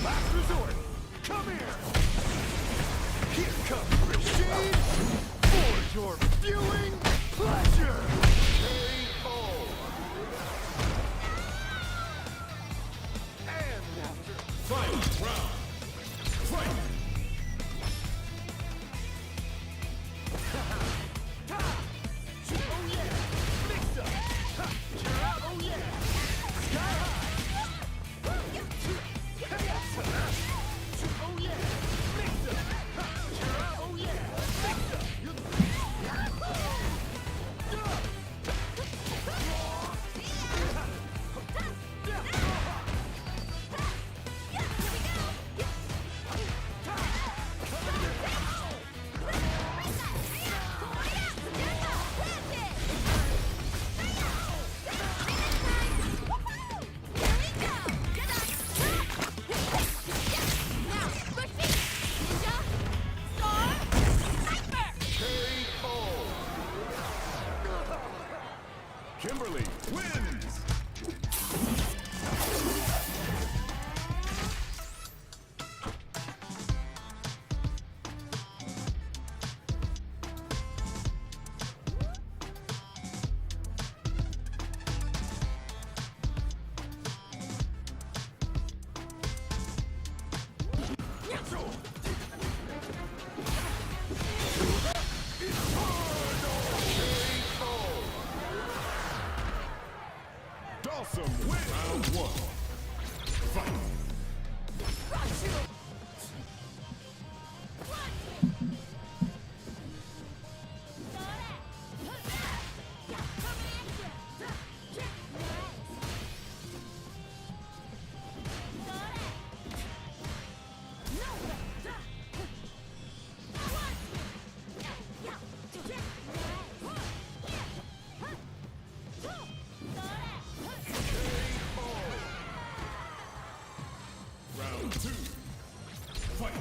Last resort. Come here. Here comes Rashid for your viewing pleasure. KO. And after Final round. Fight. Oh yeah. Mix up. You're out. Oh yeah. Sky high. Oh yeah. Mix up. You're out. Oh yeah. Mix up. Kimberly wins. Awesome win. Round one. Fight. Round two. Fight.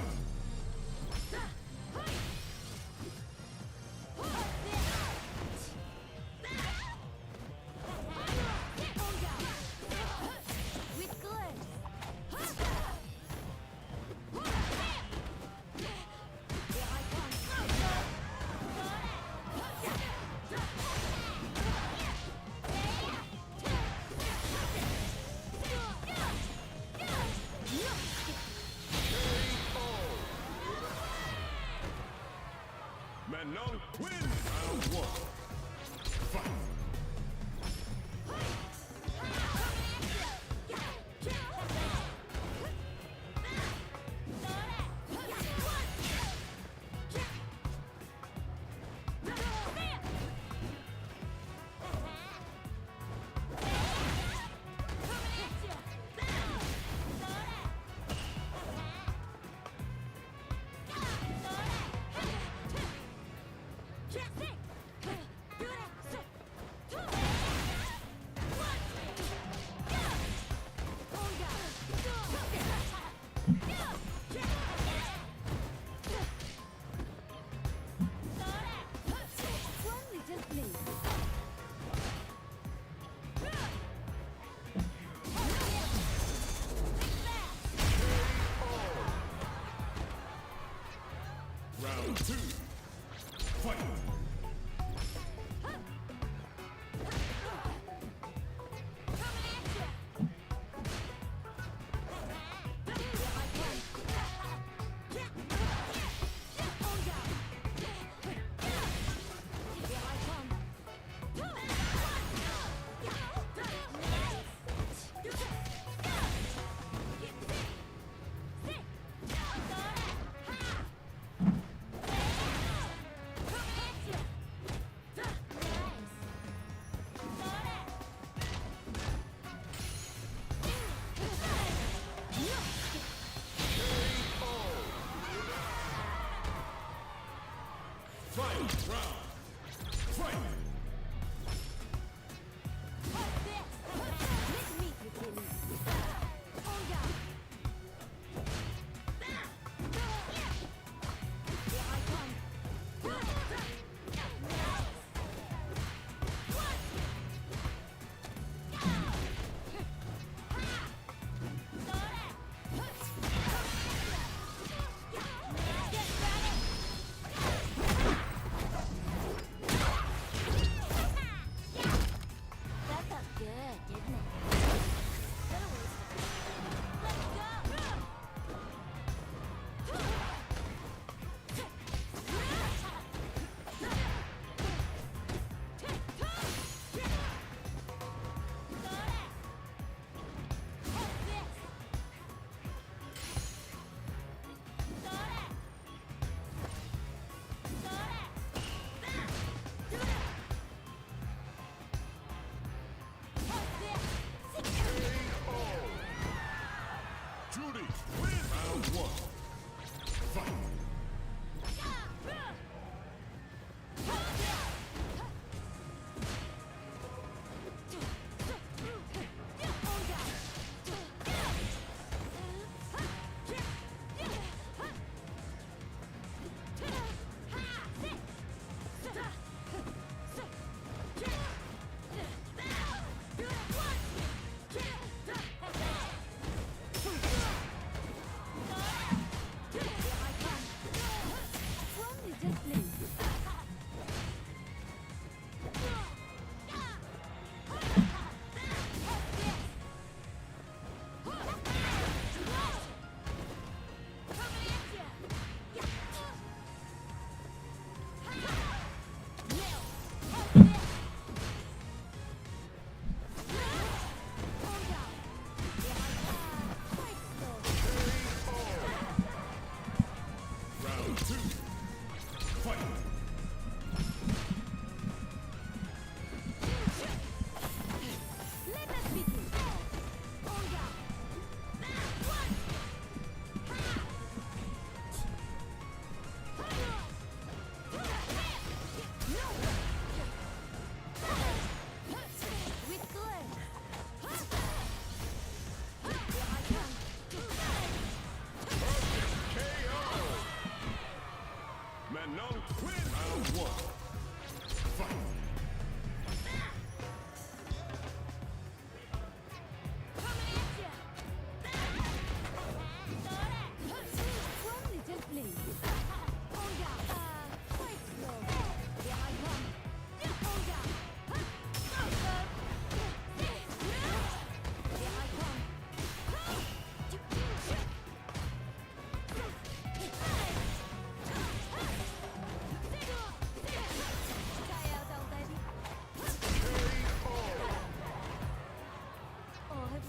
Manon wins. Round one. Fight. Round two. Fight. Final round. Fight.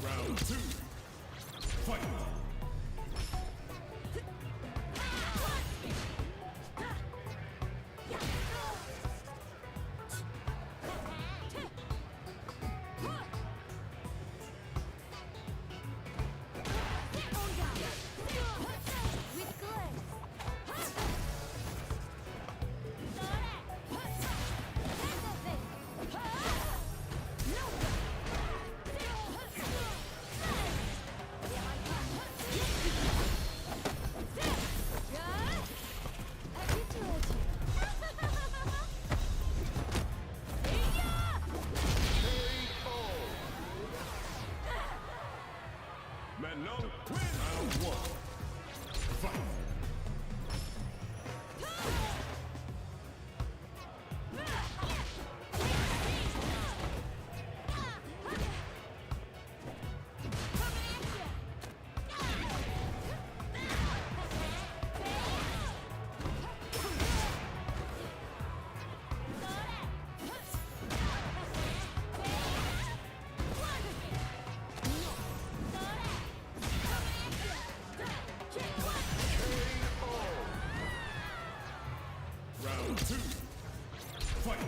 Round two. Fight. With grace. Maintenant, win. Round one. Fight. Round two. Fight.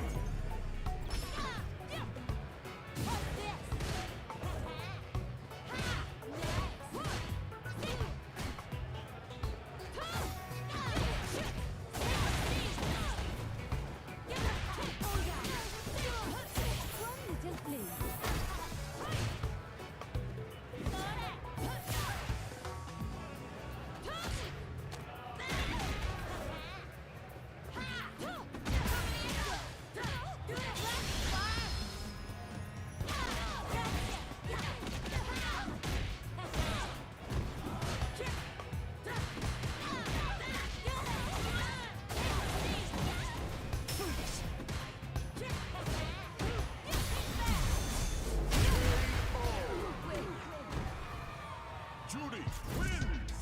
Judy wins.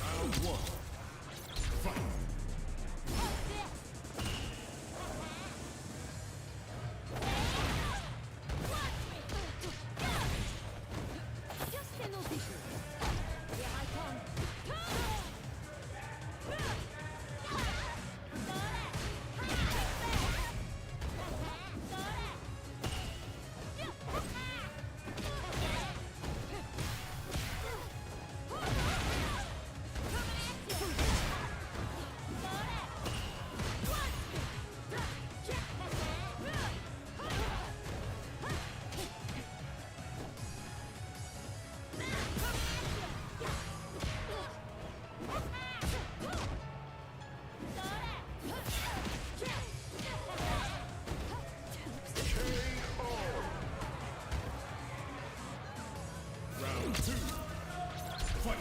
Round one. Fight. Just stay no vision. Here I come. Round two. Fight.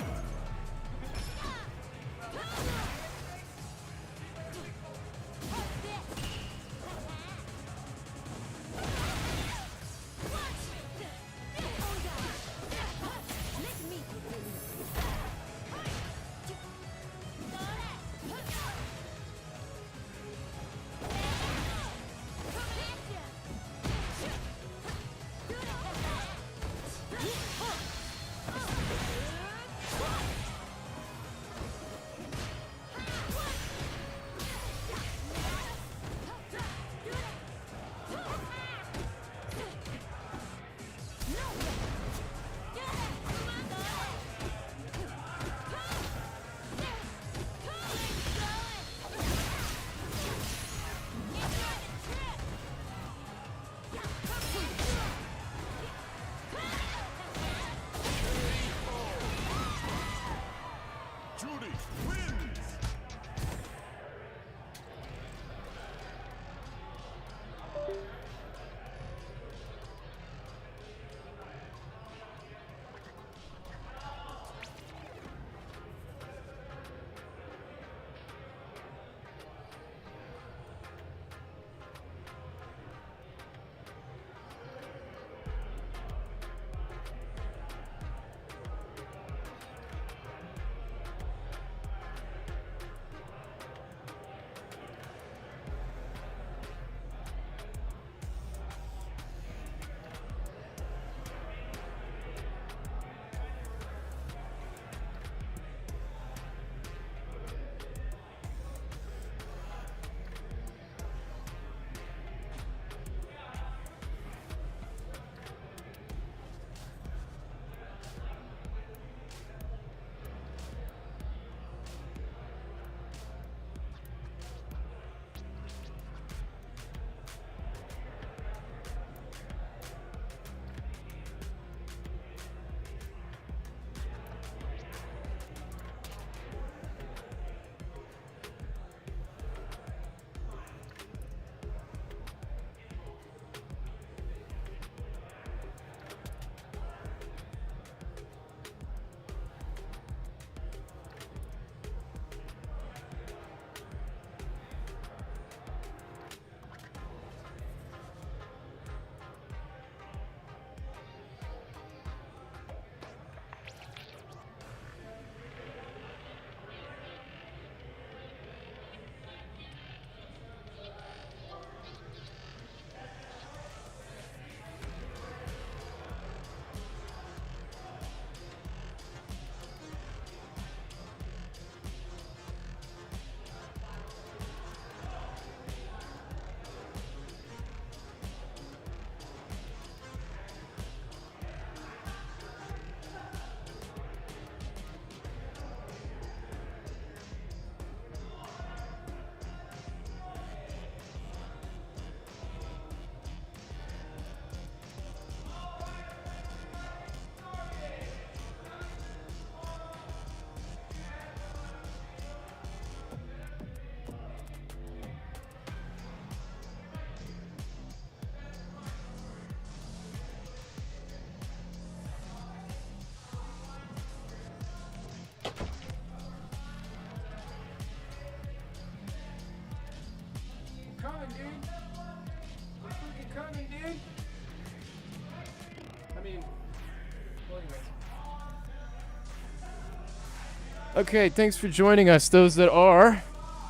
Okay, thanks for joining us. Those that are,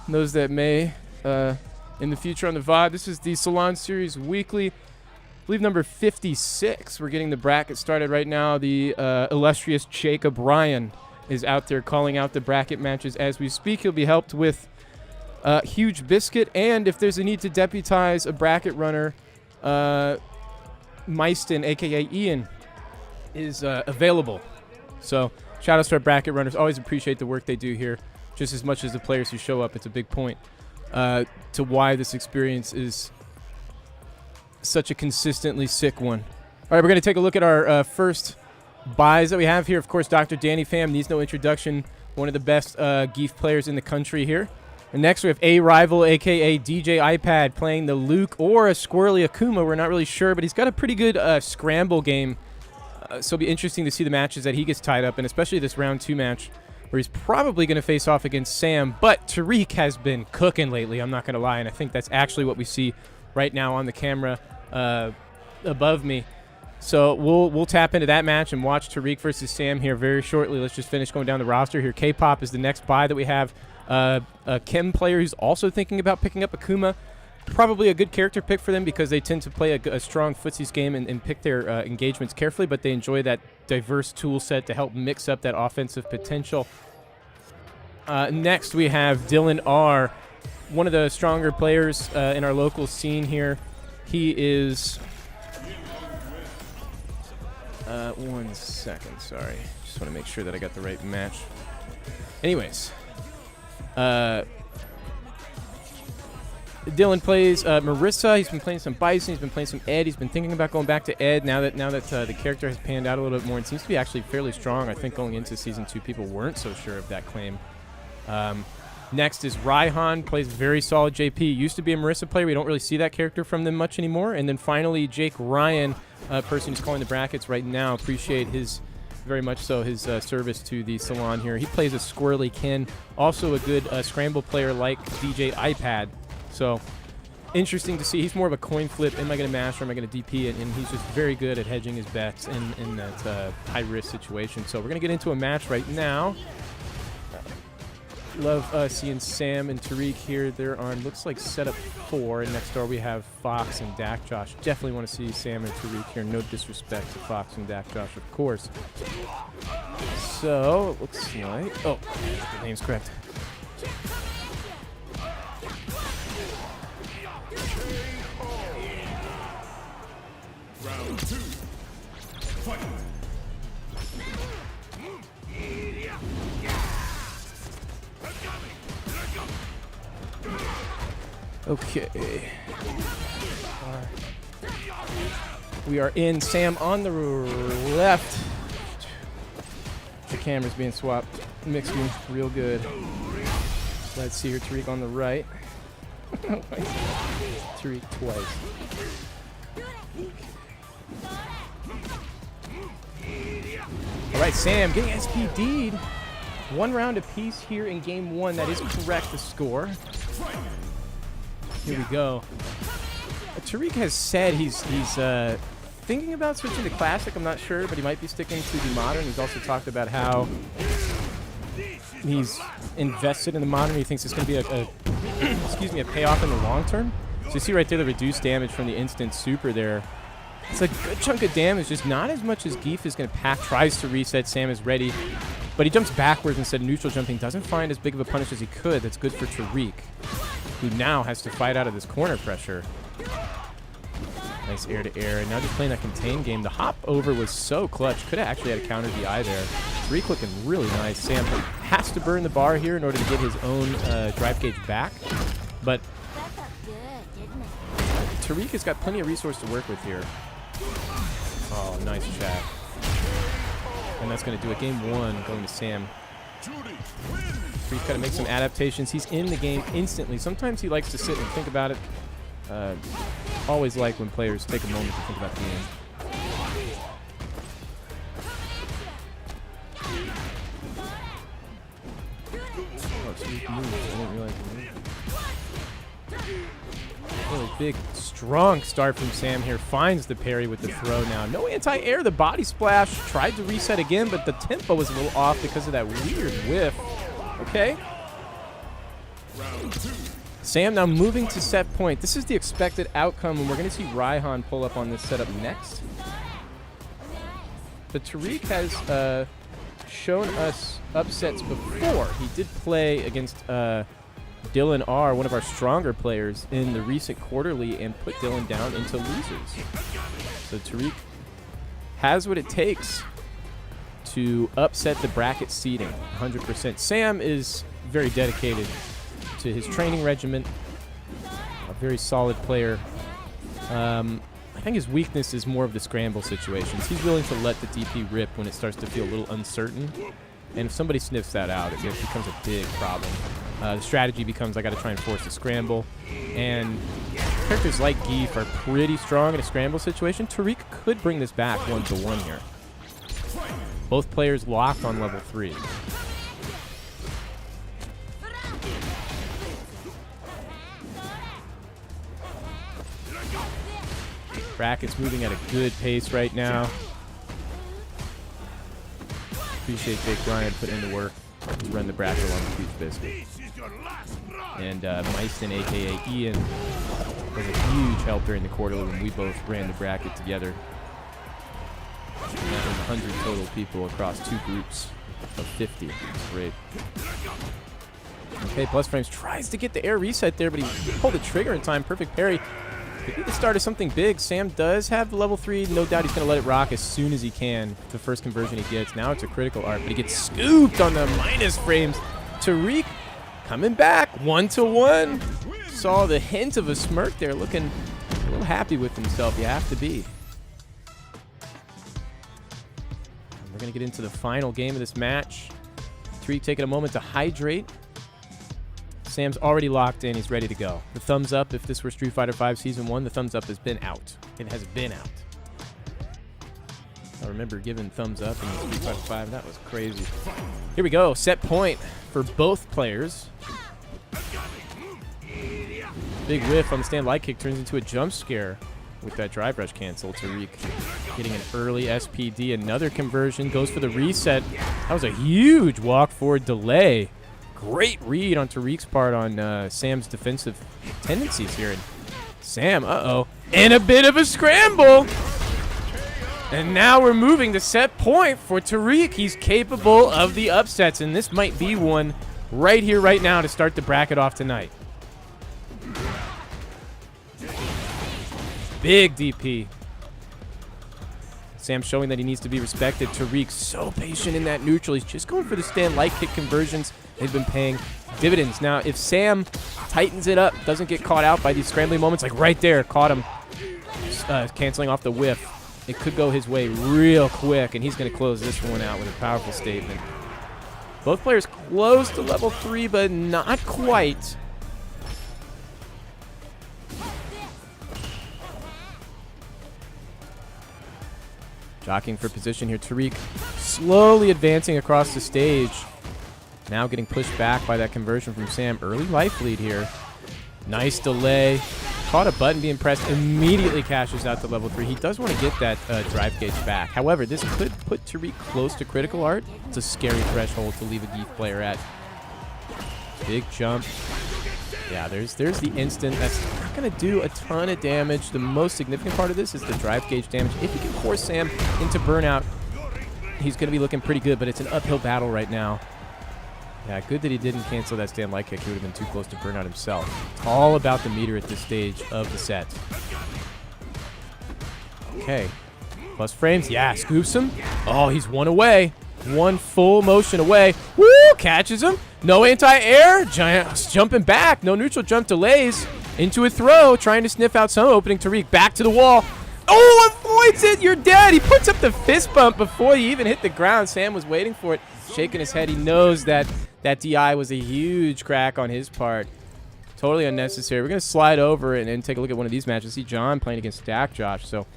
those that may, in the future on the VOD. This is the Salon Series Weekly, I believe number 56. We're getting the bracket started right now. The illustrious Jacob Ryan is out there calling out the bracket matches as we speak. He'll be helped with Huge Biscuit, and if there's a need to deputize a bracket runner, Meiston, a.k.a. Ian, is available. So shout out to our bracket runners. Always appreciate the work they do here, just as much as the players who show up. It's a big point to why this experience is such a consistently sick one. All right, we're going to take a look at our first buys that we have here. Of course, Dr. Danny Pham needs no introduction. One of the best Geef players in the country here. And next we have A Rival, a.k.a. DJ iPad, playing the Luke or a Squirrely Akuma. We're not really sure, but he's got a pretty good scramble game. So it'll be interesting to see the matches that he gets tied up in, especially this round 2 match where he's probably going to face off against Sam. But Tariq has been cooking lately, I'm not going to lie, and I think that's actually what we see right now on the camera above me. So we'll tap into that match and watch Tariq versus Sam here very shortly. Let's just finish going down the roster here. K-Pop is the next buy that we have. A Chem player who's also thinking about picking up Akuma. Probably a good character pick for them because they tend to play a strong footsies game and pick their engagements carefully, but they enjoy that diverse tool set to help mix up that offensive potential. Next, we have Dylan R., one of the stronger players in our local scene here. He is... 1 second, sorry. Just want to make sure that I got the right match. Anyways. Dylan plays Marissa. He's been playing some Bison. He's been playing some Ed. He's been thinking about going back to Ed now that the character has panned out a little bit more. It seems to be actually fairly strong. I think going into Season 2, people weren't so sure of that claim. Next is Raihan. Plays very solid JP. Used to be a Marissa player. We don't really see that character from them much anymore. And then finally, Jake Ryan, person who's calling the brackets right now. Appreciate his... very much so, his service to the Salon here. He plays a Squirrely Ken, also a good scramble player like DJ iPad. So, interesting to see. He's more of a coin flip. Am I going to mash or am I going to DP it? And he's just very good at hedging his bets in that high-risk situation. So, we're going to get into a match right now. Love seeing Sam and Tariq here. They're on, looks like, setup 4. And next door we have Fox and Dak Josh. Definitely want to see Sam and Tariq here. No disrespect to Fox and Dak Josh, of course. So, it looks like... oh, the name's correct. Round 2. Fight. Okay. We are in. Sam on the left. The camera's being swapped. Mixed me real good. Let's see here. Tariq on the right. Tariq twice. All right, Sam getting SPD'd. 1 round apiece here in game 1. That is correct, the score. Here we go. Tariq has said he's thinking about switching to Classic. I'm not sure, but he might be sticking to the Modern. He's also talked about how he's invested in the Modern. He thinks it's going to be a payoff in the long term. So you see right there the reduced damage from the instant super there. It's a good chunk of damage, just not as much as Geef is going to pack. Tries to reset. Sam is ready, but he jumps backwards instead of neutral jumping. Doesn't find as big of a punish as he could. That's good for Tariq, who now has to fight out of this corner pressure. Nice air to air, and now just playing that contain game. The hop over was so clutch. Could have actually had a counter DI there. Tariq looking really nice. Sam has to burn the bar here in order to get his own drive gauge back, but Tariq has got plenty of resource to work with here. Oh, nice chat. And that's going to do it. Game 1 going to Sam. Tariq's got to make some adaptations. He's in the game instantly. Sometimes he likes to sit and think about it. Always like when players take a moment to think about the game. Oh, Tariq moves. I didn't realize he moved. Really big, strong start from Sam here. Finds the parry with the throw now. No anti-air. The body splash. Tried to reset again, but the tempo was a little off because of that weird whiff. Okay. Sam now moving to set point. This is the expected outcome, and we're going to see Raihan pull up on this setup next. But Tariq has shown us upsets before. He did play against Dylan R., one of our stronger players, in the recent quarterly and put Dylan down into losers. So Tariq has what it takes to upset the bracket seeding 100%. Sam is very dedicated to his training regimen, a very solid player. I think his weakness is more of the scramble situations. He's willing to let the DP rip when it starts to feel a little uncertain. And if somebody sniffs that out, it becomes a big problem. The strategy becomes I got to try and force a scramble. And characters like Geef are pretty strong in a scramble situation. Tariq could bring this back 1-1 here. Both players locked on level 3. Bracket's moving at a good pace right now. Appreciate Jake Ryan putting in the work to run the bracket along with Huge Biscuit. And Meisten, a.k.a. Ian, was a huge help during the quarterly when we both ran the bracket together. And 100 total people across 2 groups of 50. It's great. Okay, Plus Frames tries to get the air reset there, but he pulled the trigger in time. Perfect parry. Could be the start of something big. Sam does have the level 3. No doubt he's going to let it rock as soon as he can. The first conversion he gets. Now it's a critical art, but he gets scooped on the minus frames. Tariq coming back 1-1. Saw the hint of a smirk there, looking a little happy with himself. You have to be. And we're going to get into the final game of this match. Tariq taking a moment to hydrate. Sam's already locked in. He's ready to go. The thumbs up, if this were Street Fighter V Season 1, the thumbs up has been out. It has been out. I remember giving thumbs up in Street Fighter V. That was crazy. Here we go. Set point for both players. Big whiff on the stand light kick turns into a jump scare with that drive rush cancel. Tariq getting an early SPD. Another conversion. Goes for the reset. That was a huge walk forward delay. Great read on Tariq's part on Sam's defensive tendencies here. And Sam, and a bit of a scramble. And now we're moving to set point for Tariq. He's capable of the upsets, and this might be one right here, right now to start the bracket off tonight. Big DP. Sam showing that he needs to be respected. Tariq so patient in that neutral. He's just going for the stand light kick conversions. They've been paying dividends. Now, if Sam tightens it up, doesn't get caught out by these scrambling moments, like right there, caught him canceling off the whiff, it could go his way real quick, and he's going to close this one out with a powerful statement. Both players close to level 3, but not quite. Jockeying for position here. Tariq slowly advancing across the stage. Now getting pushed back by that conversion from Sam. Early life lead here. Nice delay. Caught a button being pressed. Immediately cashes out to level 3. He does want to get that drive gauge back. However, this could put Tariq close to critical art. It's a scary threshold to leave a Geef player at. Big jump. Yeah, there's the instant. That's not going to do a ton of damage. The most significant part of this is the drive gauge damage. If he can force Sam into burnout, he's going to be looking pretty good, but it's an uphill battle right now. Yeah, good that he didn't cancel that stand light kick. He would have been too close to burnout himself. It's all about the meter at this stage of the set. Okay. Plus frames. Yeah, scoops him. Oh, he's one away. One full motion away. Woo! Catches him. No anti-air. Jumping back. No neutral jump delays. Into a throw. Trying to sniff out some opening. Tariq back to the wall. Oh, avoids it. You're dead. He puts up the fist bump before he even hit the ground. Sam was waiting for it. Shaking his head. He knows that that DI was a huge crack on his part. Totally unnecessary. We're going to slide over and take a look at one of these matches. See John playing against Stack Josh. So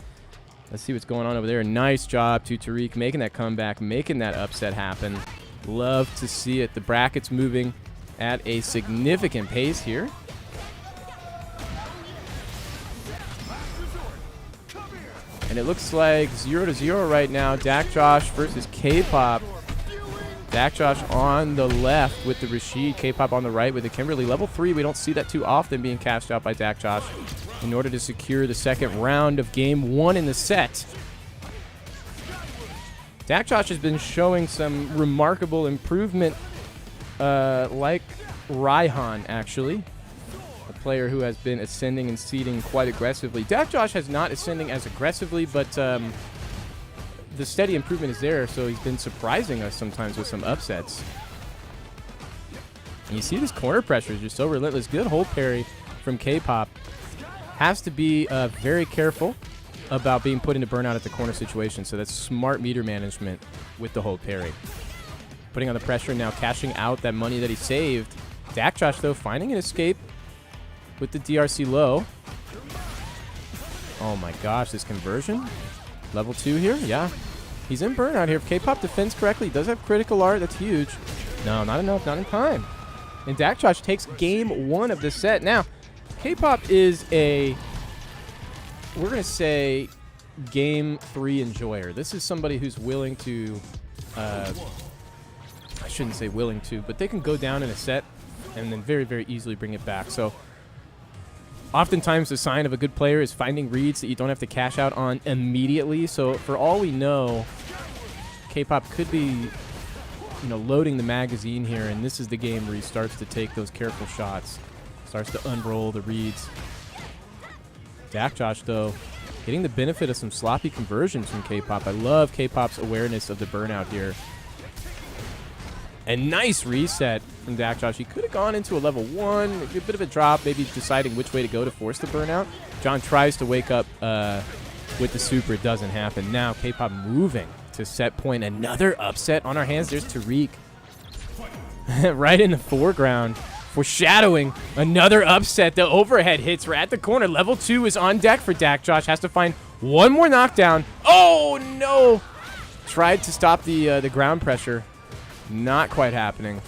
let's see what's going on over there. Nice job to Tariq making that comeback, making that upset happen. Love to see it. The bracket's moving at a significant pace here. And it looks like 0-0 right now. Dak Josh versus K-Pop. Dak Josh on the left with the Rashid. K-Pop on the right with the Kimberly. Level 3, we don't see that too often being cashed out by Dak Josh in order to secure the second round of game 1 in the set. Dak Josh has been showing some remarkable improvement, like Raihan, actually. A player who has been ascending and seeding quite aggressively. Dak Josh has not ascending as aggressively, but the steady improvement is there, so he's been surprising us sometimes with some upsets. And you see this corner pressure is just so relentless. Good hold parry from K-Pop. Has to be very careful about being put into burnout at the corner situation, so that's smart meter management with the hold parry. Putting on the pressure now, cashing out that money that he saved. Dak Josh, though, finding an escape with the DRC low. Oh my gosh, this conversion. Level 2 here, yeah. He's in burnout here. If K-Pop defends correctly, he does have critical art. That's huge. No, not enough, not in time. And Dak Josh takes game 1 of this set. Now, K-Pop is a, we're going to say, game 3 enjoyer. This is somebody who's willing to, I shouldn't say willing to, but they can go down in a set and then very, very easily bring it back. So, oftentimes the sign of a good player is finding reads that you don't have to cash out on immediately. So, for all we know, K-Pop could be, loading the magazine here, and this is the game where he starts to take those careful shots. Starts to unroll the reads. Dak Josh, though, getting the benefit of some sloppy conversions from K-Pop. I love K-Pop's awareness of the burnout here. And nice reset from Dak Josh. He could have gone into a level 1, a bit of a drop, maybe deciding which way to go to force the burnout. John tries to wake up with the super. It doesn't happen. Now K-Pop moving to set point. Another upset on our hands. There's Tariq right in the foreground, foreshadowing another upset. The overhead hits are at the corner. Level 2 is on deck for Dak Josh. Has to find one more knockdown. Oh, no. Tried to stop the ground pressure. Not quite happening.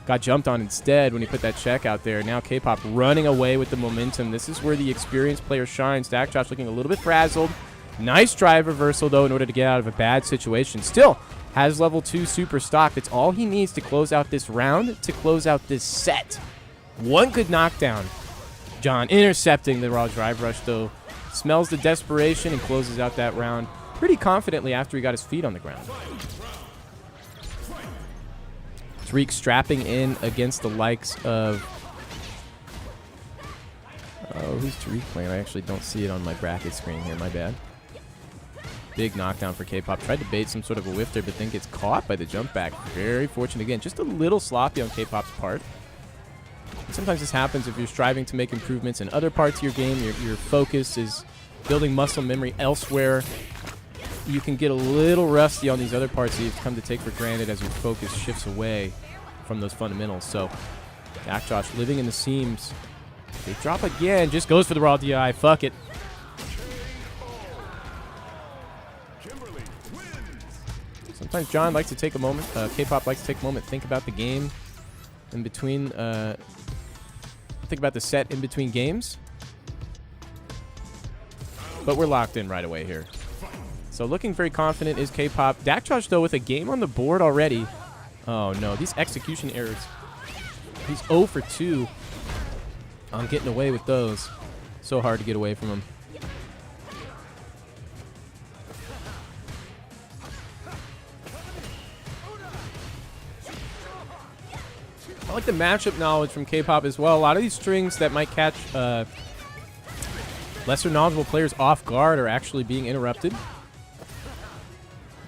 Got jumped on instead when he put that check out there. Now K-Pop running away with the momentum. This is where the experienced player shines. Dak Josh looking a little bit frazzled. Nice drive reversal, though, in order to get out of a bad situation. Still has level 2 super stock. That's all he needs to close out this round, to close out this set. One good knockdown. John intercepting the raw drive rush, though. Smells the desperation and closes out that round pretty confidently after he got his feet on the ground. Tariq strapping in against the likes of... Oh, who's Tariq playing? I actually don't see it on my bracket screen here. My bad. Big knockdown for K-Pop. Tried to bait some sort of a whiff there, but then gets caught by the jump back. Very fortunate again. Just a little sloppy on K-Pop's part. And sometimes this happens if you're striving to make improvements in other parts of your game. Your focus is building muscle memory elsewhere. You can get a little rusty on these other parts that you've come to take for granted as your focus shifts away from those fundamentals. So, Dak Josh living in the seams. They drop again. Just goes for the raw DI. Fuck it. Sometimes John likes to take a moment. K-Pop likes to take a moment, think about the game in between. Think about the set in between games. But we're locked in right away here. So looking very confident is K-Pop. Dak Josh, though, with a game on the board already. Oh, no. These execution errors. He's 0 for 2 on getting away with those. So hard to get away from him. I like the matchup knowledge from K-Pop as well. A lot of these strings that might catch lesser knowledgeable players off guard are actually being interrupted.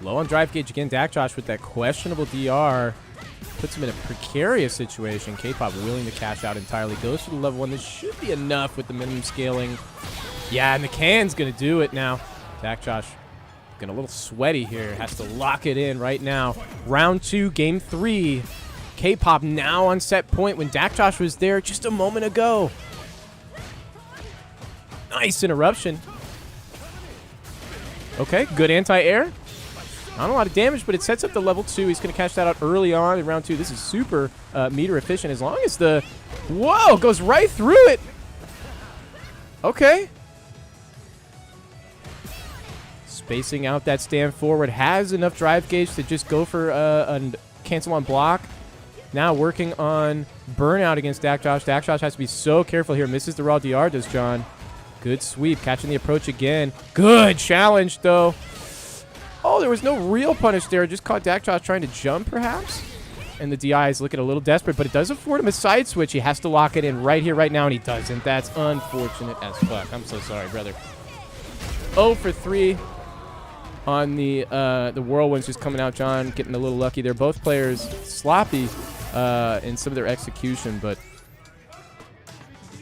Low on drive gauge again. Dak Josh with that questionable DR puts him in a precarious situation. K-Pop willing to cash out entirely. Goes for the level 1. This should be enough with the minimum scaling. Yeah, and the can's going to do it now. Dak Josh getting a little sweaty here. Has to lock it in right now. Round 2, game 3. K-Pop now on set point when Dak Josh was there just a moment ago. Nice interruption. Okay, good anti-air. Not a lot of damage, but it sets up the level 2. He's going to cash that out early on in round 2. This is super meter efficient as long as the... Whoa! Goes right through it! Okay. Spacing out that stand forward. Has enough drive gauge to just go for a cancel on block. Now working on burnout against Dak Josh. Dak Josh has to be so careful here. Misses the raw DR, does John. Good sweep. Catching the approach again. Good challenge, though. Oh, there was no real punish there. Just caught Dak Josh trying to jump, perhaps. And the DI is looking a little desperate, but it does afford him a side switch. He has to lock it in right here, right now, and he doesn't. That's unfortunate as fuck. I'm so sorry, brother. 0 for 3 on the Whirlwinds just coming out. John getting a little lucky there. Both players sloppy in some of their execution, but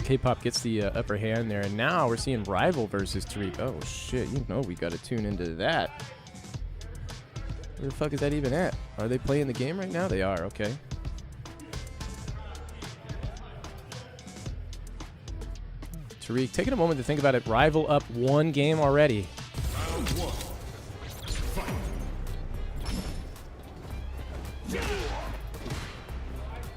K-Pop gets the upper hand there. And now we're seeing Rival versus Tariq. Oh, shit. You know we got to tune into that. Where the fuck is that even at? Are they playing the game right now? They are, okay. Tariq taking a moment to think about it. Rival up 1 game already. Round 1. Fight.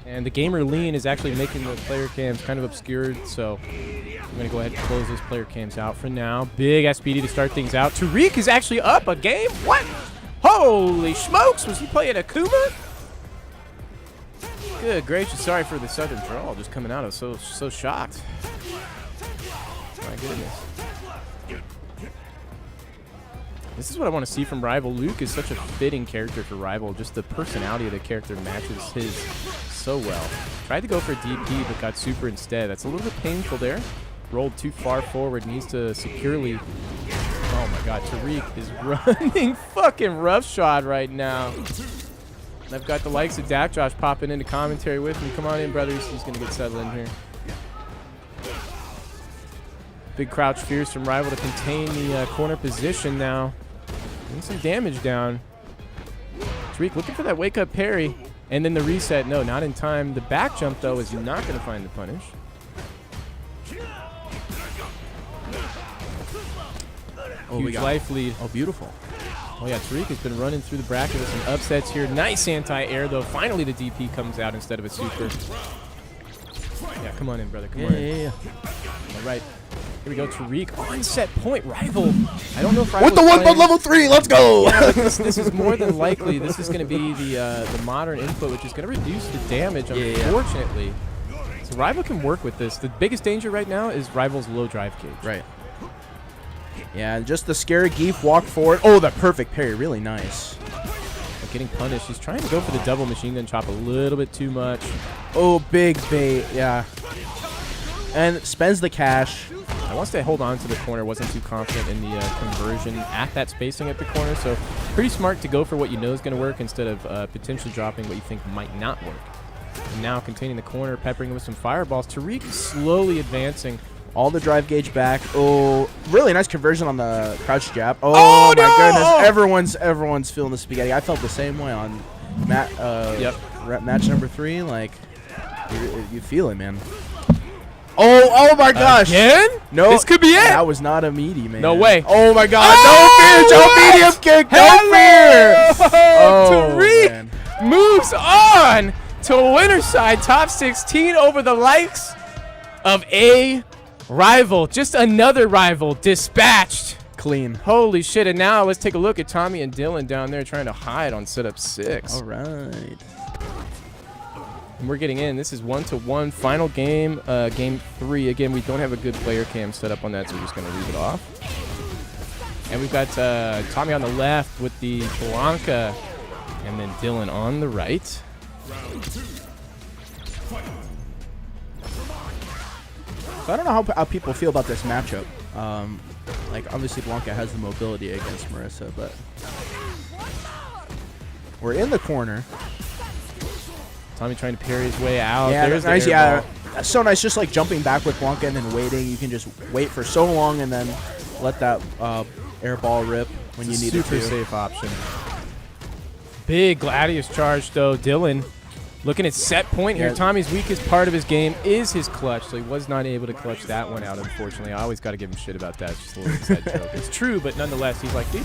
And the gamer lean is actually making the player cams kind of obscured, so I'm going to go ahead and close those player cams out for now. Big SPD to start things out. Tariq is actually up a game? What? Holy smokes, was he playing Akuma? Good gracious, sorry for the sudden draw just coming out. I was so shocked. My goodness. This is what I want to see from Rival. Luke is such a fitting character for Rival. Just the personality of the character matches his so well. Tried to go for a DP, but got super instead. That's a little bit painful there. Rolled too far forward. Needs to securely... Oh my god, Tariq is running fucking roughshod right now. And I've got the likes of Dak Josh popping into commentary with me. Come on in, brothers. He's going to get settled in here. Big crouch fierce from Rival to contain the corner position now. Getting some damage down. Tariq looking for that wake-up parry. And then the reset. No, not in time. The back jump, though, is not going to find the punish. Oh, Huge life lead. Oh, beautiful. Oh, yeah, Tariq has been running through the bracket with some upsets here. Nice anti-air, though. Finally, the DP comes out instead of a super. Yeah, come on in, brother. Come on in. Yeah. All right. Here we go, Tariq on set point. Rival. I don't know if Rival With the one but level 3, let's go! Yeah, this is more than likely. This is going to be the modern input, which is going to reduce the damage, unfortunately. So Rival can work with this. The biggest danger right now is Rival's low drive gauge. Right. Yeah, just the scary Geef walk forward. Oh, that perfect parry. Really nice. But getting punished. He's trying to go for the double machine gun chop a little bit too much. Oh, big bait. Yeah. And spends the cash. I wants to hold on to the corner. Wasn't too confident in the conversion at that spacing at the corner. So pretty smart to go for what you know is going to work instead of potentially dropping what you think might not work. And now containing the corner, peppering with some fireballs. Tariq slowly advancing. All the drive gauge back. Oh, really nice conversion on the crouch jab. Oh, my goodness. Everyone's feeling the spaghetti. I felt the same way on match number 3. Like, you feel it, man. Oh my gosh. Again? No. This could be it. That was not a meaty, man. No way. Oh, my God. Oh, no fear. Joe medium kick. No fear. Oh, Tariq moves on to winner side. Top 16 over the likes of a Rival. Just another Rival dispatched. Clean. Holy shit. And now let's take a look at Tommy and Dylan down there trying to hide on setup 6. All right. And we're getting in. This is 1-1 final game, game 3. Again, we don't have a good player cam set up on that, so we're just going to leave it off. And we've got Tommy on the left with the Blanca, and then Dylan on the right. Round 2. Fight. So I don't know how people feel about this matchup. Like, obviously, Blanca has the mobility against Marissa, but we're in the corner. Tommy trying to parry his way out. Yeah, There's that's nice. the air Yeah, ball. that's so nice. Just like jumping back with Blanca and then waiting. You can just wait for so long and then let that air ball rip when you need it to. Super safe option. Big Gladius charge, though. Dylan looking at set point here. Yeah. Tommy's weakest part of his game is his clutch, so he was not able to clutch that one out, unfortunately. I always got to give him shit about that. It's just a little inside joke. It's true, but nonetheless, he's like, dude,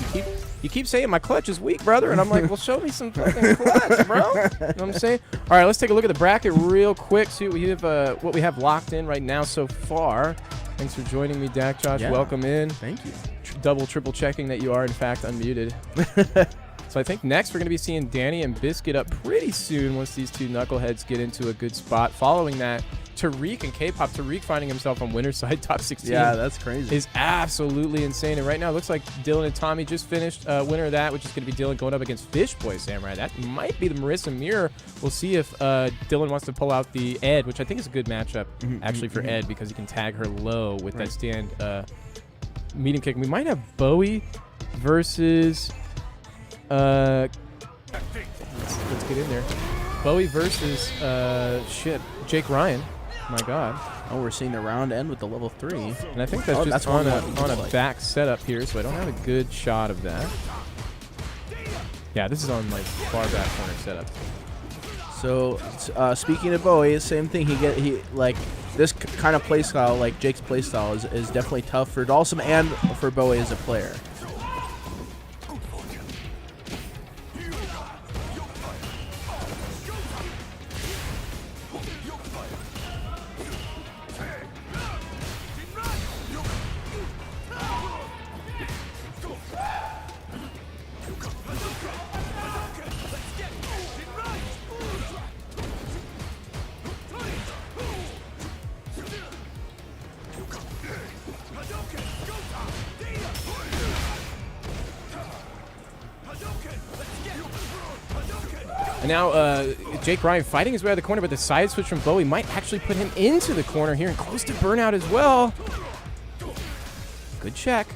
you keep saying my clutch is weak, brother. And I'm like, well, show me some fucking clutch, bro. You know what I'm saying? All right, let's take a look at the bracket real quick, see what we have locked in right now so far. Thanks for joining me, Dak Josh. Yeah. Welcome in. Thank you. Double, triple checking that you are, in fact, unmuted. So I think next we're going to be seeing Danny and Biscuit up pretty soon once these two knuckleheads get into a good spot. Following that, Tariq and K-Pop. Tariq finding himself on winner's side top 16. Yeah, that's crazy. Is absolutely insane. And right now it looks like Dylan and Tommy just finished winner of that, which is going to be Dylan going up against Fish Boy Samurai. That might be the Marissa Mirror. We'll see if Dylan wants to pull out the Ed, which I think is a good matchup actually for Ed because he can tag her low with that stand medium kick. We might have Bowie versus let's get in there. Bowie versus Jake Ryan. My God. Oh, we're seeing the round end with the level 3. And I think that's just one on a back setup here, so I don't have a good shot of that. Yeah, this is on like far back corner setup. So speaking of Bowie, same thing. He like this kind of play style, like Jake's play style, is definitely tough for Dalsum and for Bowie as a player. And now Jake Ryan fighting his way out of the corner, but the side switch from Bowie might actually put him into the corner here and close to burnout as well. Good check.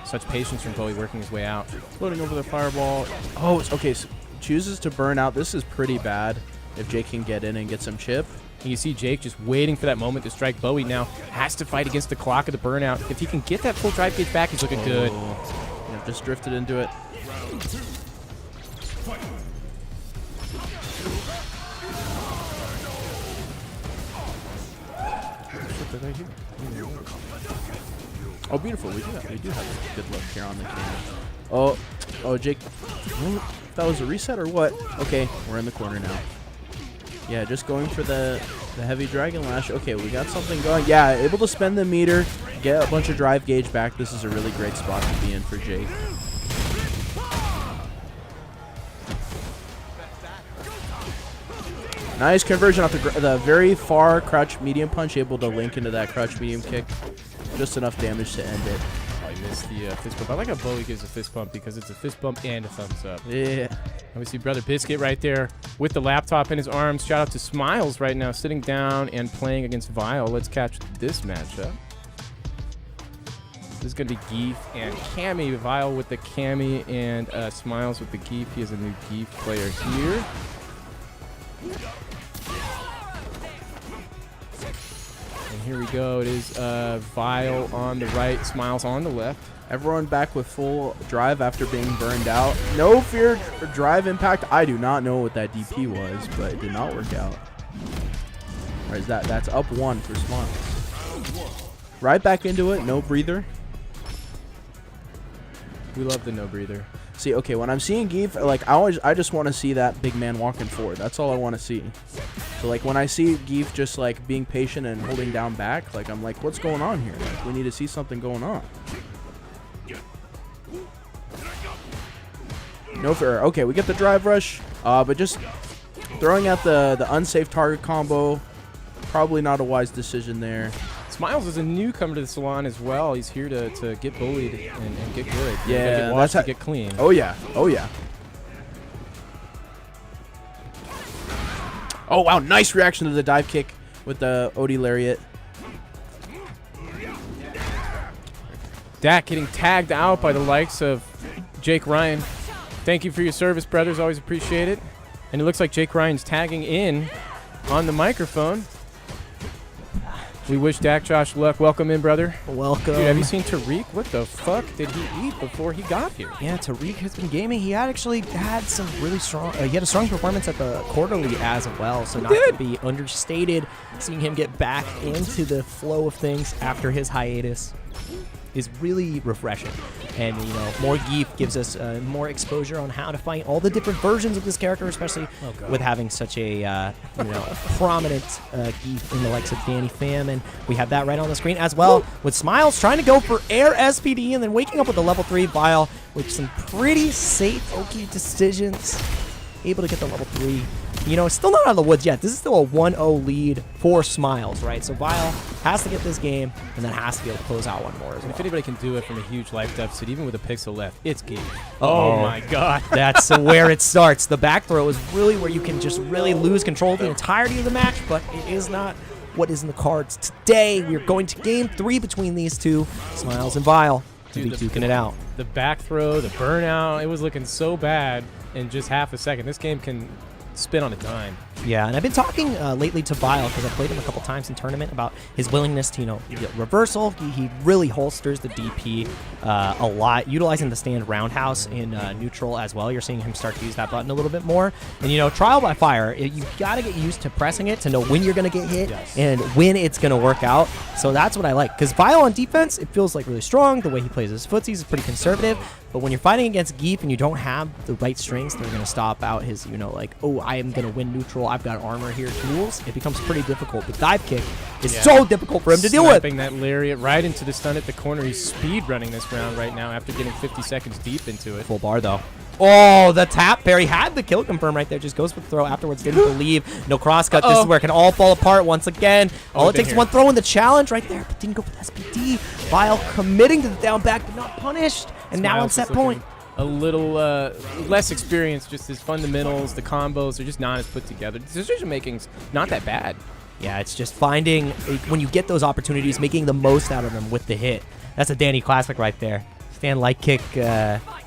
Such patience from Bowie working his way out. Floating over the fireball. Oh, okay. So chooses to burn out. This is pretty bad if Jake can get in and get some chip. And you see Jake just waiting for that moment to strike. Bowie now has to fight against the clock of the burnout. If he can get that full drive gauge back, he's looking good. Yeah, just drifted into it. Oh, beautiful. We do have a good look here on the camera. Oh, Jake. That was a reset or what? Okay, we're in the corner now. Yeah, just going for the heavy Dragon Lash. Okay, we got something going. Yeah, able to spend the meter, get a bunch of drive gauge back. This is a really great spot to be in for Jake. Nice conversion off the very far crouch medium punch, able to link into that crouch medium kick. Just enough damage to end it. I missed the fist bump. I like how Bowie gives a fist bump because it's a fist bump and a thumbs up. Yeah. And we see Brother Biscuit right there with the laptop in his arms. Shout out to Smiles right now, sitting down and playing against Vile. Let's catch this matchup. This is going to be Geef and Cammy. Vile with the Cammy and Smiles with the Geef. He is a new Geef player here. And here we go. It is Vile on the right, Smiles on the left. Everyone back with full drive after being burned out. No fear drive impact. I do not know what that DP was, but it did not work out. Or is that's up 1 for Smiles. Right back into it. No breather. We love the no breather. See, okay, when I'm seeing Geef, like I just want to see that big man walking forward. That's all I want to see. So like when I see Geef just like being patient and holding down back, like I'm like, what's going on here? Like we need to see something going on. No fair. Okay, we get the drive rush, but just throwing out the unsafe target combo, probably not a wise decision there. Smiles is a newcomer to the Salon as well. He's here to get bullied and get good. Yeah, get washed to get clean. Oh yeah, oh yeah. Oh wow, nice reaction to the dive kick with the Odie Lariat. Dak getting tagged out by the likes of Jake Ryan. Thank you for your service, brothers. Always appreciate it. And it looks like Jake Ryan's tagging in on the microphone. We wish Dak Josh luck. Welcome in, brother. Welcome. Dude, have you seen Tariq? What the fuck did he eat before he got here? Yeah, Tariq has been gaming. He actually had some really strong. He had a strong performance at the quarterly as well, so not to be understated. Seeing him get back into the flow of things after his hiatus. is really refreshing. And, you know, more Geef gives us more exposure on how to fight all the different versions of this character, especially with having such a, you know, prominent Geef in the likes of Danny Pham. And we have that right on the screen as well, with Smiles trying to go for air SPD and then waking up with the level 3 Vile with some pretty safe Oki decisions. Able to get the level 3. You know, it's still not out of the woods yet. This is still a 1-0 lead for Smiles, right? So Vile has to get this game and then has to be able to close out one more as well. If anybody can do it from a huge life deficit, even with a pixel left, it's game. Oh my god. That's where it starts. The back throw is really where you can just really lose control of the entirety of the match, but it is not what is in the cards today. We're going to game 3 between these two, Smiles and Vile, to be duking it out. The back throw, the burnout, it was looking so bad in just half a second. This game can spin on a dime. Yeah, and I've been talking lately to Vile, because I played him a couple times in tournament, about his willingness to, you know, reversal. He really holsters the DP a lot, utilizing the stand roundhouse in neutral as well. You're seeing him start to use that button a little bit more. And, you know, trial by fire, you got to get used to pressing it to know when you're going to get hit and when it's going to work out. So that's what I like, because Vile on defense, it feels like really strong. The way he plays his footsies is pretty conservative. But when you're fighting against Geef and you don't have the right strings that are going to stop out his, you know, like, oh, I am going to win neutral, I've got armor here tools, it becomes pretty difficult. The dive kick is so difficult for him to deal with. Snapping that lariat right into the stun at the corner. He's speed running this round right now after getting 50 seconds deep into it. Full bar, though. Oh, the tap parry had the kill confirm right there. Just goes for the throw afterwards. Didn't believe. No cross cut. This is where it can all fall apart once again. All it takes is one throw in the challenge right there, but didn't go for the SPD. Vile committing to the down back, but not punished. And now on set point. A little less experienced, just his fundamentals, the combos are just not as put together. The decision making's not that bad. Yeah, it's just finding, when you get those opportunities, making the most out of them with the hit. That's a Danny classic right there. Stand light kick.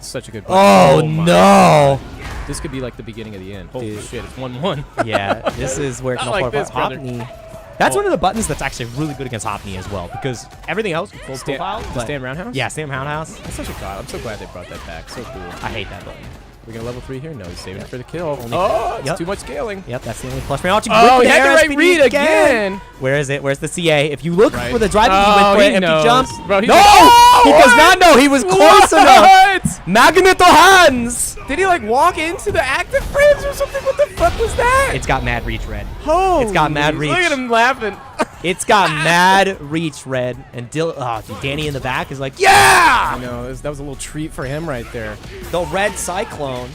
Such a good button. Oh, no. This could be like the beginning of the end. Holy shit, it's 1-1. Yeah, this is where it can all fall apart. Hopney. That's one of the buttons that's actually really good against Hopney as well, because everything else is full profile. Stand roundhouse? Yeah, stand roundhouse. That's such a god. I'm so glad they brought that back. So cool. I hate that button. We're going to level 3 here? No, he's saving it for the kill. It's too much scaling. Yep, that's the only plus. Oh, he had the right read again. Where is it? Where's the CA? If you look for the drive, he went for it. Empty jumps. Bro, no! He does not know. He was close enough. Magneto hands. Did he, like, walk into the active frames or something? What the fuck was that? It's got mad reach, Red. Holy. It's got mad reach. Look at him laughing. It's got mad reach, Red. And dude, Danny in the back is like, yeah! I know. That was a little treat for him right there. The Red Cyclone.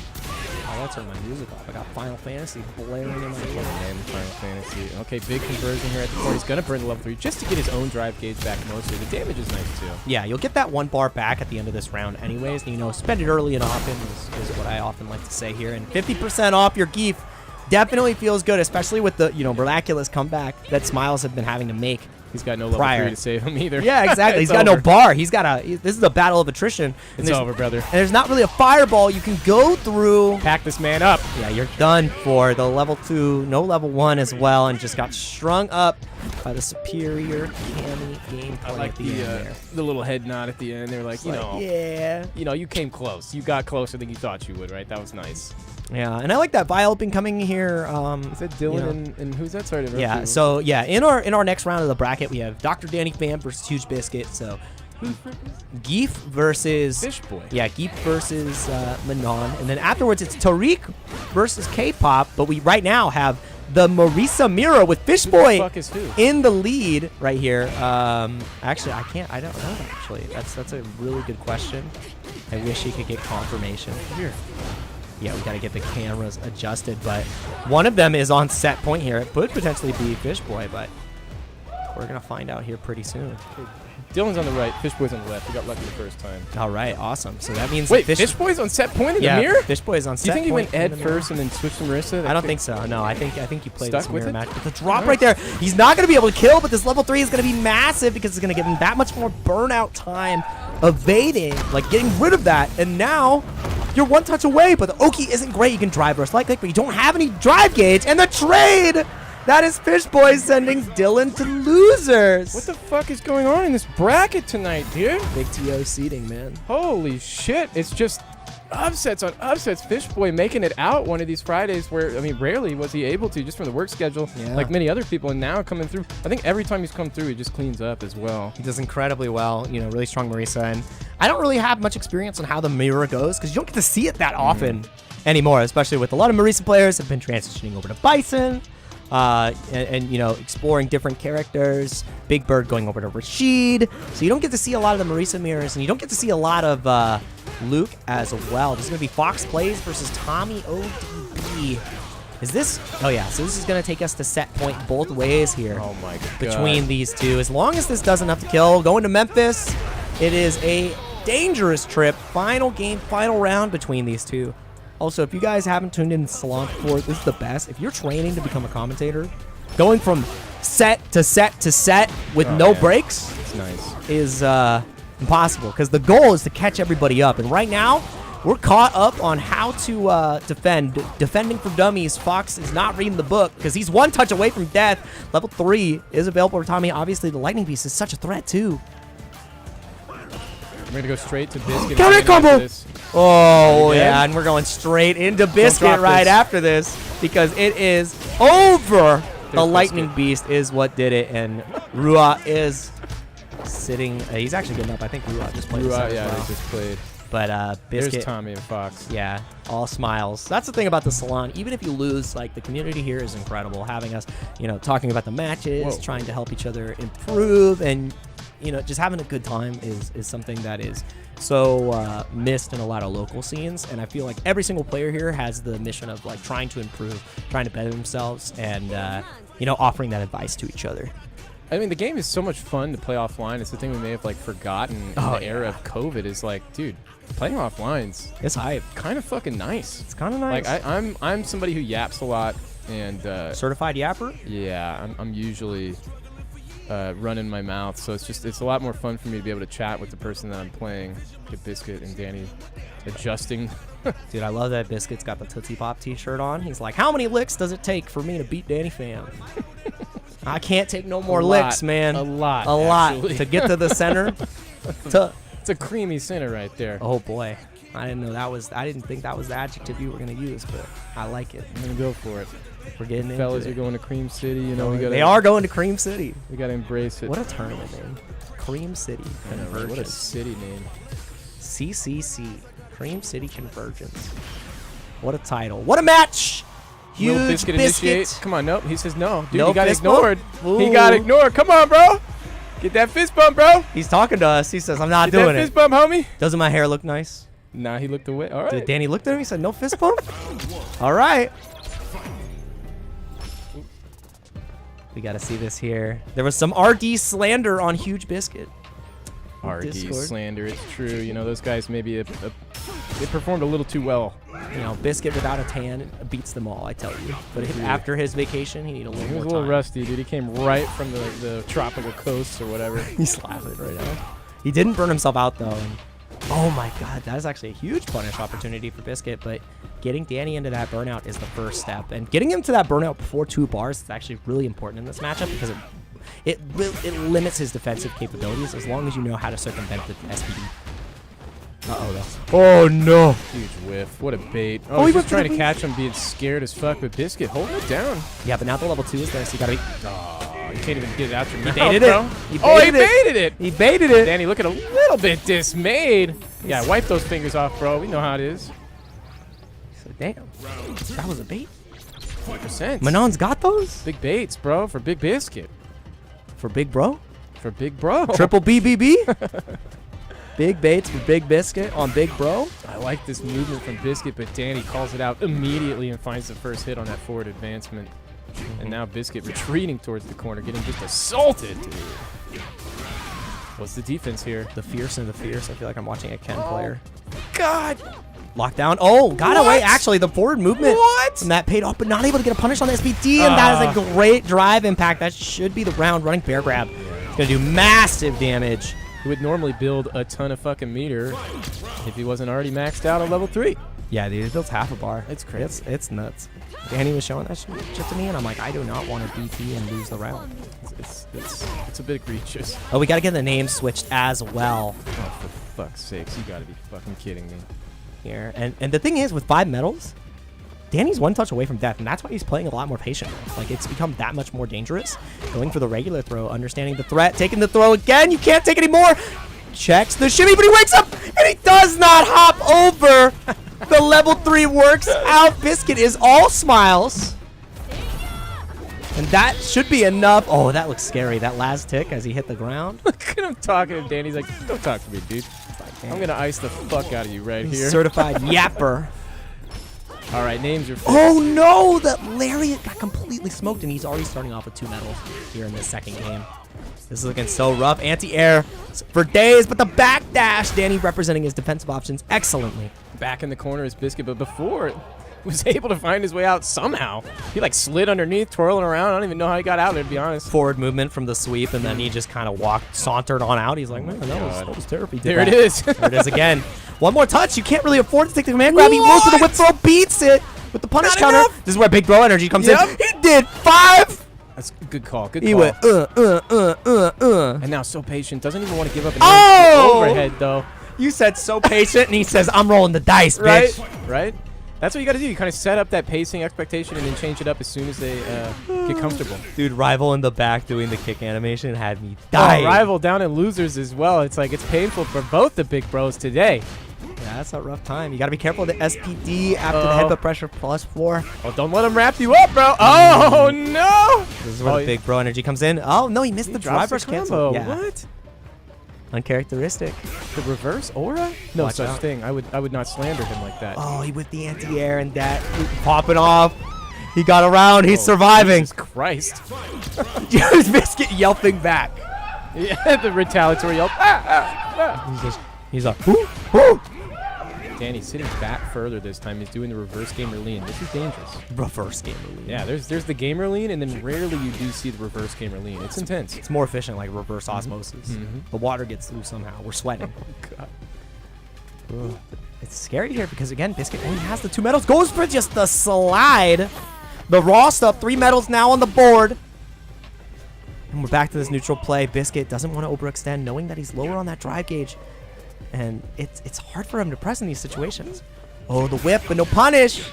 Oh, that turned my music off. I got Final Fantasy blaring in my ear. Final Fantasy. Okay, big conversion here at the corner. He's going to burn the level 3 just to get his own drive gauge back mostly. The damage is nice, too. Yeah, you'll get that 1 bar back at the end of this round anyways. And, you know, spend it early and often is what I often like to say here. And 50% off your Geef definitely feels good, especially with the, you know, miraculous comeback that Smiles have been having to make. He's got no level 3 to save him either. Yeah, exactly. He's got no bar. He's got this is a battle of attrition. It's over, brother. And there's not really a fireball you can go through. Pack this man up. Yeah, you're done for the level 2, no level 1 as well, and just got strung up by the superior Cammy gameplay. I like the little head nod at the end. They're like, yeah. You know, you came close. You got closer than you thought you would, right? That was nice. Yeah, and I like that Vile been coming here. Is that Dylan and who's that? Sorry to yeah, so yeah, in our next round of the bracket, we have Dr. Danny Pham versus Huge Biscuit. So Geef versus Fishboy. Yeah, Geef versus Manon, and then afterwards it's Tariq versus K-pop. But we right now have the Marisa Mira with Fishboy who the fuck is who? In the lead right here. Actually, I don't know. Actually, that's a really good question. I wish he could get confirmation here. Yeah, we got to get the cameras adjusted, but one of them is on set point here. It could potentially be Fishboy, but we're going to find out here pretty soon. Dylan's on the right, Fishboy's on the left. We got lucky the first time. All right, awesome. So that means Fishboy's on set point in the mirror? Fishboy's on set point. Do you think he went Ed first and then switched to Marissa? I don't think so. No, I think you played this mirror match. But the drop Nice. right there, he's not going to be able to kill, but this level 3 is going to be massive because it's going to give him that much more burnout time evading, like getting rid of that. And now you're one touch away, but the Oki isn't great. You can drive burst light click, but you don't have any drive gauge. And the trade, that is Fishboy sending Dylan to losers. What the fuck is going on in this bracket tonight, dude? Big TO seating, man. Holy shit. It's just upsets on upsets. Fishboy making it out one of these Fridays where, I mean, rarely was he able to just from the work schedule like many other people. And now coming through, I think every time he's come through, he just cleans up as well. He does incredibly well, you know, really strong Marisa. And I don't really have much experience on how the mirror goes because you don't get to see it that often anymore, especially with a lot of Marisa players have been transitioning over to Bison. And you know, exploring different characters. Big Bird going over to Rashid. So you don't get to see a lot of the Marisa mirrors, and you don't get to see a lot of Luke as well. This is going to be Fox Plays versus Tommy ODB. Is this? Oh, yeah. So this is going to take us to set point both ways here. Oh, my God. Between these two. As long as this does enough to kill, going to Memphis, it is a dangerous trip. Final game, final round between these two. Also, if you guys haven't tuned in to Salon before, this is the best. If you're training to become a commentator, going from set to set to set with no breaks is impossible because the goal is to catch everybody up. And right now, we're caught up on how to defend. Defending from dummies, Fox is not reading the book because he's one touch away from death. Level 3 is available for Tommy. Obviously, the Lightning Beast is such a threat, too. We're going to go straight to Biscuit. Counter combo! Oh, yeah, and we're going straight into Biscuit right after this because it is over. The Lightning Beast is what did it, and Rua is sitting. He's actually getting up. I think Rua just played. Rua, yeah, they just played. But Biscuit. There's Tommy and Fox. Yeah, all smiles. That's the thing about the Salon. Even if you lose, like, the community here is incredible. Having us, you know, talking about the matches, trying to help each other improve, and, you know, just having a good time is something that is so missed in a lot of local scenes. And I feel like every single player here has the mission of, like, trying to improve, trying to better themselves, and, you know, offering that advice to each other. I mean, the game is so much fun to play offline. It's the thing we may have, like, forgotten in the era of COVID is, like, dude, playing offline's it's hype. Kind of fucking nice. It's kind of nice. Like, I'm somebody who yaps a lot, and certified yapper. Yeah, I'm usually running my mouth, so it's a lot more fun for me to be able to chat with the person that I'm playing. Get Biscuit and Danny adjusting. Dude, I love that Biscuit's got the Tootsie Pop t-shirt on. He's like, how many licks does it take for me to beat Danny Pham? I can't take no more licks, man. A lot to get to the center. It's a creamy center right there. Oh boy, I didn't know that was. I didn't think that was the adjective you were gonna use, but I like it. I'm gonna go for it. We're getting into it. Fellas are going to Cream City. You know, they are going to Cream City. We gotta embrace it. What a tournament name, Cream City Convergence. What a city name. CCC, Cream City Convergence. What a title. What a match. Huge Biscuit initiate. Come on, nope. He says no. Dude, no, he got ignored. He got ignored. Come on, bro. Get that fist bump, bro. He's talking to us. He says, I'm not doing it. Get that fist bump, homie. Doesn't my hair look nice? Nah, he looked away. All right. Did Danny looked at him? He said, no fist bump? All right. We got to see this here. There was some RD slander on Huge Biscuit. RD slander, it's true. You know, those guys maybe they performed a little too well. You know, Biscuit without a tan beats them all, I tell you. But after his vacation, he needed a little more time. He was a little rusty, dude. He came right from the tropical coasts or whatever. He's laughing right now. He didn't burn himself out, though. And, oh, my God. That is actually a huge punish opportunity for Biscuit. But getting Danny into that burnout is the first step. And getting him to that burnout before 2 bars is actually really important in this matchup because it limits his defensive capabilities as long as you know how to circumvent the SPD. Oh, no. Huge whiff. What a bait. Oh, he was trying to catch him being scared as fuck with Biscuit. Hold it down. Yeah, but now the level 2 is there, so you gotta be... Oh, you can't even get it out your mouth, baited bro. He baited it. He baited it. Danny looking a little bit dismayed. Yeah, wipe those fingers off, bro. We know how it is. So, damn. That was a bait? 100%. Manon's got those? Big baits, bro, for Big Biscuit. For Big Bro? For Big Bro. Triple BBB? Big baits for Big Biscuit on Big Bro. I like this movement from Biscuit, but Danny calls it out immediately and finds the first hit on that forward advancement. And now Biscuit retreating towards the corner, getting just assaulted. What's the defense here? The fierce and the fierce. I feel like I'm watching a Ken player. God! Lockdown. Oh, got away. Actually, the forward movement. What? And that paid off, but not able to get a punish on the SPD, and that is a great drive impact. That should be the round running bear grab. It's going to do massive damage. He would normally build a ton of fucking meter if he wasn't already maxed out on level 3. Yeah, dude, he builds half a bar. It's crazy. It's nuts. Danny was showing that shit to me, and I'm like, I do not want to DP and lose the round. It's a bit egregious. Oh, we got to get the name switched as well. Oh, for fuck's sakes. You got to be fucking kidding me. here. And the thing is, with 5 medals, Danny's 1 touch away from death, and that's why he's playing a lot more patient. Like, it's become that much more dangerous. Going for the regular throw, understanding the threat, taking the throw again. You can't take any more. Checks the shimmy, but he wakes up, and he does not hop over. The level 3 works out. Biscuit is all smiles. And that should be enough. Oh, that looks scary. That last tick as he hit the ground. Look at him talking to Danny's like, don't talk to me, dude. I'm going to ice the fuck out of you right here. Certified yapper. All right, names are fixed. Oh, no. The Lariat got completely smoked, and he's already starting off with 2 medals here in this second game. This is looking so rough. Anti-air for days, but the backdash. Danny representing his defensive options excellently. Back in the corner is Biscuit, but before was able to find his way out somehow. He like slid underneath, twirling around. I don't even know how he got out there, to be honest. Forward movement from the sweep, and then he just kind of sauntered on out. He's like, man, that was terrible. There it is. There it is again. One more touch. You can't really afford to take the command grab. He rolls to the whip throw, beats it with the punish counter. enough. This is where big bro energy comes in. He did 5. That's a good call. Good He call. went, And now so patient. Doesn't even want to give up an Oh! overhead, though. You said so patient, and he says, I'm rolling the dice, Right? bitch. Right? That's what you got to do. You kind of set up that pacing expectation and then change it up as soon as they get comfortable. Dude, Rival in the back doing the kick animation had me dying. Rival down in losers as well. It's like it's painful for both the big bros today. Yeah, that's a rough time. You got to be careful of the SPD after the headbutt pressure +4. Oh, don't let him wrap you up, bro. Oh, no. This is where the big bro energy comes in. Oh, no, he missed the drops drive rush the cancel. combo. Yeah. What? Uncharacteristic. The reverse aura? No Watch such out. thing. I would not slander him like that. Oh, he with the anti-air and that popping off. He got around. He's surviving. Jesus Christ. His Biscuit yelping back. Yeah, the retaliatory yelp. He's like, whoo, whoo. Danny sitting back further this time. He's doing the reverse gamer lean. This is dangerous. Reverse gamer lean. Yeah, there's the gamer lean, and then rarely you do see the reverse gamer lean. It's intense. It's more efficient, like reverse osmosis. The water gets through somehow. We're sweating. God. Ugh. It's scary here because, again, Biscuit only has the 2 medals. Goes for just the slide. The raw stuff. 3 medals now on the board. And we're back to this neutral play. Biscuit doesn't want to overextend, knowing that he's lower on that drive gauge. And it's hard for him to press in these situations. Oh, the whip, but no punish.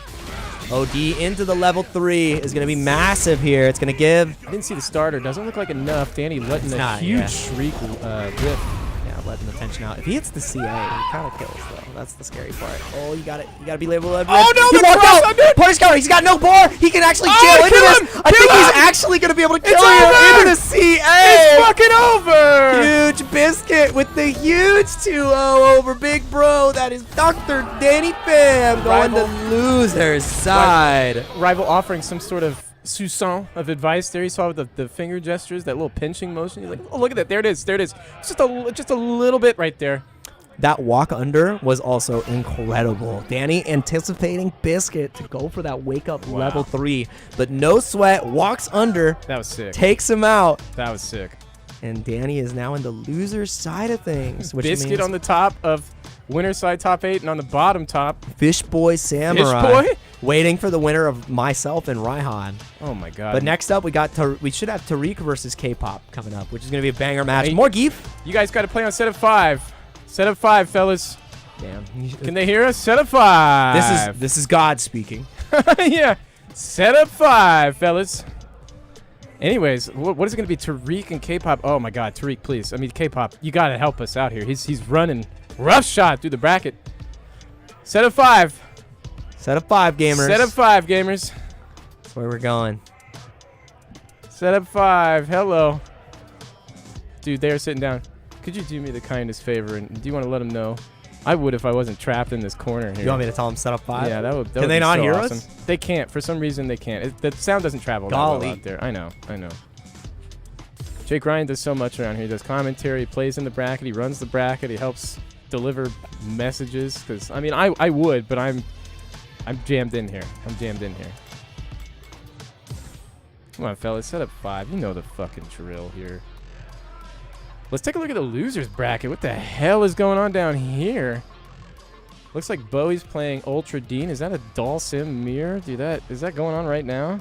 OD into the level 3 is going to be massive here. It's going to give. I didn't see the starter. Doesn't look like enough. Danny letting It's a not, huge yeah. shriek whip. Yeah, letting the tension out. If he hits the CA, he kind of kills, though. That's the scary part. Oh, you got it. You got to be labeled. Oh, no, he the walked cross out. on it. Punish counter. He's got no bar. He can actually Oh, jail into kill this. him. I Kill think he's him. actually going to be able to kill It's you over. into the CA. It's fucking over. Huge Biscuit with the huge 2-0 over Big Bro. That is Dr. Danny Pham going to Rival. loser's side. Rival offering some sort of soupçon of advice there. You saw with the finger gestures, that little pinching motion. He's like, oh, look at that. There it is. There it is. It's just a little bit right there. That walk under was also incredible. Danny anticipating Biscuit to go for that wake up level 3, but no sweat, walks under, That was sick. takes him out, That was sick. and Danny is now in the loser side of things, which Biscuit means on the top of winner side top 8, and on the bottom top. Fish Boy Samurai Fish Boy? waiting for the winner of myself and Raihan. Oh my God. But next up, we should have Tariq versus K-pop coming up, which is going to be a banger match. Hey. More Geef. You guys got to play on set of 5. Set of 5, fellas. Damn. Can they hear us? Set of 5. This is God speaking. Yeah. Set of 5, fellas. Anyways, what is it going to be? Tariq and K-pop. Oh my God, Tariq, please. I mean, K-pop, you got to help us out here. He's running rough shot through the bracket. Set of 5. Set of 5, gamers. Set of 5, gamers. That's where we're going. Set of 5. Hello. Dude, they're sitting down. Could you do me the kindest favor, and do you want to let them know? I would if I wasn't trapped in this corner here. You want me to tell them set up 5? Yeah, that would Can they be not so hear awesome. us? They can't. For some reason, they can't. The sound doesn't travel that well Golly. out there. I know. Jake Ryan does so much around here. He does commentary. He plays in the bracket. He runs the bracket. He helps deliver messages. Because, I mean, I would, but I'm jammed in here. Come on, fellas. Set up 5. You know the fucking drill here. Let's take a look at the losers bracket. What the hell is going on down here? Looks like Bowie's playing Ultra Dean. Is that a Doll Sim mirror? Dude, is that going on right now?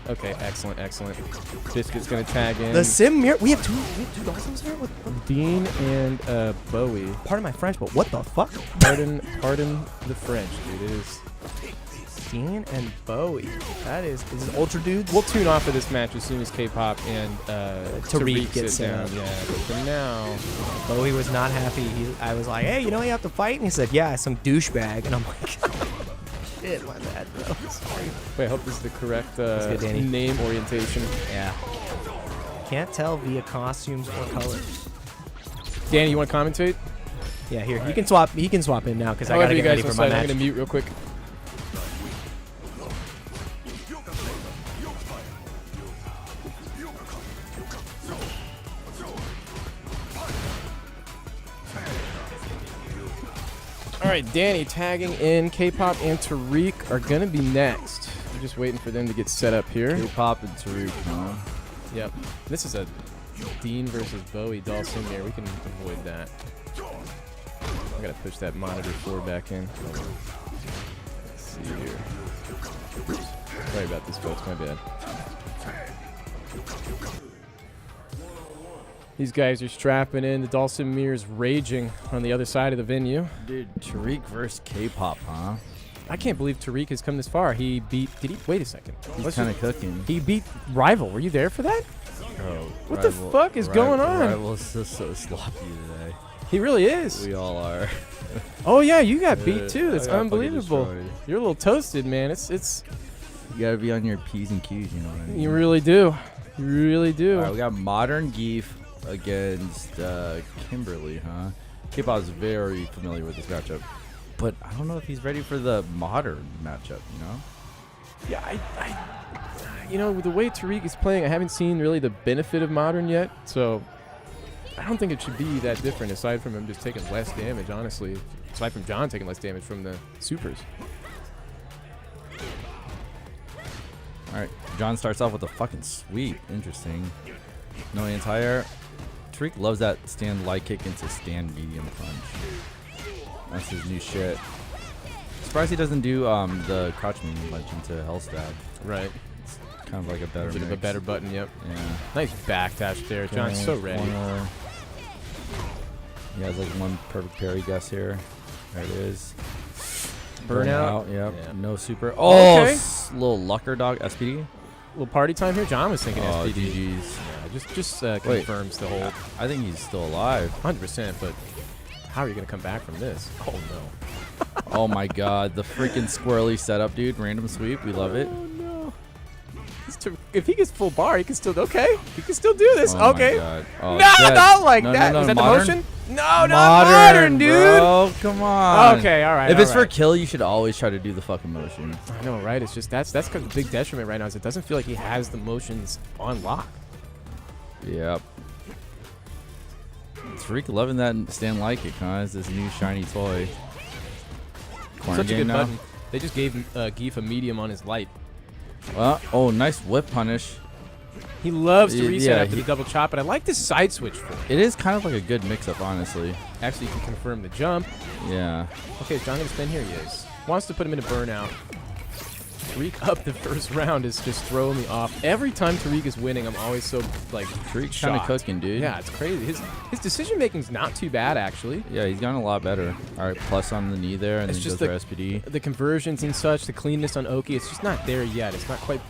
Okay, excellent, excellent. Biscuit's gonna tag in. The sim mirror. We have two doll sims here. Dean and Bowie. Pardon my French, but what the fuck? Pardon the French, dude. It is. Dean and Bowie. That is Ultra Dudes. We'll tune off of this match as soon as K-pop and Tariq Tariq gets sit down. in. Yeah, but for now, Bowie was not happy. I was like, hey, you know you have to fight? And he said, yeah, some douchebag. And I'm like, shit, my bad, bro. Sorry. wait, I hope this is the correct good, Danny. name orientation. Yeah. Can't tell via costumes or colors. Danny, you want to commentate? Yeah, here. He can swap. He can swap in now because I However gotta you get guys ready for decide, my I'm match. gonna mute real quick. All right, Danny tagging in. K-pop and Tariq are gonna be next. I'm just waiting for them to get set up here. K-pop and Tariq, huh? Yep. This is a Dean versus Bowie doll sim here. We can avoid that. I gotta push that monitor 4 back in. Let's see here. Oops. Sorry about this, folks. My bad. These guys are strapping in. The doll sim mirror is raging on the other side of the venue. Dude, Tariq versus K-pop, huh? I can't believe Tariq has come this far. He beat. Did he? Wait a second. He's kind of cooking. He beat Rival. Were you there for that? Bro, What the fuck is going on? Rival's just so sloppy today. He really is. We all are. Oh yeah, you got beat too. I That's got fucking unbelievable. destroyed. You're a little toasted, man. It's. You gotta be on your P's and Q's, you know what I mean? You really do. You really do. All right, we got Modern Geef against Kimberly, huh? K-pop's very familiar with this matchup, but I don't know if he's ready for the Modern matchup, you know? Yeah, you know, with the way Tariq is playing, I haven't seen really the benefit of Modern yet, so I don't think it should be that different aside from him just taking less damage, honestly. Aside from John taking less damage from the supers. All right, John starts off with a fucking sweep. Interesting. No anti-air. Tariq loves that stand light kick into stand medium punch. That's his new shit. Surprised he doesn't do the crouch medium punch into hell stab. Right. It's kind of like a better A bit of a mix. better button, yep. Yeah. Nice backdash there. John's so ready. Corner. He has like one perfect parry guess here. There it is. Burnout. Yep. Yeah. No super. Oh, Okay. Little Lucker Dog SPD. Little party time here. John was thinking Oh, SPD. GG's. Yeah, just confirms the hold. I think he's still alive. 100%, but how are you going to come back from this? Oh, no. Oh my god, the freaking squirrely setup, dude. Random sweep. We love it. Oh, no. If he gets full bar, he can still, okay. He can still do this. Oh okay. my god. Oh, No, shit. not like No, that. no, no, Was that modern? the motion? No, not modern, dude. Bro, come on. Okay, all right. If all it's for right. kill, you should always try to do the fucking motion. I know, right? It's just that's kind of a big detriment right now. Is it doesn't feel like he has the motions on lock. Yep. Tariq loving that stand like it, huh? It's this new shiny toy. Corner Such a game good now. button. They just gave Geef a medium on his light. Well, oh, nice whip punish. He loves to Yeah, reset after he- the double chop, but I like this side switch for him. It is kind of like a good mix-up, honestly. Actually, you can confirm the jump. Yeah. Okay, is John going to spin here? He is. Wants to put him in a burnout. Tariq up the first round is just throwing me off. Every time Tariq is winning, I'm always so, like, Tariq's kind of shocked. cooking, dude. Yeah, it's crazy. His decision-making's not too bad, actually. Yeah, he's gotten a lot better. All right, plus on the knee there, and It's then just goes for SPD. The conversions and such, the cleanness on Oki, it's just not there yet. It's not quite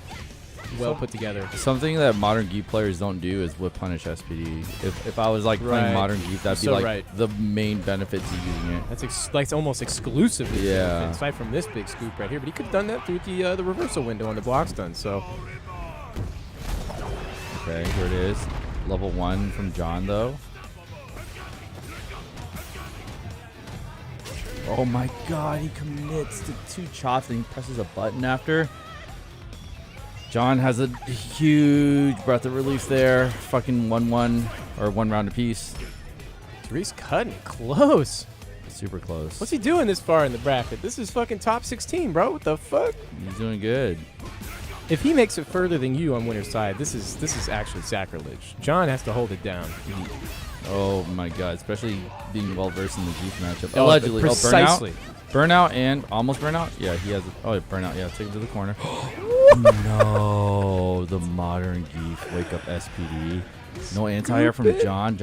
well put together. Something that modern Geek players don't do is whip punish SPD. If I was like Right. playing modern Geek, that'd be So like right. the main benefit to using it. That's like almost exclusively Yeah. aside from this big scoop right here. But he could have done that through the reversal window on the block stun. So Okay, here it is. Level 1 from John, though. Oh my god, he commits to 2 chops and he presses a button after. John has a huge breath of relief there. Fucking 1-1 or 1 round apiece. Tariq's cutting it close. Super close. What's he doing this far in the bracket? This is fucking top 16, bro. What the fuck? He's doing good. If he makes it further than you on winner's side, this is actually sacrilege. John has to hold it down. Oh my god, especially being well versed in the Geek matchup. Oh, Allegedly. precisely. Oh, burnout. Burnout and almost burnout. Yeah, he has. Burnout. Yeah, take him to the corner. No, the modern geef wake up SPD. No anti-air from John.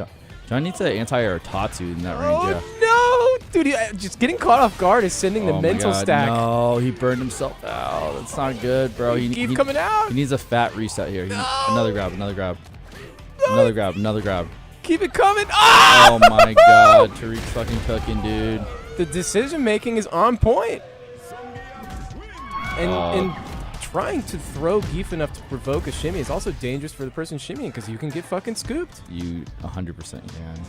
John needs an anti-air Tatsu in that range. Yeah. Oh, no. Dude, just getting caught off guard is sending the Oh my mental God, stack. No, he burned himself out. That's not good, bro. Keep coming out. He needs a fat reset here. Another grab, another grab. No. Another grab, another grab. Keep it coming. Ah! Oh my God, Tariq fucking cooking, dude. The decision making is on point. And trying to throw geef enough to provoke a shimmy is also dangerous for the person shimmying because you can get fucking scooped. You 100% can.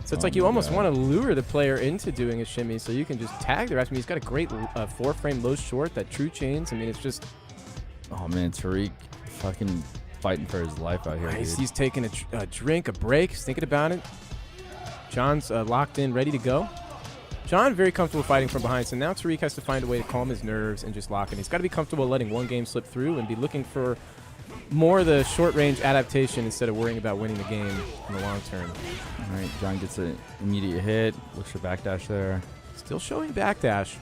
So it's like you almost want to lure the player into doing a shimmy so you can just tag the rest. I mean, he's got a great 4-frame low short, that true chains. I mean, it's just... Oh man, Tariq fucking fighting for his life out here, dude. He's taking a drink, a break, he's thinking about it. John's locked in, ready to go. John very comfortable fighting from behind, so now Tariq has to find a way to calm his nerves and just lock in. He's got to be comfortable letting one game slip through and be looking for more of the short-range adaptation instead of worrying about winning the game in the long term. All right, John gets an immediate hit. Looks for backdash there. Still showing backdash.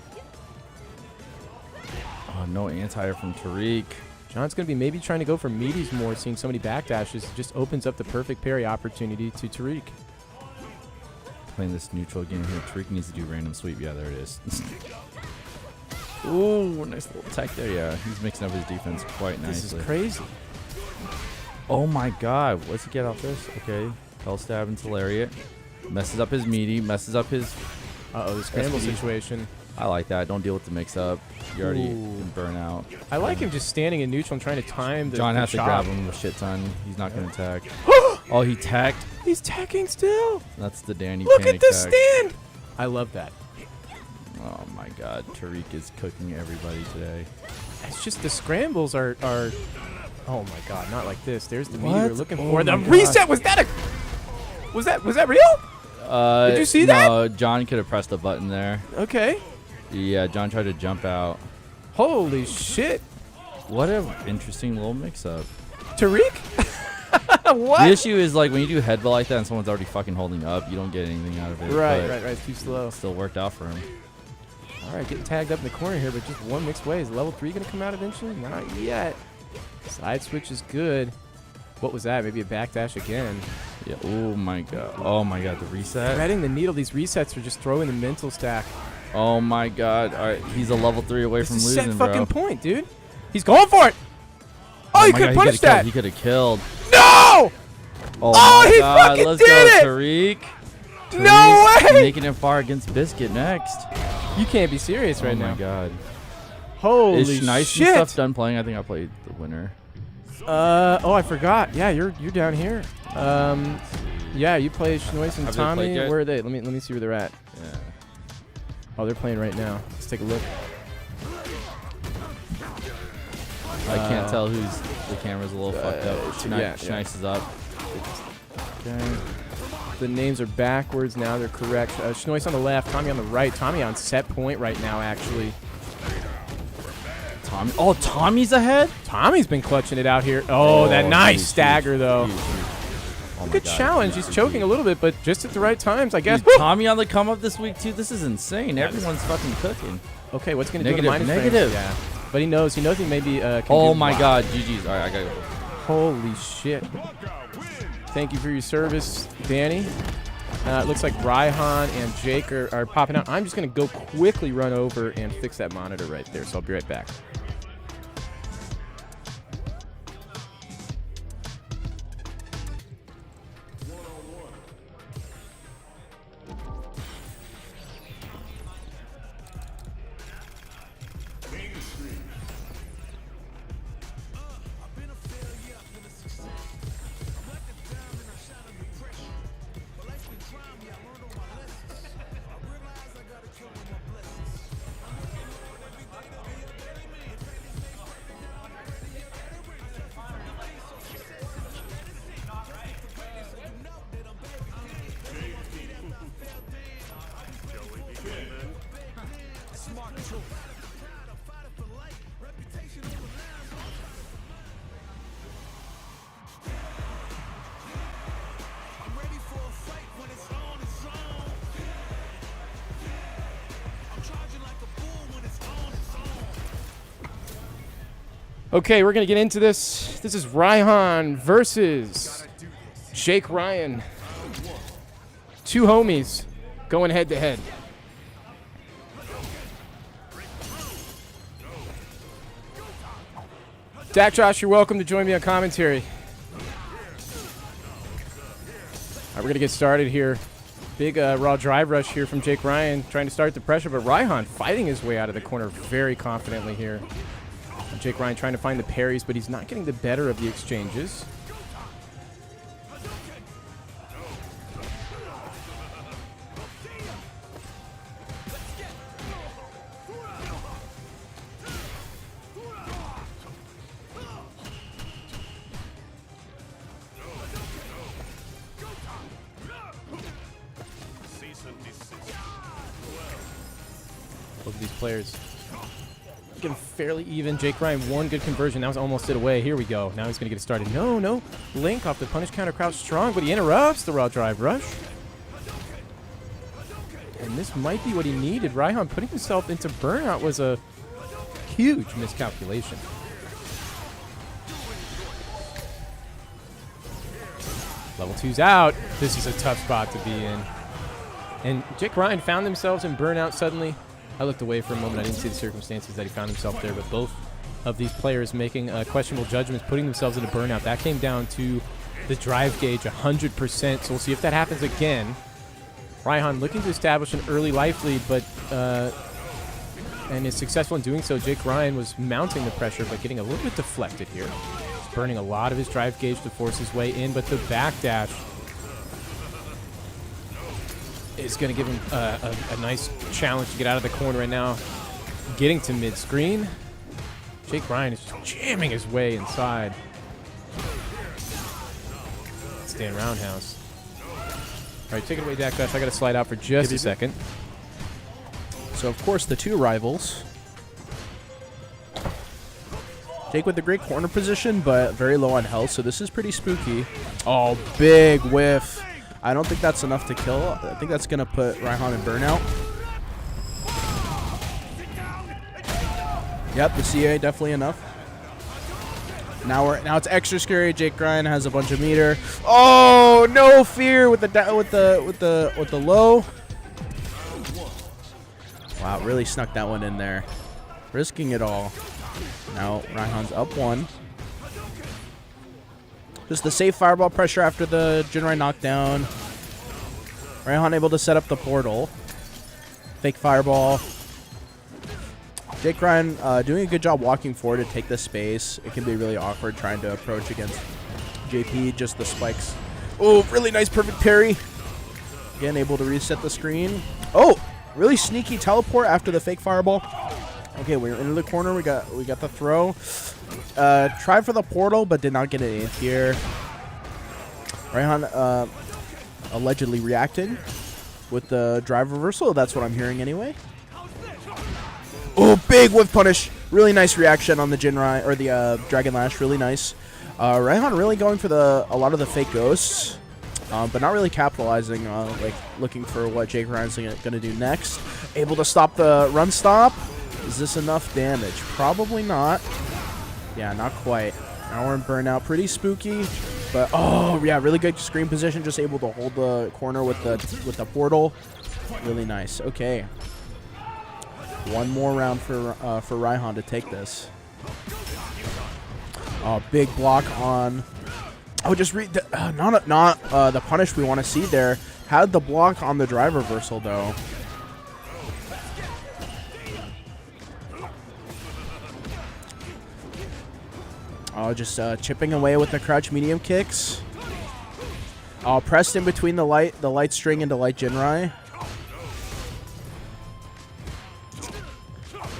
Oh, no anti-air from Tariq. John's going to be maybe trying to go for meaties more, seeing so many backdashes. It just opens up the perfect parry opportunity to Tariq. Playing this neutral game here. Tariq needs to do random sweep. Yeah, there it is. Ooh, nice little tech there. Yeah, he's mixing up his defense quite nicely. This is crazy. Oh my God, what's he get off this? Okay, hell stab into lariat. Messes up his meaty. Messes up his... Uh-oh, the scramble SPD. situation. I like that. Don't deal with the mix-up. You're already in burnout. I like him just standing in neutral and trying to time the John has to chop. grab him a shit ton. He's not going to attack. Oh, he tacked. He's tacking still. That's the Danny Look panic at the tack. stand. I love that. Oh my God, Tariq is cooking everybody today. It's just the scrambles are oh my God, not like this. There's the meat What? we're looking Oh for. The my reset, was that real? Did you see that? No, John could have pressed the button there. Okay. Yeah, John tried to jump out. Holy shit. What an interesting little mix-up. Tariq? What? The issue is, like, when you do headbutt like that and someone's already fucking holding up, you don't get anything out of it. Right. but It's too slow. it still worked out for him. All right, getting tagged up in the corner here, but just one mixed way. Is level 3 going to come out eventually? Not yet. Side switch is good. What was that? Maybe a backdash again. Yeah. Oh my God. Oh my God. The reset. Threading the needle. These resets are just throwing the mental stack. Oh my God. All right. He's a level 3 away from This is losing, set bro. fucking point, dude. He's going for it. Oh, he my could God, punish that. He could have killed. No! Oh, Oh, my he God. fucking Let's did go, it! Tariq. No Tariq's way! Making it far against Biscuit next. You can't be serious right oh my now. God. Holy Is Nice shit! and stuff done playing? I think I played the winner. Oh, I forgot. Yeah, you're down here. Yeah, you play Schnoiz and Have they played Tommy. yet? Where are they? Let me see where they're at. Yeah. Oh, they're playing right now. Let's take a look. I can't tell who's... The camera's a little fucked up. yeah. Schneis is up. Okay. The names are backwards now. They're correct. Schnoiz on the left, Tommy on the right. Tommy on set point right now, actually. Tommy. Oh, Tommy's ahead? Tommy's been clutching it out here. Oh, that nice huge, stagger, huge, though. huge, huge. Oh my Good God, challenge. huge, He's choking huge. a little bit, but just at the right times, I guess. Dude, Tommy on the come up this week, too. This is insane. Everyone's fucking cooking. Okay, what's going to do to Negative, minus frames? negative. Yeah. But he knows. He knows he maybe can Oh do my a lot. God. GG's. All right, I gotta go. Holy shit. Thank you for your service, Danny. It looks like Raihan and Jake are popping out. I'm just going to go quickly run over and fix that monitor right there, so I'll be right back. Okay, we're going to get into this. This is Raihan versus Jake Ryan. Two homies going head to head. Dak Josh, you're welcome to join me on commentary. All right, we're going to get started here. Big raw drive rush here from Jake Ryan, trying to start the pressure, but Raihan fighting his way out of the corner very confidently here. Jake Ryan trying to find the parries, but he's not getting the better of the exchanges. Both of these players getting fairly even. Jake Ryan, one good conversion. That was almost it away. Here we go. Now he's going to get it started. No. Link off the punish counter, crouch strong, but he interrupts the raw drive rush. And this might be what he needed. Raihan putting himself into burnout was a huge miscalculation. Level 2's out. This is a tough spot to be in. And Jake Ryan found themselves in burnout suddenly. I looked away for a moment. I didn't see the circumstances that he found himself there, but both of these players making questionable judgments, putting themselves into burnout. That came down to the drive gauge 100%, so we'll see if that happens again. Raihan looking to establish an early life lead, but and is successful in doing so. Jake Ryan was mounting the pressure, but getting a little bit deflected here. He's burning a lot of his drive gauge to force his way in, but the backdash is going to give him a nice challenge to get out of the corner right now. Getting to mid-screen. Jake Ryan is just jamming his way inside. Stand roundhouse. All right, take it away, Dak Josh. I got to slide out for just a second. So, of course, the two rivals. Jake with a great corner position, but very low on health, so this is pretty spooky. Oh, big whiff. I don't think that's enough to kill. I think that's going to put Raihan in burnout. Yep, the CA definitely enough. Now it's extra scary. Jake Ryan has a bunch of meter. Oh, no fear with the low. Wow, really snuck that one in there. Risking it all. Now Raihan's up one. Just the safe fireball pressure after the Jinrai knockdown. Raihan able to set up the portal. Fake fireball. Jake Ryan doing a good job walking forward to take the space. It can be really awkward trying to approach against JP. Just the spikes. Oh, really nice perfect parry. Again, able to reset the screen. Oh, really sneaky teleport after the fake fireball. Okay, we're into the corner. We got the throw. Tried for the portal, but did not get it in here. Raihan allegedly reacted with the drive reversal. That's what I'm hearing anyway. Oh, big whiff punish. Really nice reaction on the Jinrai, or the Dragon Lash. Really nice. Raihan really going for a lot of the fake ghosts, but not really capitalizing, like looking for what Jake Ryan's going to do next. Able to stop the run stop. Is this enough damage? Probably not. Yeah, not quite. Now we're in burnout. Pretty spooky, but oh yeah, really good screen position. Just able to hold the corner with the portal. Really nice. Okay, one more round for Raihan to take this. Oh, big block on. Oh, just read the, not the punish we want to see there. Had the block on the drive reversal though. Oh, just chipping away with the crouch medium kicks. Oh, pressed in between the light string into light Jinrai.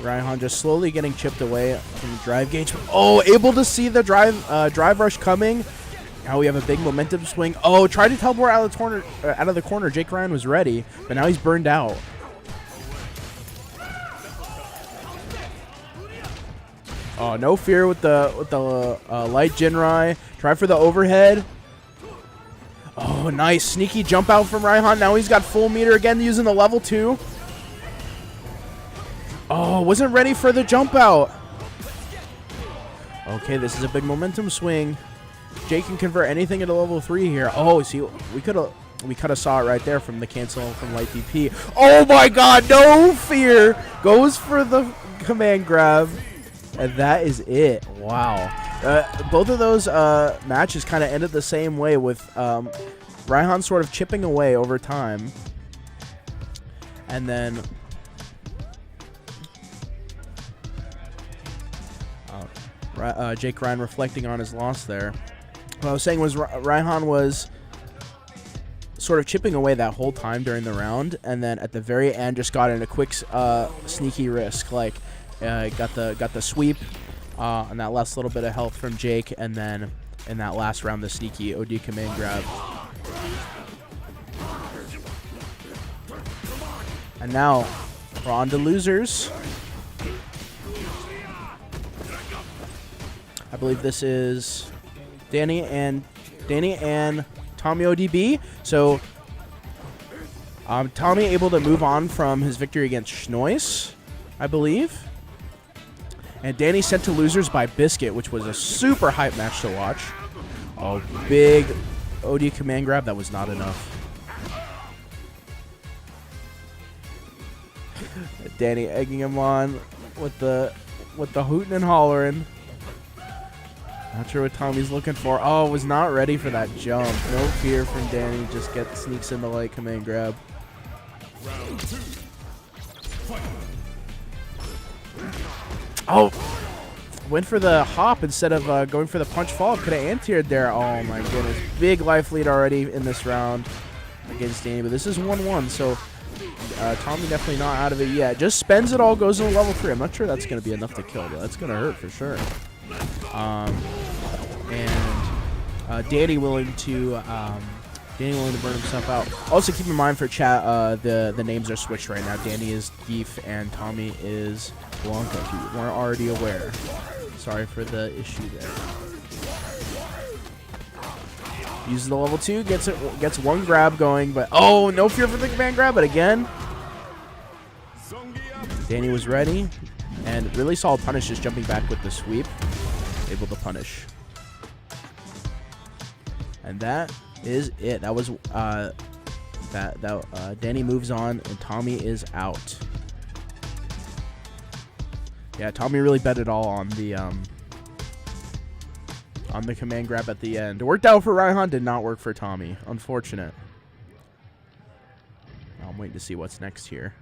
Raihan just slowly getting chipped away from the drive gauge. Oh, able to see the drive rush coming. Now we have a big momentum swing. Oh, tried to teleport out of the corner. Jake Ryan was ready, but now he's burned out. Oh, no fear with the light Jinrai. Try for the overhead. Oh, nice sneaky jump out from Raihan. Now he's got full meter again using the level 2. Oh, wasn't ready for the jump out. Okay, this is a big momentum swing. Jake can convert anything into level 3 here. Oh, see, we could have saw it right there from the cancel from light DP. Oh my god, no fear. Goes for the command grab. And that is it. Wow. Both of those matches kind of ended the same way with Raihan sort of chipping away over time. And then Jake Ryan reflecting on his loss there. What I was saying was Raihan was sort of chipping away that whole time during the round, and then at the very end just got in a quick sneaky risk, like got the sweep and that last little bit of health from Jake, and then in that last round the sneaky OD command grab. And now we're on to losers. I believe this is Danny and Tommy ODB. So Tommy able to move on from his victory against Schnois, I believe. And Danny sent to losers by Biscuit, which was a super hype match to watch. Oh, big OD command grab. That was not enough. Danny egging him on with the hooting and hollering. Not sure what Tommy's looking for. Oh, was not ready for that jump. No fear from Danny. Just sneaks in the light command grab. Oh, went for the hop instead of going for the punch follow. Could have anti-aired there. Oh my goodness. Big life lead already in this round against Danny. But this is 1-1, so Tommy definitely not out of it yet. Just spends it all, goes into level 3. I'm not sure that's going to be enough to kill, but that's going to hurt for sure. Danny willing to burn himself out. Also keep in mind for chat, the names are switched right now. Danny is Geef and Tommy is Blanca, if you weren't already aware. Sorry for the issue there. Uses the level 2, gets one grab going, but oh, no fear for the command grab, but again, Danny was ready, and really solid punish, just jumping back with the sweep, able to punish. And that is it. That was Danny moves on, and Tommy is out. Yeah, Tommy really bet it all on the command grab at the end. It worked out for Raihan, did not work for Tommy. Unfortunate. I'm waiting to see what's next here.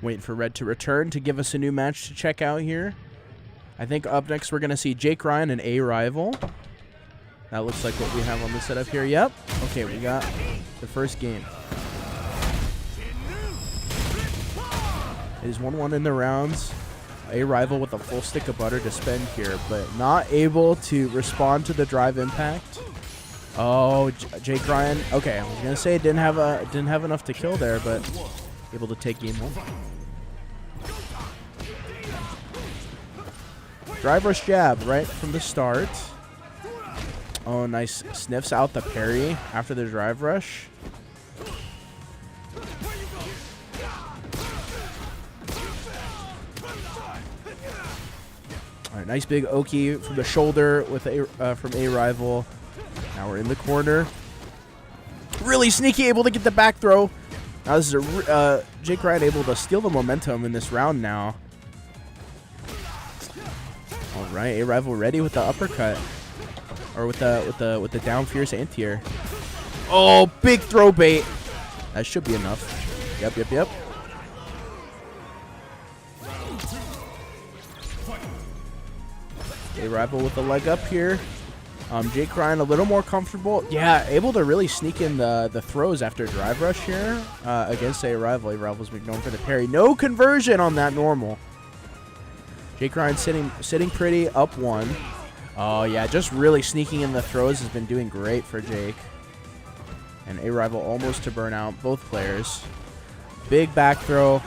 Waiting for Red to return to give us a new match to check out here. I think up next we're going to see Jake Ryan and A Rival. That looks like what we have on the setup here. Yep. Okay, we got the first game. It is 1-1 in the rounds. A Rival with a full stick of butter to spend here, but not able to respond to the drive impact. Oh, Jake Ryan. Okay, I was going to say didn't have enough to kill there, but able to take game 1. Drive rush jab right from the start. Oh, nice. Sniffs out the parry after the drive rush. All right, nice big Oki from the shoulder with from A Rival. Now we're in the corner. Really sneaky, able to get the back throw. Now this is Jake Ryan able to steal the momentum in this round now. All right, A Rival ready with the uppercut, or with the down fierce anti-air. Oh, big throw bait. That should be enough. Yep. A Rival with the leg up here. Jake Ryan a little more comfortable. Yeah, able to really sneak in the throws after drive rush here against A Rival. A Rival's been known for the parry. No conversion on that normal. Jake Ryan sitting pretty, up 1. Oh yeah, just really sneaking in the throws has been doing great for Jake. And A Rival almost to burn out both players. Big back throw.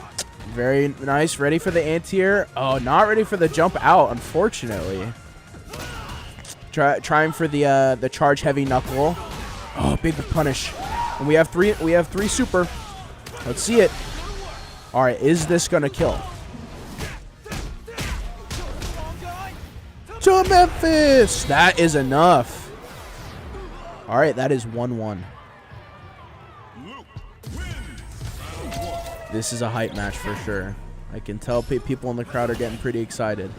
Very nice. Ready for the anti-air. Oh, not ready for the jump out, unfortunately. Trying for the charge heavy knuckle. Oh, big punish. And we have three super. Let's see it. All right, is this gonna kill? To Memphis. That is enough. All right, that is 1-1. This is a hype match for sure. I can tell people in the crowd are getting pretty excited.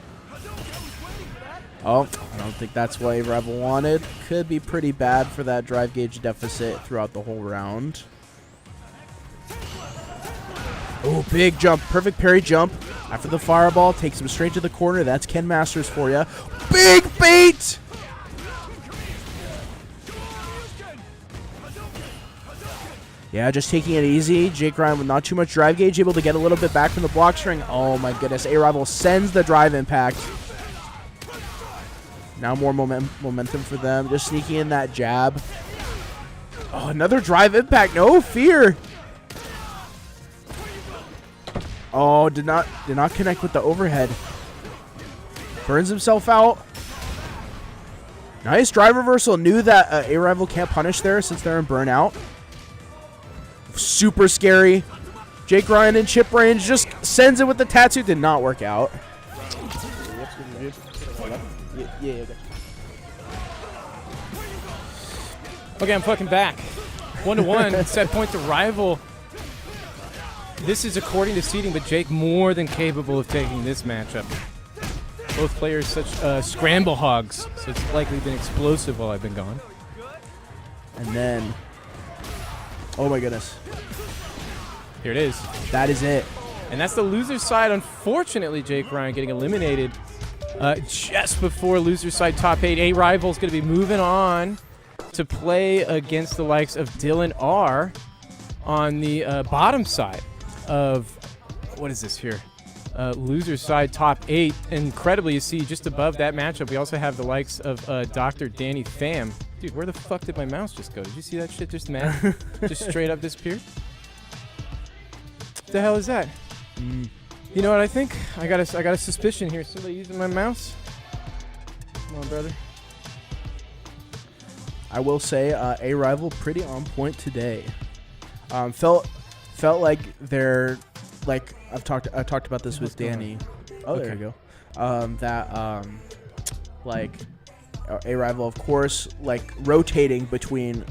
Oh, I don't think that's what A-Rival wanted. Could be pretty bad for that drive gauge deficit throughout the whole round. Oh, big jump. Perfect parry jump. After the fireball, takes him straight to the corner. That's Ken Masters for you. Big bait! Yeah, just taking it easy. Jake Ryan with not too much drive gauge, able to get a little bit back from the block string. Oh my goodness, A-Rival sends the drive impact. Now more momentum for them. Just sneaking in that jab. Oh, another drive impact. No fear. Oh, did not connect with the overhead. Burns himself out. Nice drive reversal. Knew that A-Rival can't punish there since they're in burnout. Super scary. Jake Ryan in chip range just sends it with the tattoo. Did not work out. Yeah. Okay, I'm fucking back. 1-1. Set point to rival. This is according to seeding, but Jake more than capable of taking this matchup. Both players such scramble hogs, so it's likely been explosive while I've been gone. And then, oh my goodness. Here it is. That is it. And that's the loser's side. Unfortunately, Jake Ryan getting eliminated just before loser's side top 8. A-Rival's going to be moving on to play against the likes of Dylan R on the bottom side of, what is this here? Loser's side top 8. Incredibly, you see just above that matchup, we also have the likes of Dr. Danny Pham. Dude, where the fuck did my mouse just go? Did you see that shit just just straight up disappear? What the hell is that? You know what I think? I got a suspicion here. Somebody using my mouse? Come on, brother. I will say A-Rival pretty on point today. Felt like they're like I've talked about this with Danny. Oh, there you go. Like A-Rival, of course, like rotating between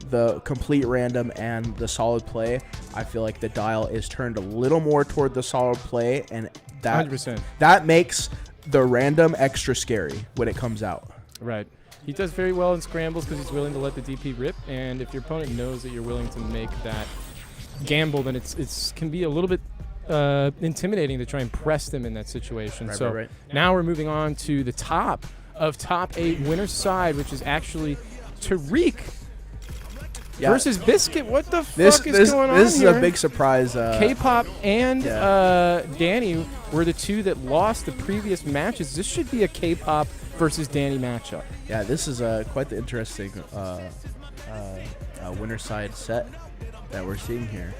the complete random and the solid play. I feel like the dial is turned a little more toward the solid play, and that 100%. That makes the random extra scary when it comes out. Right. He does very well in scrambles because he's willing to let the DP rip, and if your opponent knows that you're willing to make that gamble, then it's can be a little bit intimidating to try and press them in that situation. Right. Now we're moving on to the top of top 8 winner's side, which is actually Tariq versus Biscuit. What the fuck is going on here? This is a big surprise. K-Pop and Danny were the two that lost the previous matches. This should be a K-Pop versus Danny matchup. Yeah, this is quite the interesting winner's side set that we're seeing here.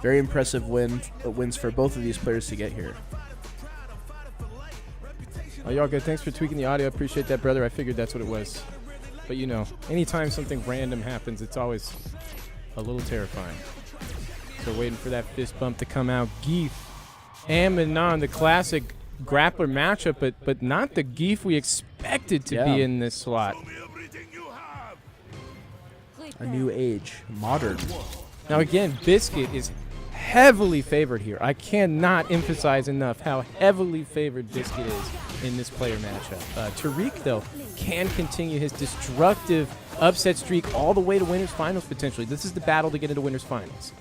Very impressive wins for both of these players to get here. Oh, y'all good. Thanks for tweaking the audio. I appreciate that, brother. I figured that's what it was. But you know, anytime something random happens, it's always a little terrifying. So waiting for that fist bump to come out. Geef and Manon, the classic grappler matchup, but not the Geef we expected to be in this slot. A new age, modern. Now again, Biscuit is heavily favored here. I cannot emphasize enough how heavily favored Biscuit is in this player matchup. Tariq, though, can continue his destructive upset streak all the way to winners finals potentially. This is the battle to get into winners finals.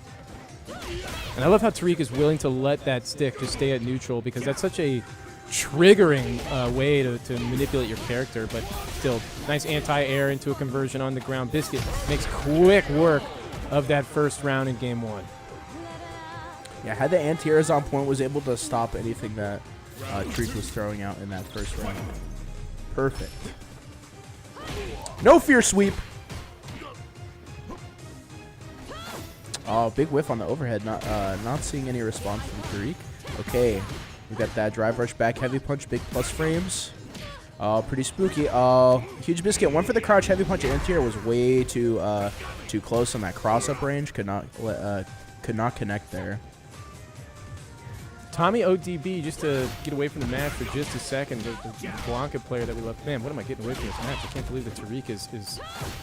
And I love how Tariq is willing to let that stick just stay at neutral, because that's such a triggering way to manipulate your character. But still, nice anti-air into a conversion on the ground. Biscuit makes quick work of that first round in game 1. Yeah, had the anti-airs on point, was able to stop anything that Tariq was throwing out in that first round. Perfect. No fear sweep. Oh, big whiff on the overhead. Not seeing any response from Tariq. Okay, we got that drive rush back heavy punch, big plus frames. Pretty spooky. Huge biscuit. One for the crouch heavy punch. Anti-air was way too close on that cross up range. Could not connect there. Tommy ODB, just to get away from the match for just a second, the Blanca player that we love. Man, what am I getting away from this match? I can't believe that Tariq is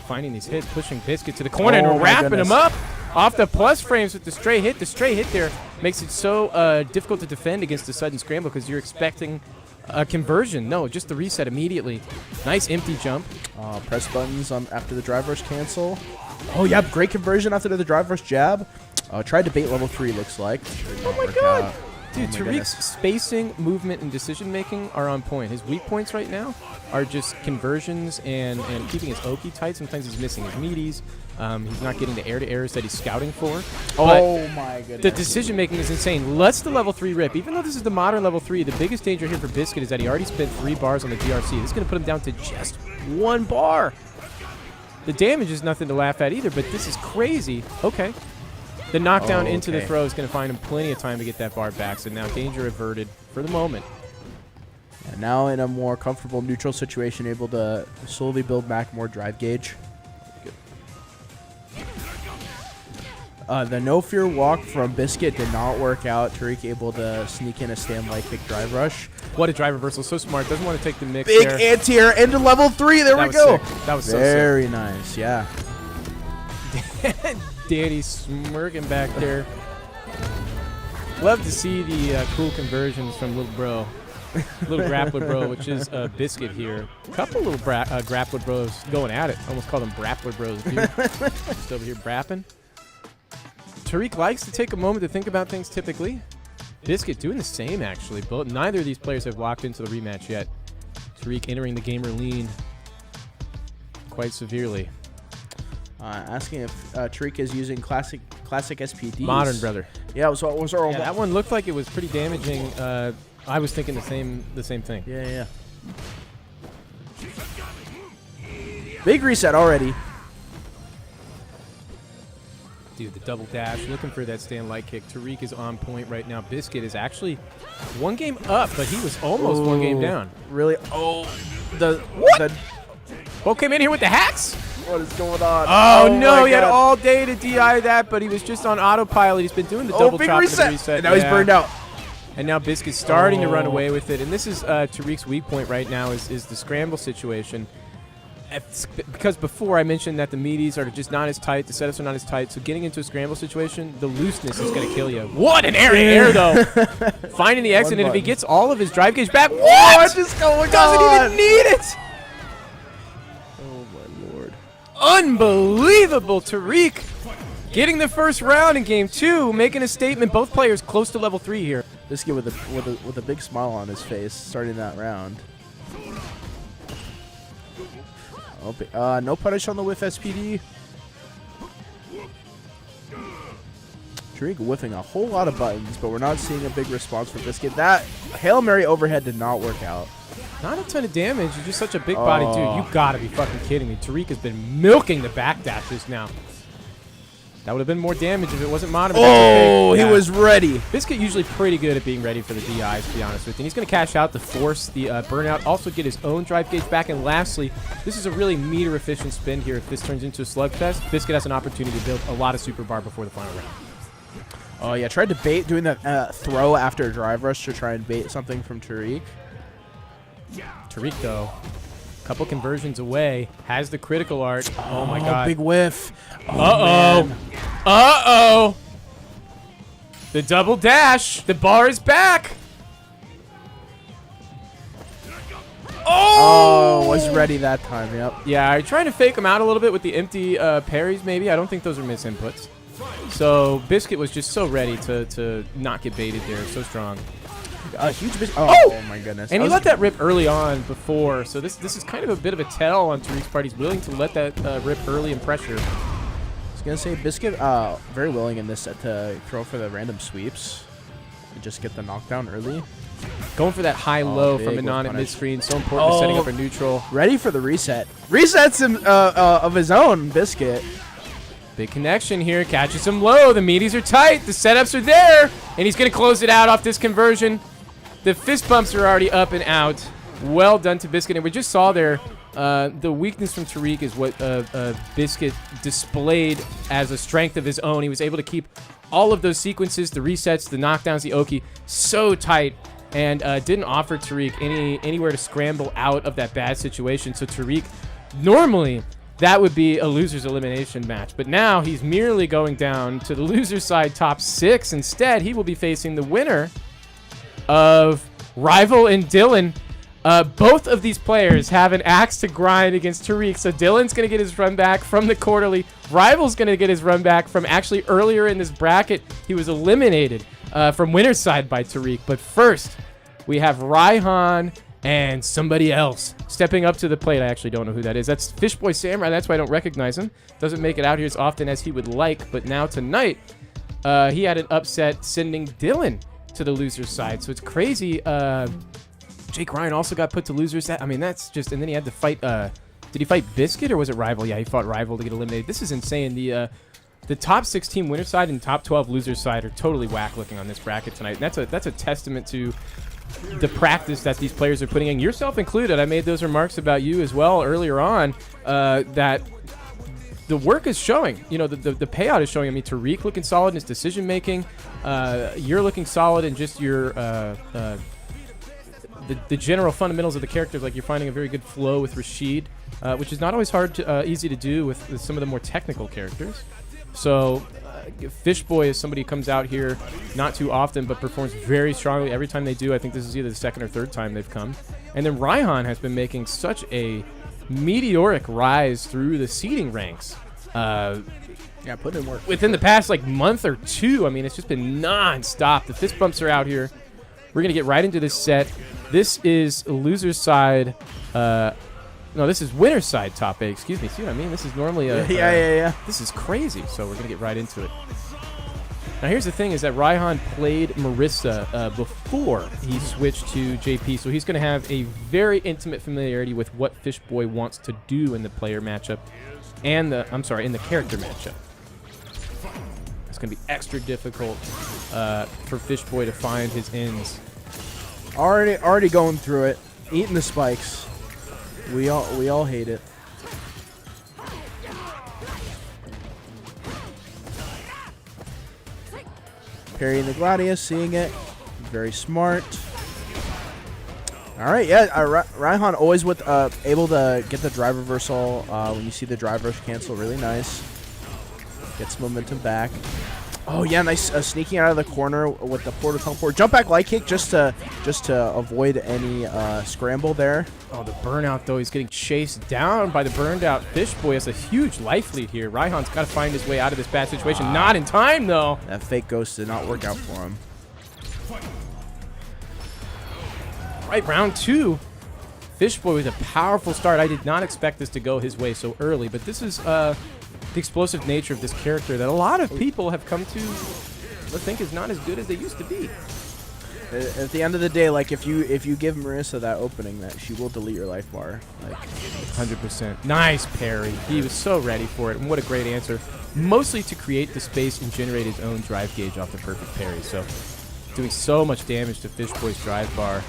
finding these hits, pushing Biscuit to the corner and wrapping him up off the plus frames with the straight hit. The straight hit there makes it so difficult to defend against the sudden scramble because you're expecting a conversion. No, just the reset immediately. Nice empty jump. Press buttons after the drive rush cancel. Oh, yeah, great conversion after the drive rush jab. Tried to bait level 3, looks like. Oh, my God. Dude, Tariq's spacing, movement, and decision-making are on point. His weak points right now are just conversions and keeping his Oki tight. Sometimes he's missing his meaties. He's not getting the air-to-airs that he's scouting for. Oh, my goodness. The decision-making is insane. Let's the level 3 rip. Even though this is the modern level 3, the biggest danger here for Biscuit is that he already spent 3 bars on the DRC. This is going to put him down to just 1 bar. The damage is nothing to laugh at either, but this is crazy. Okay. The knockdown into the throw is going to find him plenty of time to get that bar back. So now danger averted for the moment. And now in a more comfortable neutral situation, able to slowly build back more drive gauge. The no fear walk from Biscuit did not work out. Tariq able to sneak in a stand light kick drive rush. What a drive reversal. So smart. Doesn't want to take the mix Big there. anti-air into level 3. There we go. Sick. That was so sick. Very nice. Yeah. Danny smirking back there. Love to see the cool conversions from little bro. Little grappler bro, which is Biscuit here. A couple little grappler bros going at it. Almost call them brappler bros, dude. Just over here brapping. Tariq likes to take a moment to think about things typically. Biscuit doing the same, actually. But neither of these players have locked into the rematch yet. Tariq entering the gamer lean quite severely. Asking if Tariq is using classic SPDs. Modern, brother. Yeah, what was our that one looked like it was pretty damaging. I was thinking the same thing. Yeah. Big reset already. Dude, the double dash, looking for that stand light kick. Tariq is on point right now. Biscuit is actually 1 game up, but he was almost 1 game down. Really? Oh, What? Bo came in here with the hacks? What is going on? Oh no, he had all day to DI that, but he was just on autopilot. He's been doing the double big chop reset. and the reset. And now he's burned out. And now Biscuit's starting to run away with it. And this is Tariq's weak point right now is the scramble situation. Because before I mentioned that the meaties are just not as tight, the setups are not as tight, so getting into a scramble situation, the looseness is going to kill you. What an air though. Finding the exit, and if he gets all of his drive gauge back, what is going on? Doesn't even need it. Oh my lord. Unbelievable. Tariq getting the first round in game 2, making a statement. Both players close to level 3 here. Biscuit with a big smile on his face starting that round. No punish on the whiff SPD. Tariq whiffing a whole lot of buttons, but we're not seeing a big response from Biscuit. That Hail Mary overhead did not work out. Not a ton of damage. You're just such a big body dude. You gotta be fucking kidding me. Tariq has been milking the back dashes now. That would have been more damage if it wasn't modern. Oh, he was ready. Biscuit usually pretty good at being ready for the DIs, to be honest with you. And he's going to cash out to force the burnout, also get his own drive gauge back. And lastly, this is a really meter-efficient spin here. If this turns into a slugfest, Biscuit has an opportunity to build a lot of super bar before the final round. Oh, yeah, tried to bait, doing that throw after a drive rush to try and bait something from Tariq. Tariq, though, couple conversions away, has the critical art. Oh my god. Big whiff. Uh-oh. The double dash. The bar is back. Oh, was ready that time, yep. Yeah, I'm trying to fake him out a little bit with the empty parries, maybe. I don't think those are misinputs. So Biscuit was just so ready to not get baited there. So strong. Huge Biscuit. Oh my goodness. And he let that rip early on before. So this is kind of a bit of a tell on Tariq's part. He's willing to let that rip early and pressure. I was going to say, Biscuit very willing in this set to throw for the random sweeps and just get the knockdown early. Going for that high-low from Anon at mid-screen. So important to setting up a neutral. Ready for the reset. Resets him of his own, Biscuit. Big connection here. Catches him low. The meaties are tight. The setups are there. And he's going to close it out off this conversion. The fist bumps are already up and out. Well done to Biscuit. And we just saw there the weakness from Tariq is what Biscuit displayed as a strength of his own. He was able to keep all of those sequences, the resets, the knockdowns, the Oki, so tight. And didn't offer Tariq anywhere to scramble out of that bad situation. So Tariq, normally, that would be a loser's elimination match. But now he's merely going down to the loser's side top 6. Instead, he will be facing the winner of Rival and Dylan. Both of these players have an axe to grind against Tariq. So Dylan's going to get his run back from the quarterly. Rival's going to get his run back from actually earlier in this bracket. He was eliminated from winner's side by Tariq. But first, we have Raihan and somebody else stepping up to the plate. I actually don't know who that is. That's Fishboy Samurai. That's why I don't recognize him. Doesn't make it out here as often as he would like. But now tonight, he had an upset sending Dylan to the loser's side. So it's crazy. Jake Ryan also got put to loser's. I mean, that's just... And then he had to fight... did he fight Biscuit or was it Rival? Yeah, he fought Rival to get eliminated. This is insane. The top 16 winner side and top 12 loser side are totally whack looking on this bracket tonight. And that's a testament to the practice that these players are putting in, yourself included. I made those remarks about you as well earlier on, that the work is showing. You know, the payout is showing. I mean, Tariq looking solid in his decision making. You're looking solid in just your the general fundamentals of the characters. Like, you're finding a very good flow with Rashid, which is not always easy to do with some of the more technical characters. So Fishboy is somebody who comes out here not too often, but performs very strongly every time they do. I think this is either the second or third time they've come. And then Raihan has been making such a meteoric rise through the seeding ranks. Yeah, put in work. Within the past, like, month or two, I mean, it's just been non-stop. The fist bumps are out here. We're going to get right into this set. This is loser's side. No, this is winner's side top 8. Excuse me. See what I mean? This is normally a... Yeah. This is crazy. So we're going to get right into it. Now, here's the thing is that Raihan played Marissa before he switched to JP. So he's going to have a very intimate familiarity with what Fishboy wants to do in the player matchup and in the character matchup. It's going to be extra difficult for Fishboy to find his ends. Already going through it. Eating the spikes. We all hate it. Parrying the Gladius, seeing it. Very smart. All right, yeah. Raihan always with able to get the drive reversal when you see the drive rush cancel. Really nice. Gets momentum back. Oh yeah, nice sneaking out of the corner with the portal teleport. Jump back light kick just to avoid any scramble there. Oh, the burnout though. He's getting chased down by the burned out Fishboy. Has a huge life lead here. Raihan's got to find his way out of this bad situation. Not in time though. That fake ghost did not work out for him. Right, round 2. Fishboy with a powerful start. I did not expect this to go his way so early, but this is the explosive nature of this character that a lot of people have come to think is not as good as they used to be. At the end of the day, like, if you give Marissa that opening, that she will delete your life bar. Like, 100%. Nice parry. He was so ready for it, and what a great answer. Mostly to create the space and generate his own drive gauge off the perfect parry. So, doing so much damage to Fishboy's drive bar.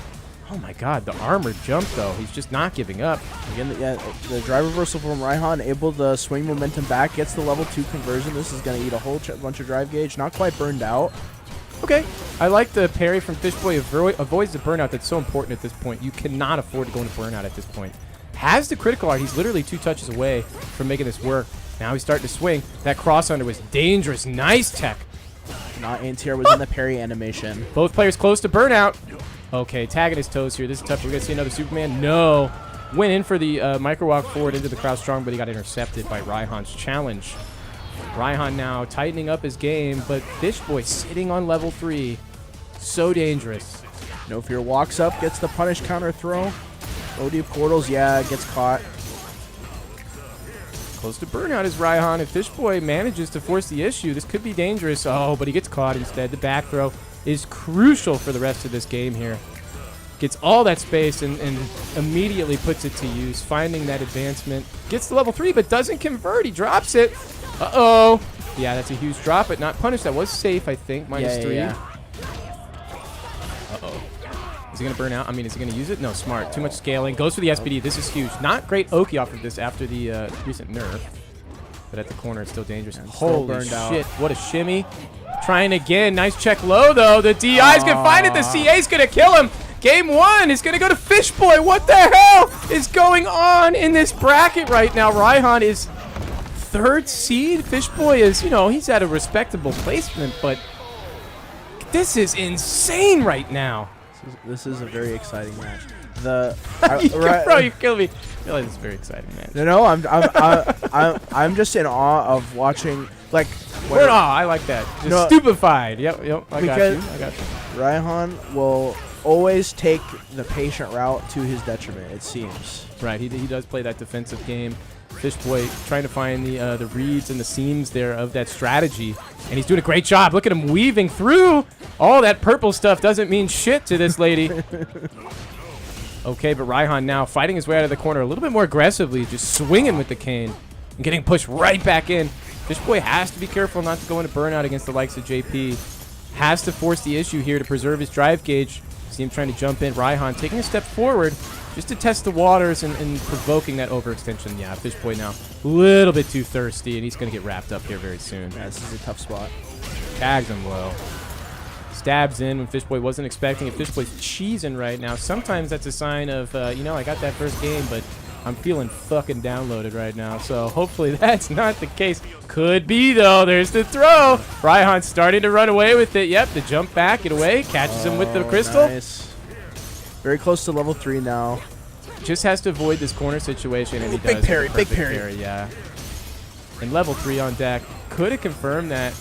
Oh my god, the armor jump though. He's just not giving up. Again, the drive reversal from Raihan, able to swing momentum back, gets the level 2 conversion. This is going to eat a whole bunch of drive gauge. Not quite burned out. Okay. I like the parry from Fishboy. Avoids the burnout that's so important at this point. You cannot afford to go into burnout at this point. Has the critical art. He's literally 2 touches away from making this work. Now he's starting to swing. That cross under was dangerous. Nice tech. Not anti-air was in the parry animation. Both players close to burnout. Okay, tagging his toes here. This is tough. We're going to see another Superman. No. Went in for the micro walk forward into the crouch strong, but he got intercepted by Raihan's challenge. Raihan now tightening up his game, but Fishboy sitting on level 3. So dangerous. No Fear walks up, gets the punish counter throw. OD portals, yeah, gets caught. Close to burnout is Raihan. If Fishboy manages to force the issue, this could be dangerous. Oh, but he gets caught instead. The back throw is crucial for the rest of this game here. Gets all that space and immediately puts it to use, finding that advancement. Gets to level 3, but doesn't convert. He drops it. Uh-oh. Yeah, that's a huge drop, but not punished. That was safe, I think. -3. Yeah. Uh-oh. Is he going to burn out? I mean, is he going to use it? No, smart. Too much scaling. Goes for the SPD. This is huge. Not great Oki off of this after the recent nerf. But at the corner, it's still dangerous. still Holy burned out. shit. What a shimmy. Trying again. Nice check low, though. The DI's going to find it. The CA's going to kill him. Game 1 is going to go to Fishboy. What the hell is going on in this bracket right now? Raihan is 3rd seed. Fishboy is, you know, he's at a respectable placement, but this is insane right now. This is a very exciting match. Bro, you killed me. I feel like it's a very exciting match. No, I'm just in awe of watching. Like, We're in awe. I like that. Just No. stupefied. Yep. I got Because- you. Raihan will always take the patient route to his detriment, it seems. Right. He does play that defensive game. Fishboy trying to find the reads and the seams there of that strategy, and he's doing a great job. Look at him weaving through. All that purple stuff doesn't mean shit to this lady. Okay, but Raihan now fighting his way out of the corner a little bit more aggressively, just swinging with the cane and getting pushed right back in. Fishboy has to be careful not to go into burnout against the likes of JP. Has to force the issue here to preserve his drive gauge. See him trying to jump in. Raihan taking a step forward just to test the waters and provoking that overextension. Yeah, Fishboy now a little bit too thirsty, and he's going to get wrapped up here very soon. Yeah, this is a tough spot. Tags him low. Stabs in when Fishboy wasn't expecting it. Fishboy's cheesing right now. Sometimes that's a sign of, you know, I got that first game, but I'm feeling fucking downloaded right now. So hopefully that's not the case. Could be, though. There's the throw. Raihan starting to run away with it. Yep, the jump back, get away. Catches him with the crystal. Nice. Very close to level 3 now. Just has to avoid this corner situation, and he Big does. parry, with a big perfect parry. Yeah. And level 3 on deck. Could have confirmed that.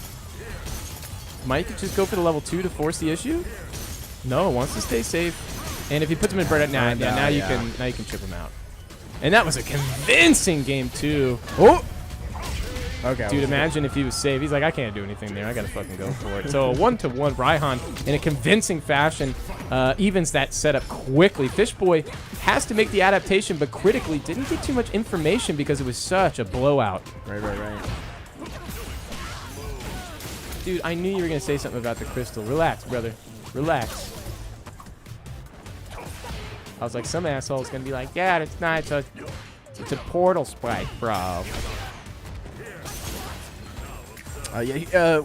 Might just go for the level 2 to force the issue. No, wants to stay safe. And if he puts him in burnout, now you can chip him out. And that was a convincing game 2. Oh. Okay. Dude, imagine if he was safe. He's like, I can't do anything there. I got to fucking go for it. So a 1-to-1 Raihan in a convincing fashion evens that setup quickly. Fishboy has to make the adaptation, but critically didn't get too much information because it was such a blowout. Right. Dude, I knew you were going to say something about the crystal. Relax, brother. Relax. I was like, some asshole's going to be like, yeah, it's not. It's a portal spike, bro.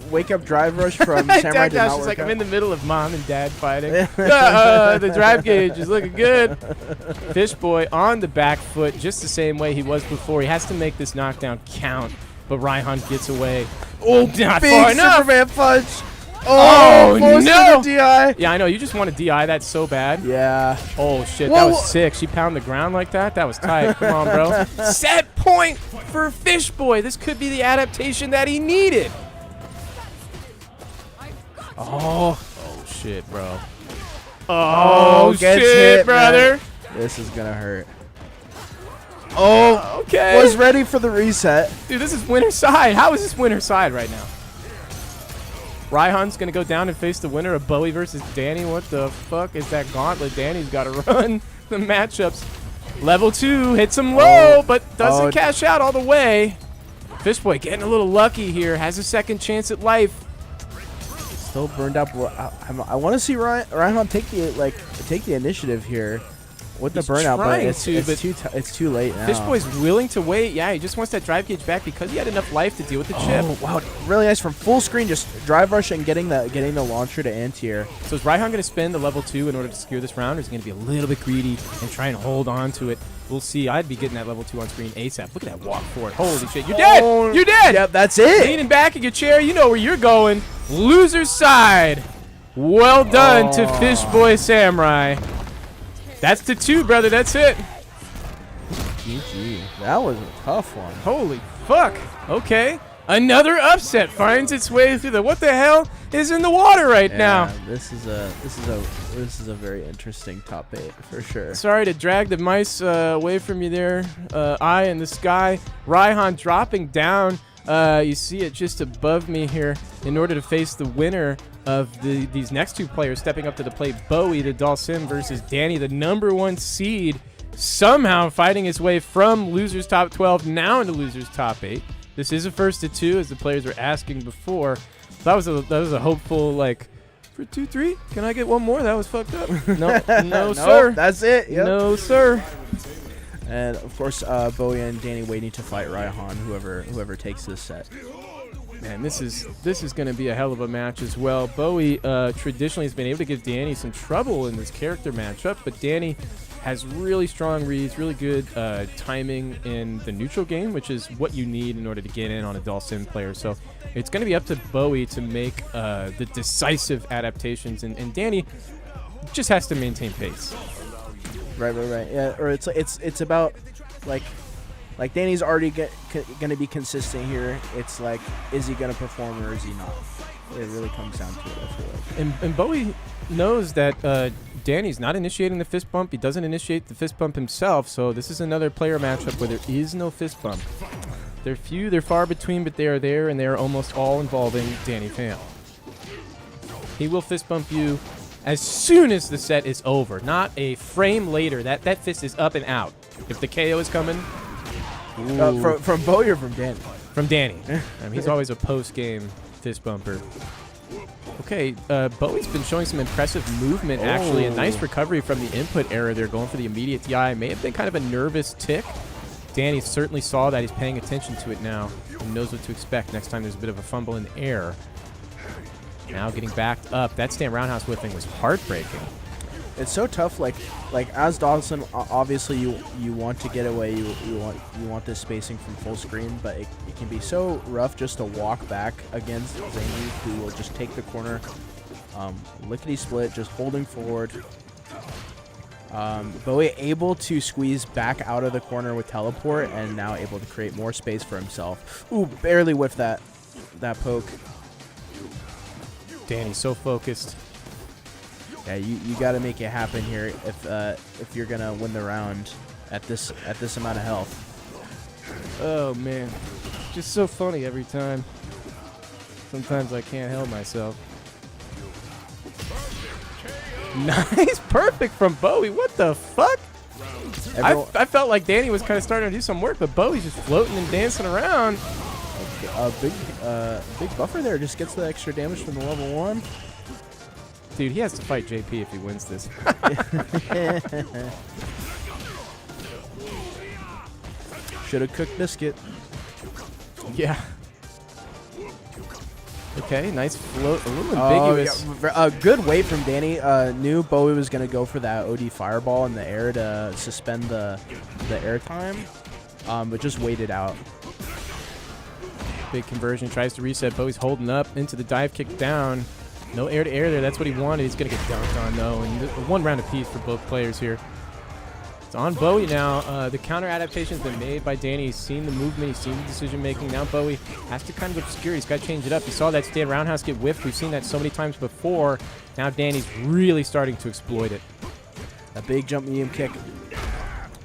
Wake up drive rush from Samurai did not She's work like, out. I'm in the middle of mom and dad fighting. The drive gauge is looking good. Fishboy on the back foot just the same way he was before. He has to make this knockdown count, but Raihan gets away. Oh, not big far enough. Superman punch. Oh, forced no. the DI. Yeah, I know. You just want to DI that so bad. Yeah. Oh, shit. Whoa, That was whoa. sick. She pounded the ground like that. That was tight. Come on, bro. Set point for Fishboy. This could be the adaptation that he needed. Oh, shit, bro. Oh, gets shit, hit, brother. This is gonna hurt. Oh, Okay. was ready for the reset. Dude, this is winner side. How is this winner side right now? Raihan's going to go down and face the winner of Bowie versus Danny. What the fuck is that gauntlet? Danny's got to run the matchups. Level 2 hits him low, but doesn't cash out all the way. Fishboy getting a little lucky here. Has a second chance at life. Still burned up. I want to see Raihan take the initiative here with the He's burnout, but trying it's to, but it's too late now. Fishboy's willing to wait. Yeah, he just wants that drive gauge back because he had enough life to deal with the chip. Oh wow, really nice from full screen, just drive rush and getting the launcher to anti-air. So is Raihan going to spend the level 2 in order to secure this round, or is he going to be a little bit greedy and try and hold on to it? We'll see. I'd be getting that level 2 on screen ASAP. Look at that walk forward. Holy shit. You're dead. Oh, You're dead. Yep, that's it. Leaning back in your chair. You know where you're going. Loser's side. Well done to Fishboy Samurai. That's the 2, brother. That's it. GG. That was a tough one. Holy fuck. Okay. Another upset finds its way through the. What the hell is in the water right now? This is a very interesting top 8 for sure. Sorry to drag the mice away from you there. Eye in the sky. Raihan dropping down. You see it just above me here in order to face the winner of these next 2 players stepping up to the plate. Bowie, the Dalsim, versus Danny, the #1 seed, somehow fighting his way from losers top 12 now into losers top 8. This is a first to 2, as the players were asking before. That was a hopeful, like, for 2-3. Can I get one more? That was fucked up. No, sir. That's it. Yep. No, sir. And of course, Bowie and Danny waiting to fight Raihan, whoever takes this set. Man, this is going to be a hell of a match as well. Bowie traditionally has been able to give Danny some trouble in this character matchup, but Danny has really strong reads, really good timing in the neutral game, which is what you need in order to get in on a Dhalsim player. So it's going to be up to Bowie to make the decisive adaptations, and Danny just has to maintain pace. Right. Yeah, or it's about like Danny's already going to be consistent here. It's like, is he going to perform or is he not? It really comes down to it, I feel like. And Bowie knows that Danny's not initiating the fist bump. He doesn't initiate the fist bump himself, so this is another player matchup where there is no fist bump. They're few, they're far between, but they are there, and they are almost all involving Danny Pham. He will fist bump you as soon as the set is over, not a frame later. That fist is up and out. If the KO is coming... From Bowie or from Danny? From Danny. He's always a post-game fist bumper. Okay, Bowie's been showing some impressive movement, actually. A nice recovery from the input error there, going for the immediate DI. May have been kind of a nervous tick. Danny certainly saw that. He's paying attention to it now and knows what to expect next time there's a bit of a fumble in the air. Now getting backed up. That stand roundhouse whipping was heartbreaking. It's so tough. Like as Dhalsim, obviously you want to get away. You want this spacing from full screen, but it can be so rough just to walk back against Zainu, who will just take the corner, lickety split, just holding forward. Bowie able to squeeze back out of the corner with teleport, and now able to create more space for himself. Ooh, barely whiffed that poke. Danny's so focused. Yeah, you got to make it happen here if you're gonna win the round at this amount of health. Oh man, just so funny every time. Sometimes I can't help myself. Nice, perfect from Bowie. What the fuck? I felt like Danny was kind of starting to do some work, but Bowie's just floating and dancing around. Big buffer there, just gets the extra damage from the level 1. Dude, he has to fight JP if he wins this. Should have cooked biscuit. Yeah. Okay, nice float. A little ambiguous. Yeah. Good weight from Danny. Knew Bowie was going to go for that OD fireball in the air to suspend the air time, but just waited out. Big conversion. Tries to reset. Bowie's holding up into the dive kick down. No air to air there. That's what he wanted. He's going to get dunked on, though. And one round apiece for both players here. It's on Bowie now. The counter adaptation's been made by Danny. He's seen the movement. He's seen the decision making. Now Bowie has to kind of obscure. He's got to change it up. He saw that stand roundhouse get whiffed. We've seen that so many times before. Now Danny's really starting to exploit it. A big jump medium kick.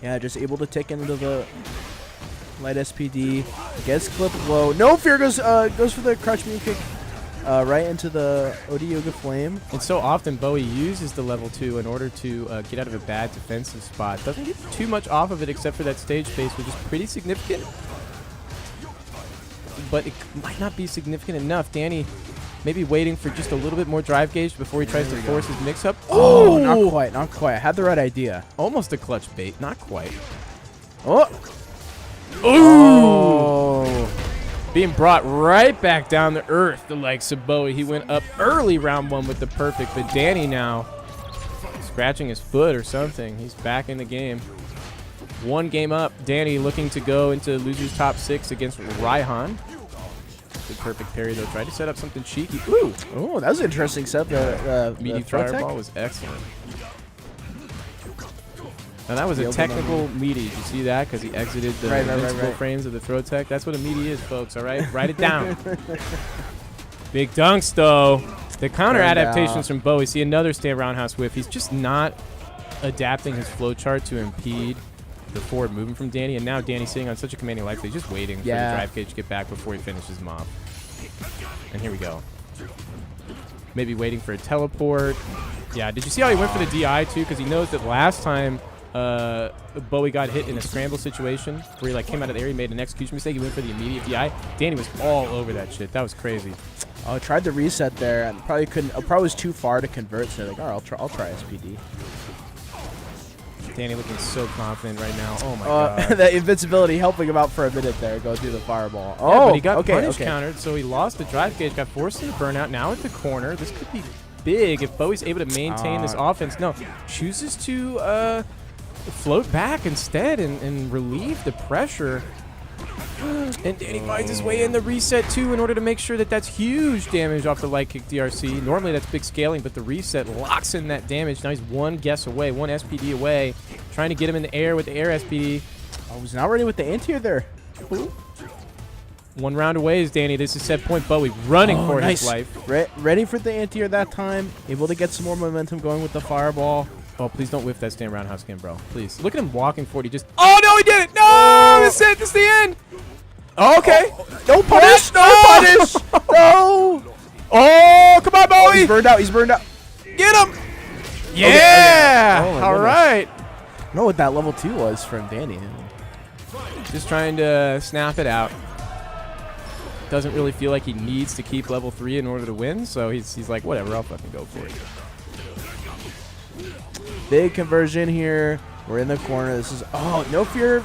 Yeah, just able to tick into the light SPD. Gets clipped low. No fear goes for the crouch medium kick. Right into the OD Yoga Flame. And so often Bowie uses the level 2 in order to get out of a bad defensive spot. Doesn't get too much off of it except for that stage space, which is pretty significant. But it might not be significant enough. Danny maybe waiting for just a little bit more drive gauge before he tries to force his mix-up. Oh, not quite. I had the right idea. Almost a clutch bait. Not quite. Oh. Oh. Being brought right back down to earth, the likes of Bowie. He went up early round 1 with the perfect, but Danny now scratching his foot or something. He's back in the game. 1 game up. Danny looking to go into loser's top 6 against Raihan. Good perfect parry, though. Tried to set up something cheeky. Ooh! Oh, that was an interesting set. The meaty fireball was excellent. Now that was a technical meaty. Did you see that? Because he exited the invincible frames of the throw tech. That's what a meaty is, folks. All right, write it down. Big dunks, though. The counter adaptations from Bowie. See another stand roundhouse whiff. He's just not adapting his flow chart to impede the forward movement from Danny. And now Danny's sitting on such a commanding life that he's just waiting for the drive cage to get back before he finishes him off. And here we go. Maybe waiting for a teleport. Yeah, did you see how he went for the DI, too? Because he knows that last time Bowie got hit in a scramble situation where he like came out of the area, made an execution mistake. He went for the immediate DI. Danny was all over that shit. That was crazy. Oh, tried to reset there and probably couldn't. Probably was too far to convert. So like, all right, I'll try SPD. Danny looking so confident right now. Oh my god. The invincibility helping him out for a minute there. Go through the fireball. Yeah, Oh, but he got okay, punish okay. countered, so he lost the drive gauge, got forced into burnout. Now at the corner, this could be big if Bowie's able to maintain this offense. No, chooses to float back instead and relieve the pressure. And Danny finds his way in the reset too in order to make sure that that's huge damage off the light kick DRC. Normally that's big scaling, but the reset locks in that damage. Now he's one guess away, one SPD away, trying to get him in the air with the air SPD. I was not ready with the anti there. One round away is Danny. This is set point Bowie running for nice. his life. Ready for the anti that time. Able to get some more momentum going with the fireball. Oh, please don't whiff that stand roundhouse again, bro. Please. Look at him walking forward. He just... Oh, no, he did it. No, it's it. It's the end. Okay. No punish. No punish. No. Oh, come on, Oh, Bowie. he's burned out. He's burned out. Get him. Yeah. Oh, my All goodness. right. I don't know what that level 2 was from Danny. Just trying to snap it out. Doesn't really feel like he needs to keep level 3 in order to win, so he's like, whatever, I'll fucking go for it. Big conversion here. We're in the corner. This is no fear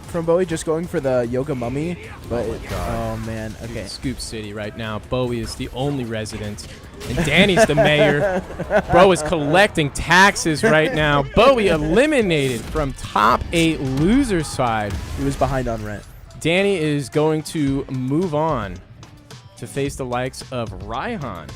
from Bowie just going for the yoga mummy, but oh man, okay. Scoop City right now. Bowie is the only resident, and Danny's the mayor. Bro is collecting taxes right now. Bowie eliminated from top 8 loser side. He was behind on rent. Danny is going to move on to face the likes of Raihan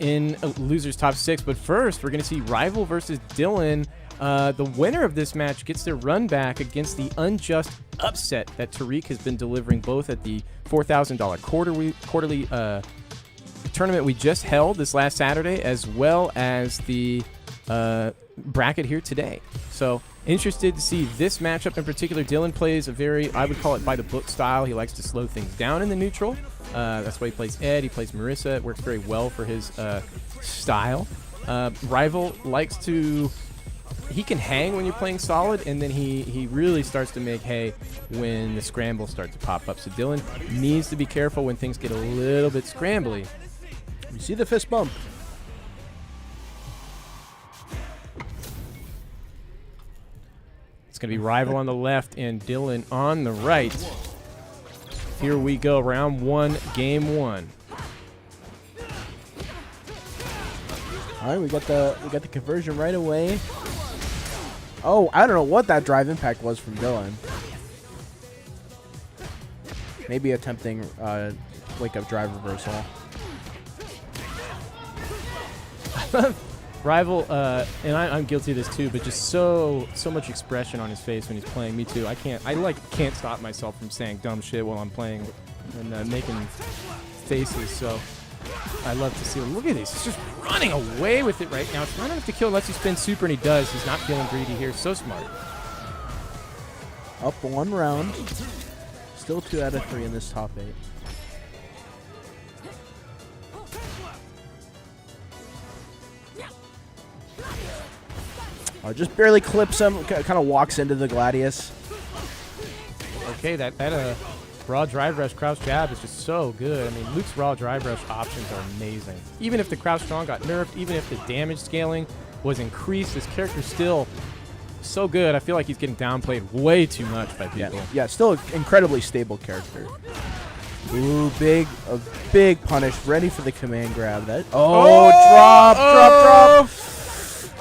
in losers top 6. But first, we're going to see Rival versus Dylan. The winner of this match gets their run back against the unjust upset that Tariq has been delivering both at the $4,000 quarterly tournament we just held this last Saturday, as well as the bracket here today. So interested to see this matchup in particular. Dylan plays a very, I would call it by the book style. He likes to slow things down in the neutral. That's why he plays Ed. He plays Marissa. It works very well for his style. Rival likes to... He can hang when you're playing solid, and then he really starts to make hay when the scrambles start to pop up. So Dylan needs to be careful when things get a little bit scrambly. You see the fist bump. It's going to be Rival on the left and Dylan on the right. Here we go, round 1, game 1. All right, we got the conversion right away. Oh, I don't know what that drive impact was from Dylan. Maybe attempting wake up drive reversal. Rival, and I'm guilty of this too, but just so much expression on his face when he's playing. Me too. I can't stop myself from saying dumb shit while I'm playing and making faces. So I love to see him. Look at this. He's just running away with it right now. It's not enough to kill unless he spins super, and he does. He's not feeling greedy here. So smart. Up 1 round. Still 2 out of 3 in this top 8. Just barely clips him. Kind of walks into the Gladius. Okay, that raw drive rush crouch jab is just so good. I mean, Luke's raw drive rush options are amazing. Even if the crouch strong got nerfed, even if the damage scaling was increased, this character's still so good. I feel like he's getting downplayed way too much by people. Yeah, still an incredibly stable character. Ooh, a big punish. Ready for the command grab. That. Oh, drop.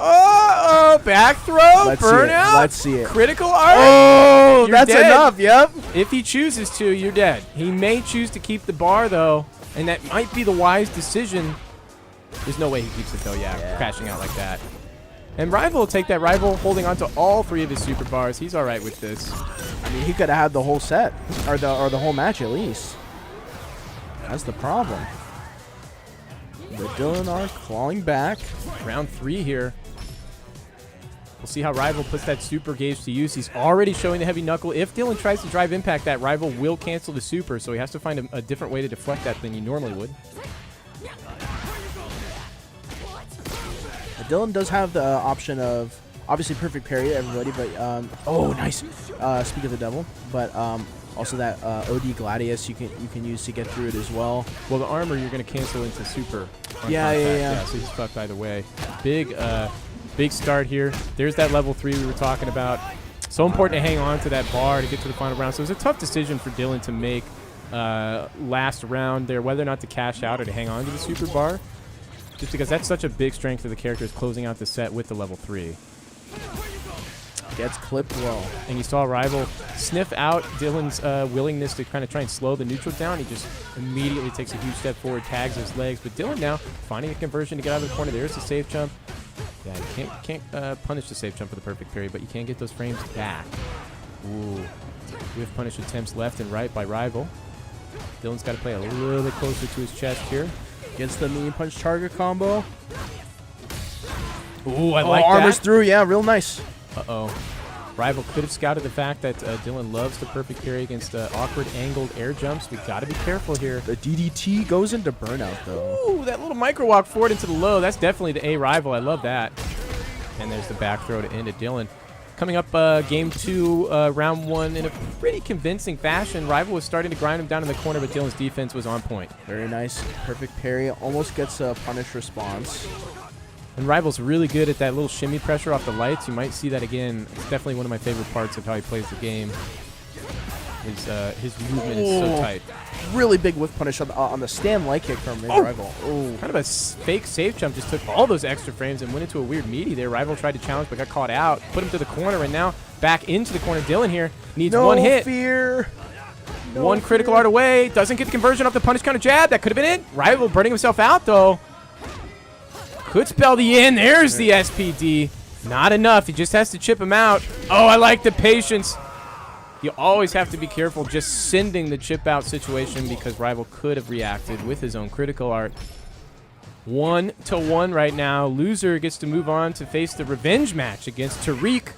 Oh, back throw, burnout. Let's see it. Critical art. Oh, You're that's dead. enough. Yep. If he chooses to, you're dead. He may choose to keep the bar, though, and that might be the wise decision. There's no way he keeps it, though, yeah. Crashing out like that. And Rival will take that. Rival holding on to all 3 of his super bars. He's all right with this. I mean, he could have had the whole set, or the whole match at least. That's the problem. The Dylan are clawing back. Round 3 here. We'll see how Rival puts that super gauge to use. He's already showing the heavy knuckle. If Dylan tries to drive impact, that Rival will cancel the super, so he has to find a different way to deflect that than he normally would. Dylan does have the option of obviously perfect parry to everybody, but oh, nice. Speak of the devil, but also that OD Gladius you can use to get through it as well. Well, the armor you're going to cancel into super. on Yeah, contact. yeah. So he's fucked either way. Big start here. There's that level 3 we were talking about. So important to hang on to that bar to get to the final round. So it was a tough decision for Dylan to make last round there, whether or not to cash out or to hang on to the super bar. Just because that's such a big strength of the characters closing out the set with the level 3. Gets clipped well. And you saw Rival sniff out Dylan's willingness to kind of try and slow the neutral down. He just immediately takes a huge step forward, tags his legs. But Dylan now finding a conversion to get out of the corner. There's the safe jump. Yeah, you can't punish the safe jump for the perfect parry, but you can get those frames back. Ooh. With punish attempts left and right by Rival. Dylan's got to play a little bit closer to his chest here. Gets the mean punch target combo. Ooh, I like that. Armors through, yeah, real nice. Uh-oh. Rival could have scouted the fact that Dylan loves the perfect parry against awkward angled air jumps. We've got to be careful here. The DDT goes into burnout, though. Ooh, that little micro walk forward into the low. That's definitely the A Rival. I love that. And there's the back throw to end it. Dylan coming up game 2, round 1 in a pretty convincing fashion. Rival was starting to grind him down in the corner, but Dylan's defense was on point. Very nice. Perfect parry. Almost gets a punish response. And Rival's really good at that little shimmy pressure off the lights. You might see that again. It's definitely one of my favorite parts of how he plays the game. His movement is so tight. Really big whiff punish on the stand light kick from Rival. Oh. Kind of a fake safe jump. Just took all those extra frames and went into a weird meaty there. Rival tried to challenge but got caught out. Put him to the corner and now back into the corner. Dylan here needs one hit. Fear. No one critical art away. Doesn't get the conversion off the punish counter jab. That could have been it. Rival burning himself out though. Could spell the in. There's the SPD. Not enough. He just has to chip him out. Oh, I like the patience. You always have to be careful just sending the chip out situation because Rival could have reacted with his own critical art. 1-1 right now. Loser gets to move on to face the revenge match against Tariq.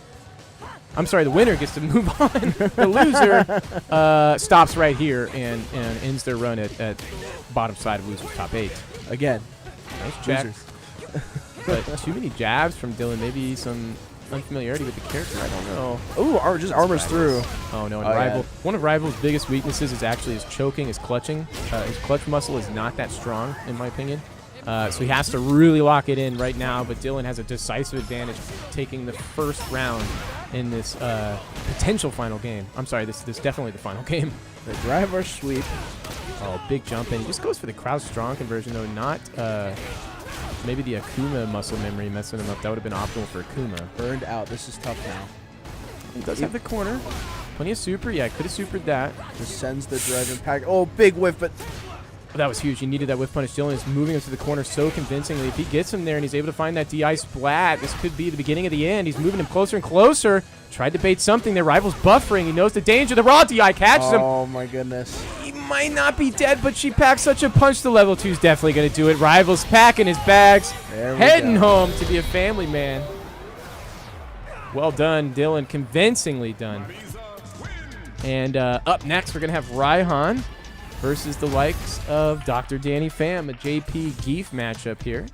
I'm sorry, the winner gets to move on. The loser stops right here and ends their run at bottom side of loser's top 8. Again. Nice check. But too many jabs from Dylan. Maybe some unfamiliarity with the character. I don't know. Ooh, just armors through. Oh, no. And Rival. One of Rival's biggest weaknesses is actually his choking, his clutching. His clutch muscle is not that strong, in my opinion. So he has to really lock it in right now. But Dylan has a decisive advantage taking the first round in this potential final game. I'm sorry, this is definitely the final game. The driver sweep. Oh, big jump in. He just goes for the crouch strong conversion, though, not maybe the Akuma muscle memory messing him up. That would have been optimal for Akuma. Burned out. This is tough now. He does have the corner. Plenty of super. Yeah, could have supered that. Just sends the drive impact. Oh, big whiff, but that was huge. He needed that whiff punish. Dylan is moving him to the corner so convincingly. If he gets him there and he's able to find that DI splat, this could be the beginning of the end. He's moving him closer and closer. Tried to bait something there. Rival's buffering. He knows the danger. The raw DI catches him. Oh, my goodness. He might not be dead, but she packs such a punch. The level 2 is definitely going to do it. Rival's packing his bags. Heading home to be a family man. Well done, Dylan. Convincingly done. And up next, we're going to have Raihan versus the likes of Dr. Danny Pham, a JP Geef matchup here.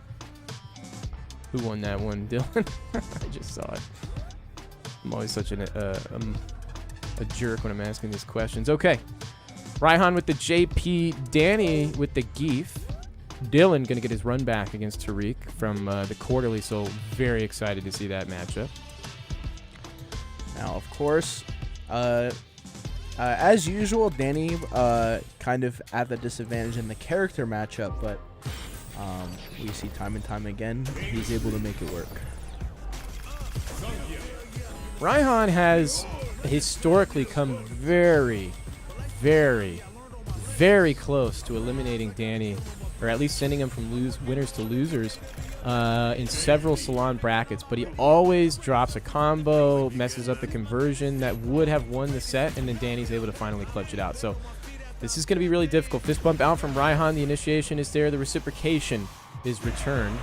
Who won that one, Dylan? I just saw it. I'm always such a jerk when I'm asking these questions. Okay. Raihan with the JP, Danny with the Geef. Dylan going to get his run back against Tariq from the quarterly, so very excited to see that matchup. Now, of course, as usual, Danny kind of at the disadvantage in the character matchup, but we see time and time again he's able to make it work. Raihan has historically come very, very, very close to eliminating Danny, or at least sending him from winners to losers in several Salon brackets, but he always drops a combo, messes up the conversion that would have won the set, and then Danny's able to finally clutch it out. So this is going to be really difficult. Fist bump out from Raihan. The initiation is there. The reciprocation is returned.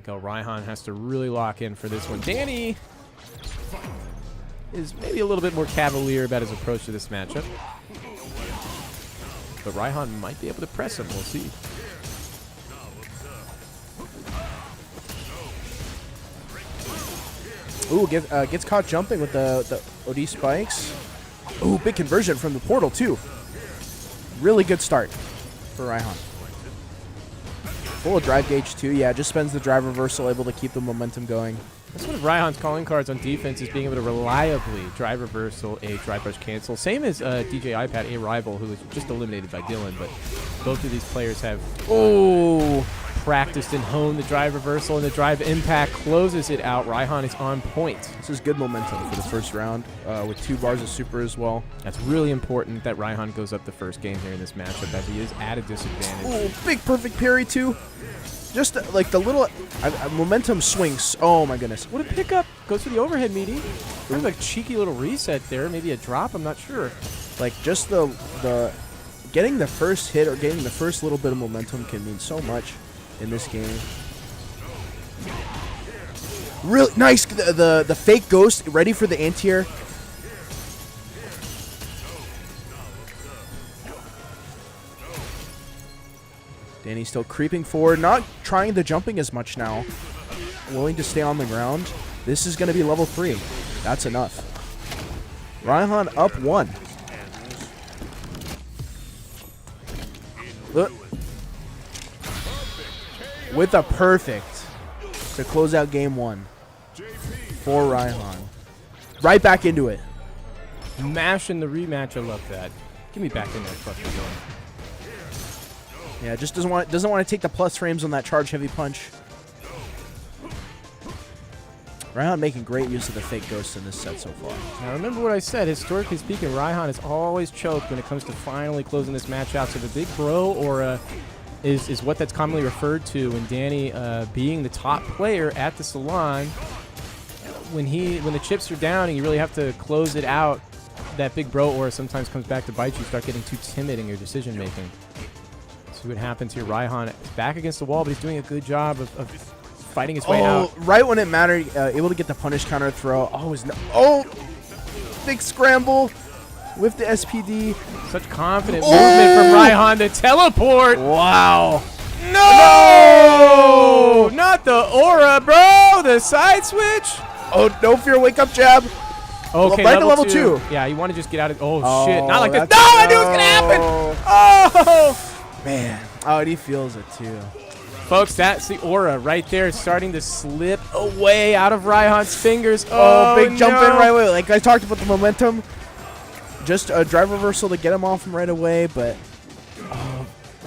Go. Raihan has to really lock in for this one. Danny is maybe a little bit more cavalier about his approach to this matchup. But Raihan might be able to press him. We'll see. Ooh, gets caught jumping with the OD spikes. Ooh, big conversion from the portal, too. Really good start for Raihan. Full of drive gauge, too. Yeah, just spends the drive reversal, able to keep the momentum going. That's one of Raihan's calling cards on defense, is being able to reliably drive reversal, a drive rush cancel. Same as DJ iPad, a rival, who was just eliminated by Dylan, but both of these players have practiced and honed the drive reversal, and the drive impact closes it out. Raihan is on point. This is good momentum for the first round with 2 bars of super as well. That's really important that Raihan goes up the first game here in this matchup, as he is at a disadvantage. Ooh, big perfect parry, too. Just like the little momentum swings. Oh, my goodness. What a pickup. Goes for the overhead meaty. Kind of a cheeky little reset there. Maybe a drop. I'm not sure. Like, just the getting the first hit or getting the first little bit of momentum can mean so much in this game. Really nice. The fake ghost ready for the anti-air. Danny's still creeping forward, not trying the jumping as much now. Willing to stay on the ground. This is going to be level 3. That's enough. Raihan up 1. Look. With a perfect to close out game 1 for Raihan. Right back into it. Mashing the rematch. I love that. Give me back in there, fucking going. Yeah, just doesn't want to take the plus frames on that charge heavy punch. Raihan making great use of the fake ghosts in this set so far. Now remember what I said. Historically speaking, Raihan is always choked when it comes to finally closing this match out. So the big bro aura is what that's commonly referred to. And Danny, being the top player at the Salon, when the chips are down and you really have to close it out, that big bro aura sometimes comes back to bite you. Start getting too timid in your decision making. See what happens here. Raihan is back against the wall, but he's doing a good job of fighting his way out. Right when it mattered, able to get the punish counter throw. Big scramble with the SPD. Such confident movement from Raihan to teleport. Wow. No! Not the aura, bro. The side switch. Oh, no fear. Wake up jab. Okay, right to level 2. Yeah, you want to just get out of. Oh shit! Not like this. that's- No, I knew it was gonna happen. Oh. Man. Oh, and he feels it too. Folks, that's the aura right there, starting to slip away out of Raihan's fingers. Big jump in right away. Like I talked about the momentum. Just a drive reversal to get him off him right away, but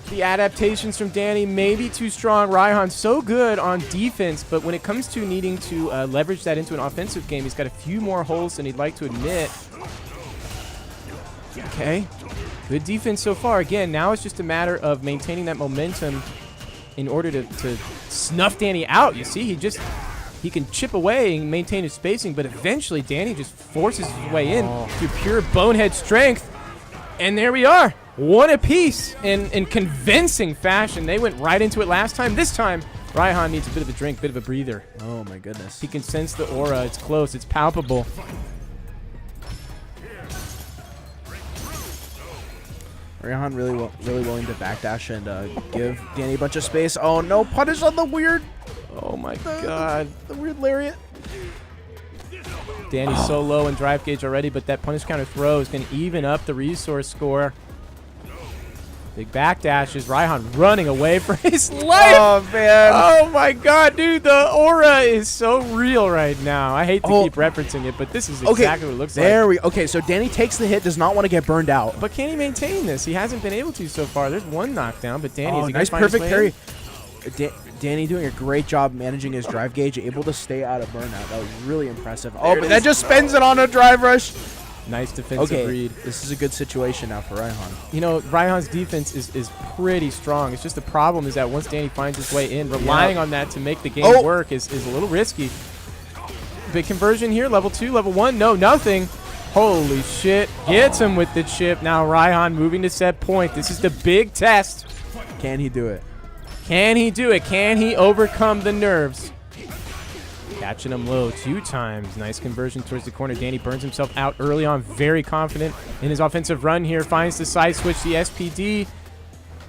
the adaptations from Danny may be too strong. Raihan's so good on defense, but when it comes to needing to leverage that into an offensive game, he's got a few more holes than he'd like to admit. Okay. Good defense so far. Again, now it's just a matter of maintaining that momentum in order to snuff Danny out. You see, he can chip away and maintain his spacing, but eventually Danny just forces his way in through pure bonehead strength. And there we are. One apiece in convincing fashion. They went right into it last time. This time, Raihan needs a bit of a drink, bit of a breather. oh my goodness. He can sense the aura. It's close. It's palpable. Raihan really willing to backdash and give Danny a bunch of space. Oh no, punish on the weird. Oh my god. The weird lariat. Danny's so low in drive gauge already, but that punish counter throw is going to even up the resource score. Big backdashes. Raihan running away for his life. Oh man. Oh my god, dude. The aura is so real right now. I hate to keep referencing it, but this is exactly what it looks like. Okay, so Danny takes the hit, does not want to get burned out. But can he maintain this? He hasn't been able to so far. There's one knockdown, but Danny is nice perfect parry. Danny doing a great job managing his drive gauge, able to stay out of burnout. That was really impressive. But that just spends it on a drive rush. Nice defensive read. This is a good situation now for Raihan. You know, Raihan's defense is pretty strong. It's just the problem is that once Danny finds his way in, relying on that to make the game work is a little risky. Big conversion here. Level 2, level 1. No, nothing. Holy shit. Gets him with the chip. Now Raihan moving to set point. This is the big test. Can he do it? Can he do it? Can he overcome the nerves? Catching him low 2 times. Nice conversion towards the corner. Danny burns himself out early on. Very confident in his offensive run here. Finds the side switch, the SPD.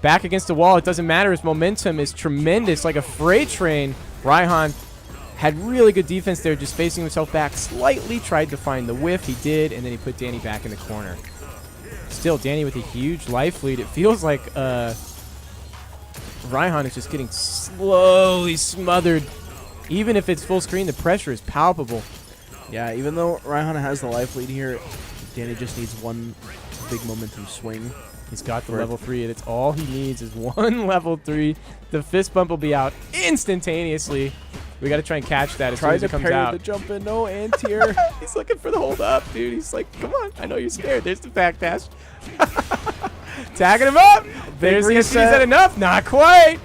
Back against the wall. It doesn't matter. His momentum is tremendous, like a freight train. Raihan had really good defense there, just facing himself back slightly, tried to find the whiff. He did, and then he put Danny back in the corner. Still, Danny with a huge life lead. It feels like Raihan is just getting slowly smothered. Even if it's full screen, the pressure is palpable. Yeah, even though Raihan has the life lead here, Danny just needs one big momentum swing. He's got the level 3, and it's all he needs is one level 3. The fist bump will be out instantaneously. We got to try and catch that as soon as it comes out. Try to parry the jump in. No anti-air. He's looking for the hold up, dude. He's like, come on. I know you're scared. There's the back dash. Tagging him up. There's the reset. Is that enough? Not quite.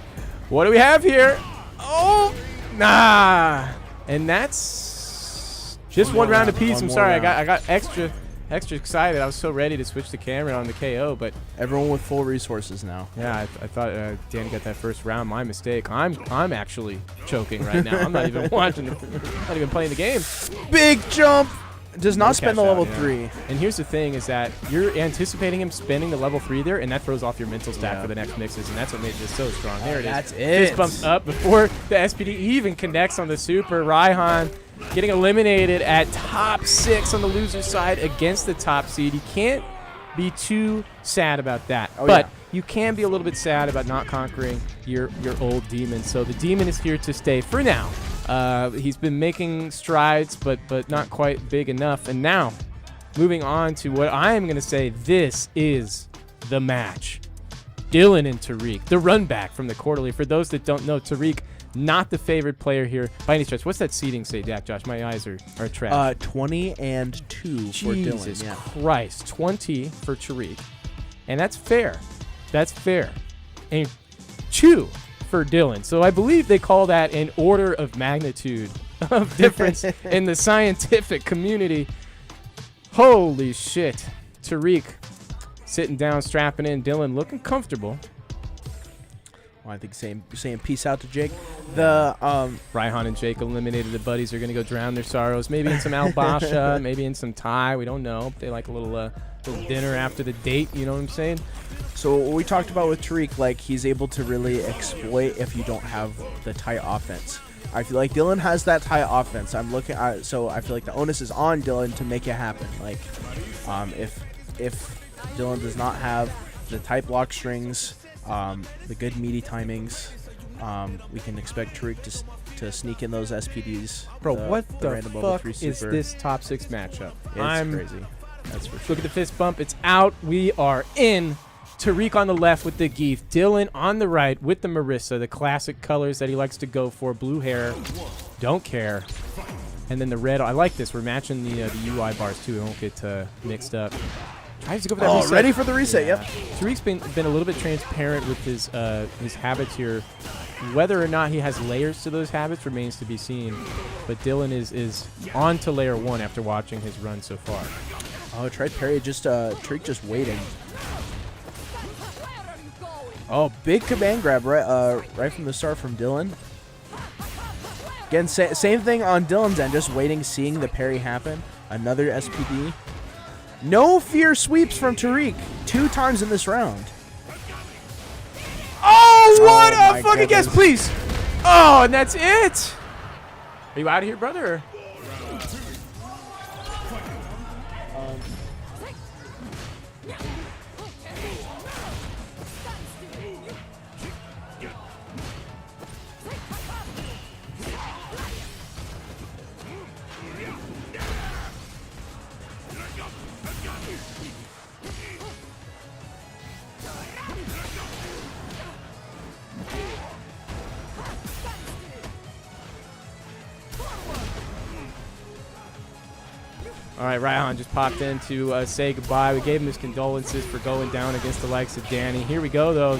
What do we have here? Oh, nah. And that's just one round apiece. I'm sorry. I got extra excited. I was so ready to switch the camera on the KO, but everyone with full resources now. Yeah, I thought Danny got that first round. My mistake. I'm actually choking right now. I'm not even watching. Not even playing the game. Big jump. Does not spend the level 3. And here's the thing: is that you're anticipating him spending the level 3 there, and that throws off your mental stack for the next mixes, and that's what made this so strong. There it is. That's it. Fist bumps up before the SPD even connects on the super. Raihan getting eliminated at top 6 on the loser side against the top seed. You can't be too sad about that. But you can be a little bit sad about not conquering your old demon. So the demon is here to stay for now. He's been making strides, but not quite big enough. And now, moving on to what I am going to say, this is the match. Dylan and Tariq, the run back from the quarterly. For those that don't know, Tariq, not the favorite player here by any stretch. What's that seeding say, Josh? My eyes are trash. 20 and 2 for Dylan. Jesus Christ, 20 for Tariq. And that's fair. That's fair. And 2 for Dylan. So I believe they call that an order of magnitude of difference in the scientific community. Holy shit. Tariq sitting down, strapping in. Dylan looking comfortable. Well, I think saying peace out to Jake. The Raihan and Jake eliminated. The buddies are going to go drown their sorrows. Maybe in some albasha, maybe in some Thai. We don't know. They like a little dinner after the date. You know what I'm saying? So what we talked about with Tariq, like he's able to really exploit if you don't have the Thai offense. I feel like Dylan has that Thai offense. So I feel like the onus is on Dylan to make it happen. Like if Dylan does not have the Thai block strings, the good meaty timings, we can expect Tariq to sneak in those SPDs. Bro, what the fuck is this top 6 matchup? It's crazy. That's for sure. Look at the fist bump. It's out. We are in. Tariq on the left with the Geef. Dylan on the right with the Marissa, the classic colors that he likes to go for. Blue hair. Don't care. And then the red. I like this. We're matching the UI bars, too. We won't get mixed up. Tries to go for that reset. Ready for the reset, yeah. Yep. Tariq's been a little bit transparent with his habits here. Whether or not he has layers to those habits remains to be seen. But Dylan is on to layer 1 after watching his run so far. Oh, tried parry. Tariq just waiting. Oh, big command grab right from the start from Dylan. Again, same thing on Dylan's end, just waiting, seeing the parry happen. Another SPD. No fear sweeps from Tariq 2 times in this round. Oh, what a fucking guess, please. Oh, and that's it. Are you out of here, brother? All right, Raihan just popped in to say goodbye. We gave him his condolences for going down against the likes of Danny. Here we go, though.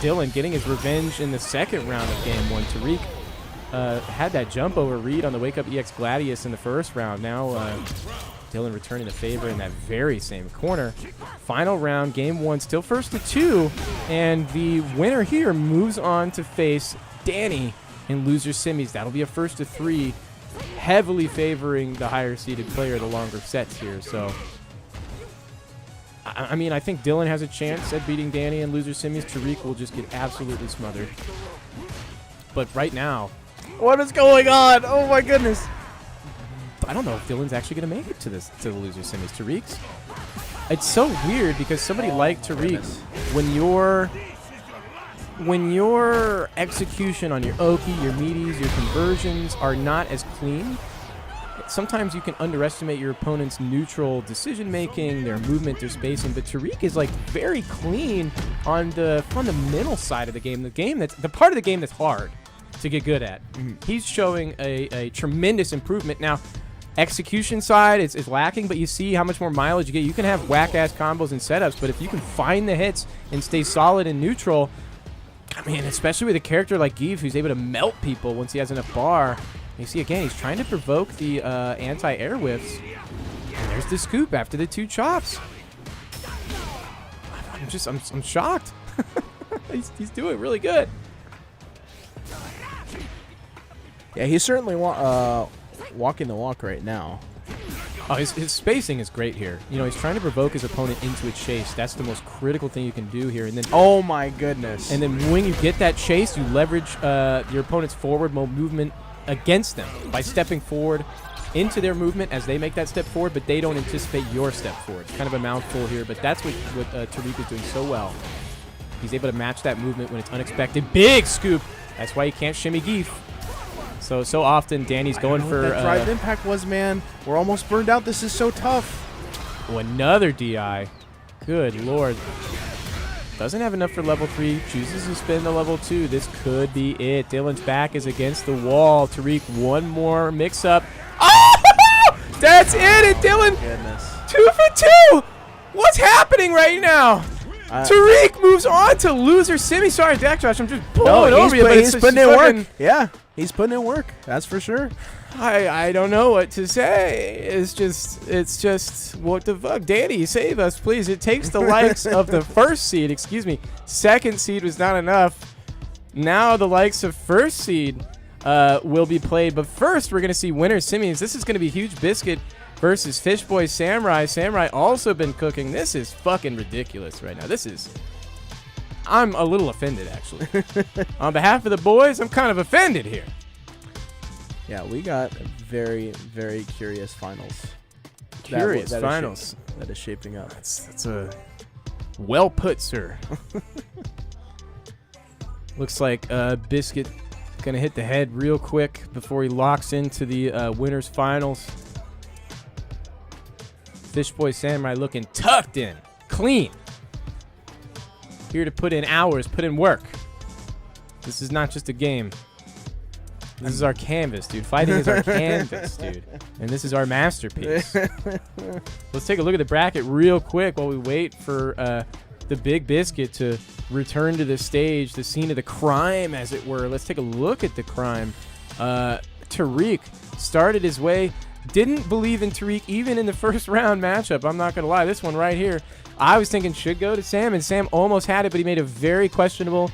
Dylan getting his revenge in the second round of Game 1. Tariq had that jump over read on the Wake Up EX Gladius in the first round. Now Dylan returning the favor in that very same corner. Final round, Game 1, still first to 2. And the winner here moves on to face Danny in loser semis. That'll be a first to 3. Heavily favoring the higher seeded player the longer sets here. So, I mean, I think Dylan has a chance at beating Danny in loser semis. Tariq will just get absolutely smothered. But right now, What is going on? Oh my goodness. I don't know if Dylan's actually going to make it to the loser semis. Tariq's. It's so weird because somebody like Tariq, when your execution on your Oki, your meaties, your conversions are not as clean, sometimes you can underestimate your opponent's neutral decision making, their movement, their spacing. But Tariq is like very clean on the fundamental side of the game. The part of the game that's hard to get good at. He's showing a tremendous improvement. Now, execution side is lacking, but you see how much more mileage you get. You can have whack-ass combos and setups, but if you can find the hits and stay solid and neutral, I mean, especially with a character like Give, who's able to melt people once he has enough bar. You see, again, he's trying to provoke the anti-air whiffs. And there's the scoop after the 2 chops. I'm shocked. he's doing really good. Yeah, he's certainly walking the walk right now. Oh, his spacing is great here. You know, he's trying to provoke his opponent into a chase. That's the most critical thing you can do here. And then, oh my goodness. And then when you get that chase, you leverage your opponent's forward movement against them by stepping forward into their movement as they make that step forward, but they don't anticipate your step forward. It's kind of a mouthful here, but that's what Tariq is doing so well. He's able to match that movement when it's unexpected. Big scoop. That's why you can't shimmy Geef. So often Danny's going for that drive impact was, man. We're almost burned out. This is so tough. Oh, another DI. Good lord. Doesn't have enough for level 3. Chooses to spin the level 2. This could be it. Dylan's back is against the wall. Tariq, one more mix-up. Oh! That's it! And Dylan, Goodness. 2 for 2! What's happening right now? Tariq moves on to loser semi. Sorry, Backtrash. I'm just blowing over you, but he's putting in work. Yeah, he's putting in work. That's for sure. I don't know what to say. It's just what the fuck. Danny, save us, please. It takes the likes of the first seed. Excuse me. Second seed was not enough. Now the likes of first seed will be played. But first, we're going to see winner semis. This is going to be Huge Biscuit versus Fishboy Samurai. Samurai also been cooking. This is fucking ridiculous right now. I'm a little offended, actually. On behalf of the boys, I'm kind of offended here. Yeah, we got very, very curious finals. Curious finals. That is shaping up. That's a well put, sir. Looks like Biscuit going to hit the head real quick before he locks into the winners finals. Fishboy Samurai looking tucked in, clean. Here to put in hours, put in work. This is not just a game. This is our canvas, dude. Fighting is our canvas, dude. And this is our masterpiece. Let's take a look at the bracket real quick while we wait for the Big Biscuit to return to the stage, the scene of the crime, as it were. Let's take a look at the crime. Tariq started his way. Didn't believe in Tariq even in the first round matchup. I'm not going to lie. This one right here, I was thinking should go to Sam, and Sam almost had it, but he made a very questionable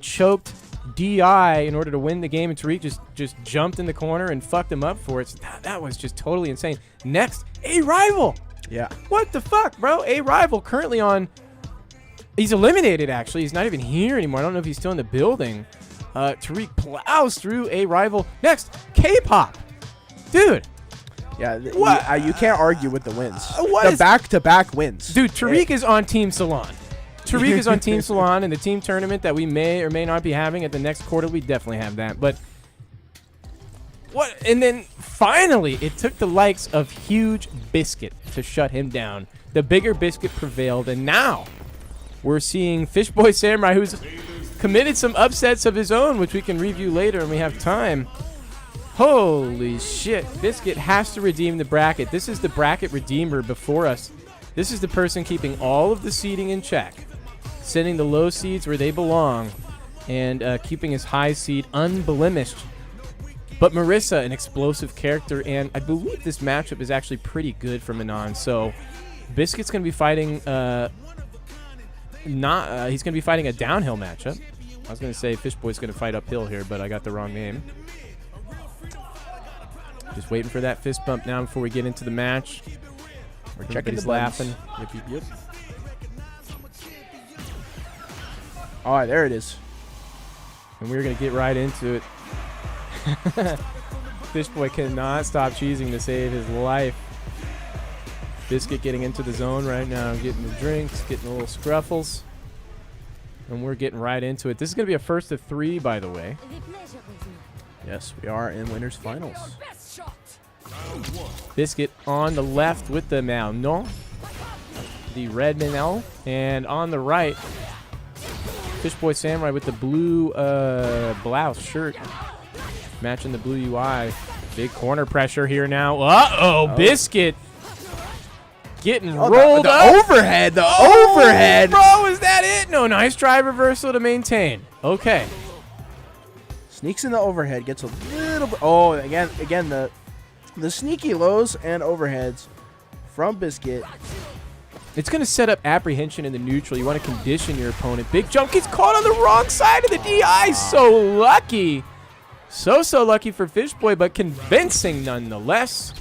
choked DI in order to win the game, and Tariq just jumped in the corner and fucked him up for it. So that was just totally insane. Next, A Rival. Yeah. What the fuck, bro? A Rival currently on... He's eliminated, actually. He's not even here anymore. I don't know if he's still in the building. Tariq plows through A Rival. Next, K-Pop. Dude. Yeah, you can't argue with the wins. The back-to-back wins. Dude, Tariq is on Team Salon. Tariq is on Team Salon in the team tournament that we may or may not be having at the next quarter. We definitely have that. But what? And then finally, it took the likes of Huge Biscuit to shut him down. The bigger Biscuit prevailed, and now we're seeing Fishboy Samurai, who's committed some upsets of his own, which we can review later when we have time. Holy shit. Biscuit has to redeem the bracket. This is the bracket redeemer before us. This is the person keeping all of the seeding in check, sending the low seeds where they belong, and keeping his high seed unblemished. But Marissa, an explosive character, and I believe this matchup is actually pretty good for Manon. So Biscuit's going to be fighting... he's going to be fighting a downhill matchup. I was going to say Fishboy's going to fight uphill here, but I got the wrong name. Just waiting for that fist bump now before we get into the match. We're checking the laughing. Yep. All right, there it is. And we're going to get right into it. Fishboy cannot stop cheesing to save his life. Biscuit getting into the zone right now, getting the drinks, getting the little scruffles. And we're getting right into it. This is going to be a first of 3, by the way. Yes, we are in winners finals. Biscuit on the left with the Malnon. The red Manel. And on the right, Fishboy Samurai with the blue blouse shirt. Matching the blue UI. Big corner pressure here now. Uh-oh, Biscuit. Getting rolled the up. overhead. The overhead. Bro, is that it? No, nice drive reversal to maintain. Okay. Sneaks in the overhead. Gets a little bit. Oh, again the sneaky lows and overheads from Biscuit. It's going to set up apprehension in the neutral. You want to condition your opponent. Big jump gets caught on the wrong side of the DI. So lucky. So lucky for Fishboy, but convincing nonetheless.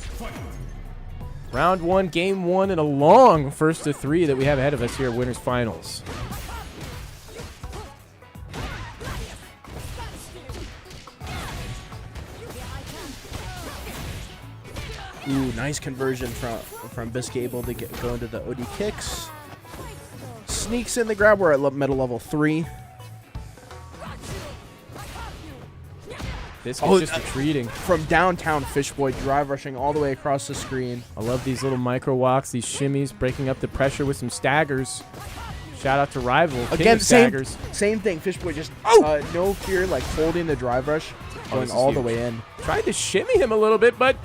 Round 1, game 1, and a long first of 3 that we have ahead of us here at Winners Finals. Ooh, nice conversion from Biscuit, able to go into the OD kicks. Sneaks in the grab. We're at metal level 3. Biscuit's just retreating. From downtown, Fishboy drive rushing all the way across the screen. I love these little micro walks, these shimmies, breaking up the pressure with some staggers. Shout out to Rival. Again, same staggers. thing. Fishboy just no fear, like holding the drive rush, going all the way in. Tried to shimmy him a little bit, but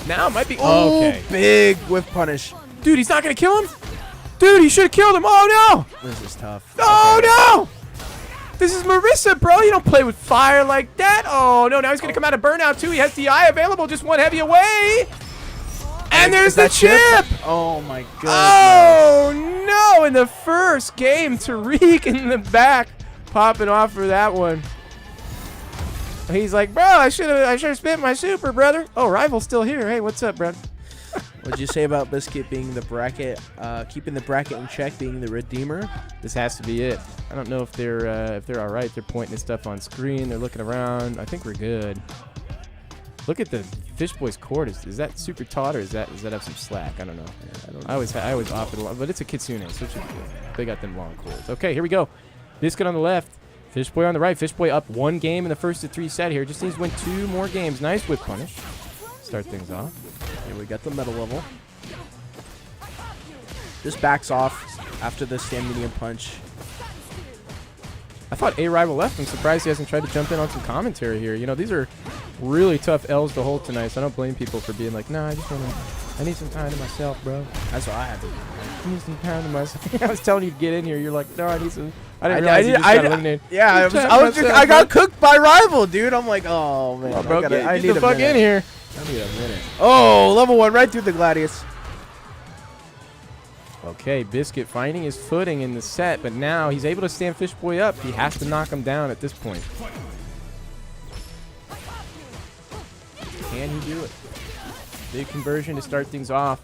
now it might be okay. Big whiff punish. Dude, he's not going to kill him? Dude, he should have killed him. Oh, no. This is tough. Oh, no. This is Marissa, bro. You don't play with fire like that. Oh, no. Now he's going to come out of burnout, too. He has DI available. Just one heavy away. And there's the chip. Oh, my goodness. Oh, no. In the first game, Tariq in the back popping off for that one. He's like, bro, I should have spent my super, brother. Oh, Rival's still here. Hey, what's up, brother? What'd you say about Biscuit being the bracket, keeping the bracket in check, being the redeemer? This has to be it. I don't know if they're all right. They're pointing at stuff on screen. They're looking around. I think we're good. Look at the Fishboy's cord. Is that super taut or does that have some slack? I don't know. Yeah, I don't know. I always opt it along, but it's a Kitsune, so it should be good. They got them long cords. Okay, here we go. Biscuit on the left. Fishboy on the right. Fishboy up 1 game in the first of 3 set here. Just needs to win 2 more games. Nice whip punish. Start things off. Here we got the metal level. This backs off after the stand medium punch. I thought A-Rival left. I'm surprised he hasn't tried to jump in on some commentary here. You know, these are really tough L's to hold tonight, so I don't blame people for being like, nah, I need some time to myself, bro. That's what I had to do. I need some time to myself. I was telling you to get in here. You're like, no, I need some. I didn't realize you just got eliminated. Yeah, I got cooked by Rival, dude. I'm like, oh, man. Oh, bro, I need the fuck in here. I need a minute. Oh, level 1 right through the Gladius. Okay, Biscuit finding his footing in the set, but now he's able to stand Fishboy up. He has to knock him down at this point. Can he do it? Big conversion to start things off.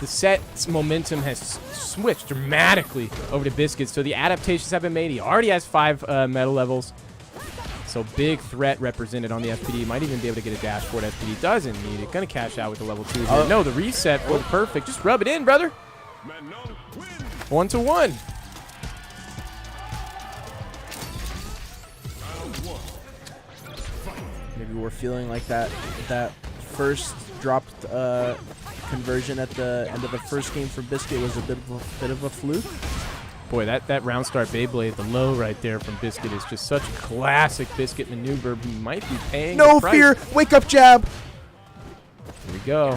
The set's momentum has switched dramatically over to Biscuit, so the adaptations have been made. He already has 5 metal levels. So big threat represented on the FPD. Might even be able to get a dashboard. FPD doesn't need it. Gonna cash out with the level 2 here. No, the reset was perfect. Just rub it in, brother. 1-1. Maybe we're feeling like that first dropped conversion at the end of the first game for Biscuit was a bit of a fluke. Boy, that round start Beyblade, the low right there from Biscuit is just such a classic Biscuit maneuver. He might be paying No the price. fear! Wake up jab! Here we go.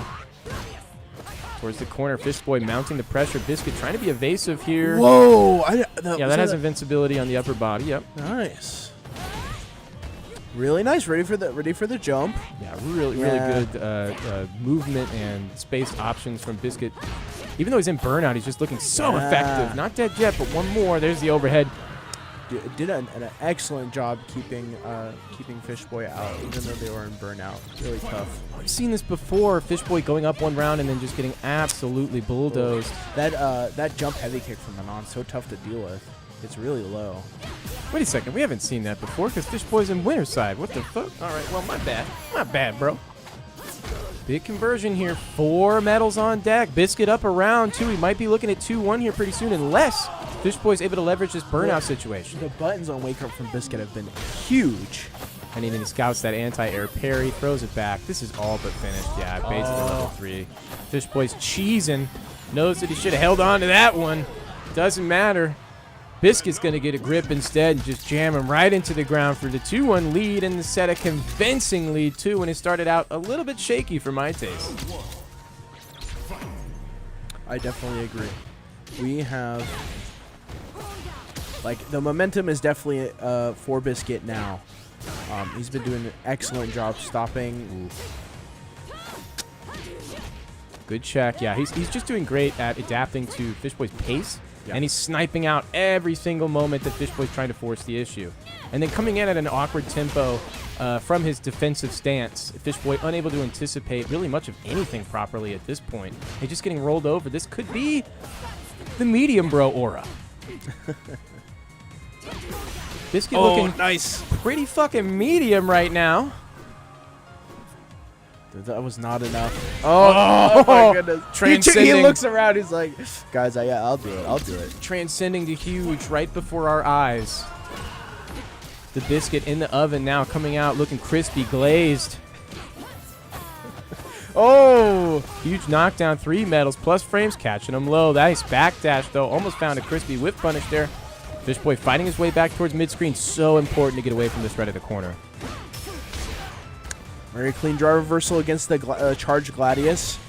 Towards the corner, Fishboy mounting the pressure. Biscuit trying to be evasive here. Whoa! Yeah, that has invincibility on the upper body. Yep. Nice. Really nice. Ready for the jump. Yeah, really good movement and space options from Biscuit. Even though he's in burnout, he's just looking so effective. Not dead yet, but one more. There's the overhead. Did an excellent job keeping Fishboy out, even though they were in burnout. Really tough. I've seen this before. Fishboy going up 1 round and then just getting absolutely bulldozed. That jump heavy kick from Manon, so tough to deal with. It's really low. Wait a second, we haven't seen that before because Fish Boy's in winner side. What the fuck? All right, well, my bad. My bad, bro. Big conversion here. 4 medals on deck. Biscuit up around 2. He might be looking at 2-1 here pretty soon unless Fish Boy's able to leverage this burnout situation. The buttons on Wake Up from Biscuit have been huge. And even he scouts that anti-air parry, throws it back. This is all but finished. Yeah, base to level 3. Fish Boy's cheesing. Knows that he should have held on to that one. Doesn't matter. Biscuit's going to get a grip instead and just jam him right into the ground for the 2-1 lead and the set a convincing lead, too, when it started out a little bit shaky for my taste. I definitely agree. We have... Like, the momentum is definitely for Biscuit now. He's been doing an excellent job stopping. Good check. Yeah, he's just doing great at adapting to Fish Boy's pace. Yeah. And he's sniping out every single moment that Fish Boy's trying to force the issue. And then coming in at an awkward tempo from his defensive stance. Fish Boy unable to anticipate really much of anything properly at this point. He's just getting rolled over. This could be the medium bro aura. Biscuit looking nice. Pretty fucking medium right now. Dude, that was not enough. Oh my goodness. Transcending. He looks around. He's like, guys, I'll do it. I'll do it. Transcending to huge right before our eyes. The Biscuit in the oven now, coming out looking crispy, glazed. Oh, huge knockdown, 3 medals, plus frames, catching him low. Nice backdash, though. Almost found a crispy whip punish there. Fish Boy fighting his way back towards mid-screen. So important to get away from this right at the corner. Very clean draw reversal against the charged Gladius.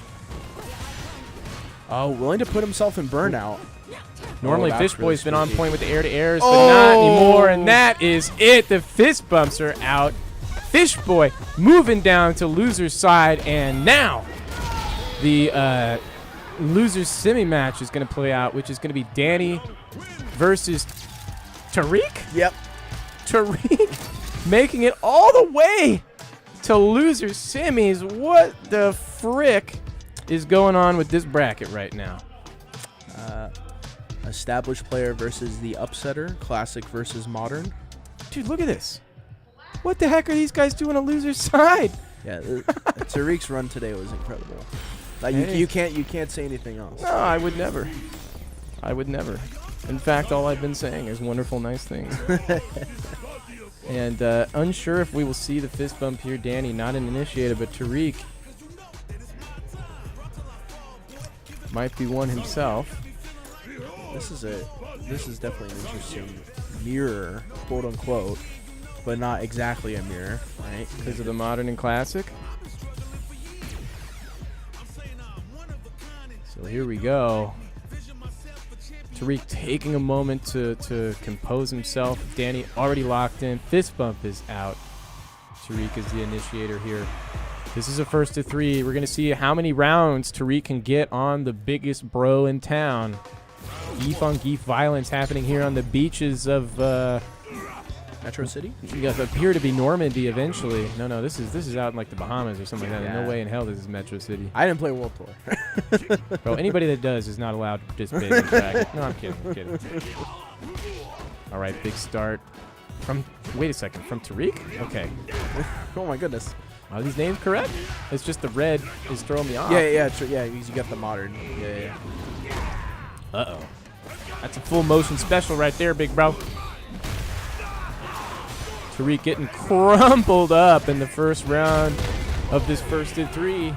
Oh, willing to put himself in burnout. Normally, Fish Boy's been on point with the air-to-airs, but not anymore, and that is it. The fist bumps are out. Fish Boy moving down to loser's side, and now the loser's semi-match is going to play out, which is going to be Danny versus Tariq? Yep. Tariq making it all the way to loser semis. What the frick is going on with this bracket right now? Established player versus the upsetter. Classic versus modern. Dude, look at this. What the heck are these guys doing on loser's side? Yeah, Tariq's run today was incredible. Like you can't say anything else. No, I would never. I would never. In fact, all I've been saying is wonderful, nice things. And unsure if we will see the fist bump here. Danny, not an initiator, but Tariq might be one himself. This is definitely an interesting mirror, quote unquote, but not exactly a mirror, right? Because of the modern and classic. So here we go. Tariq taking a moment to compose himself. Danny already locked in. Fist bump is out. Tariq is the initiator here. This is a first to 3. We're going to see how many rounds Tariq can get on the biggest bro in town. Geef on geef violence happening here on the beaches of Metro City? Yes, appear to be Normandy eventually. No, this is out in like the Bahamas or something like that. Yeah. No way in hell this is Metro City. I didn't play World Tour. Bro, anybody that does is not allowed to participate in the track. No, I'm kidding. All right, big start. Wait a second, from Tariq? Okay. Oh my goodness. Are these names correct? It's just the red is throwing me off. Yeah, you got the modern. Yeah. Uh-oh. That's a full motion special right there, big bro. Tariq getting crumpled up in the first round of this first to 3.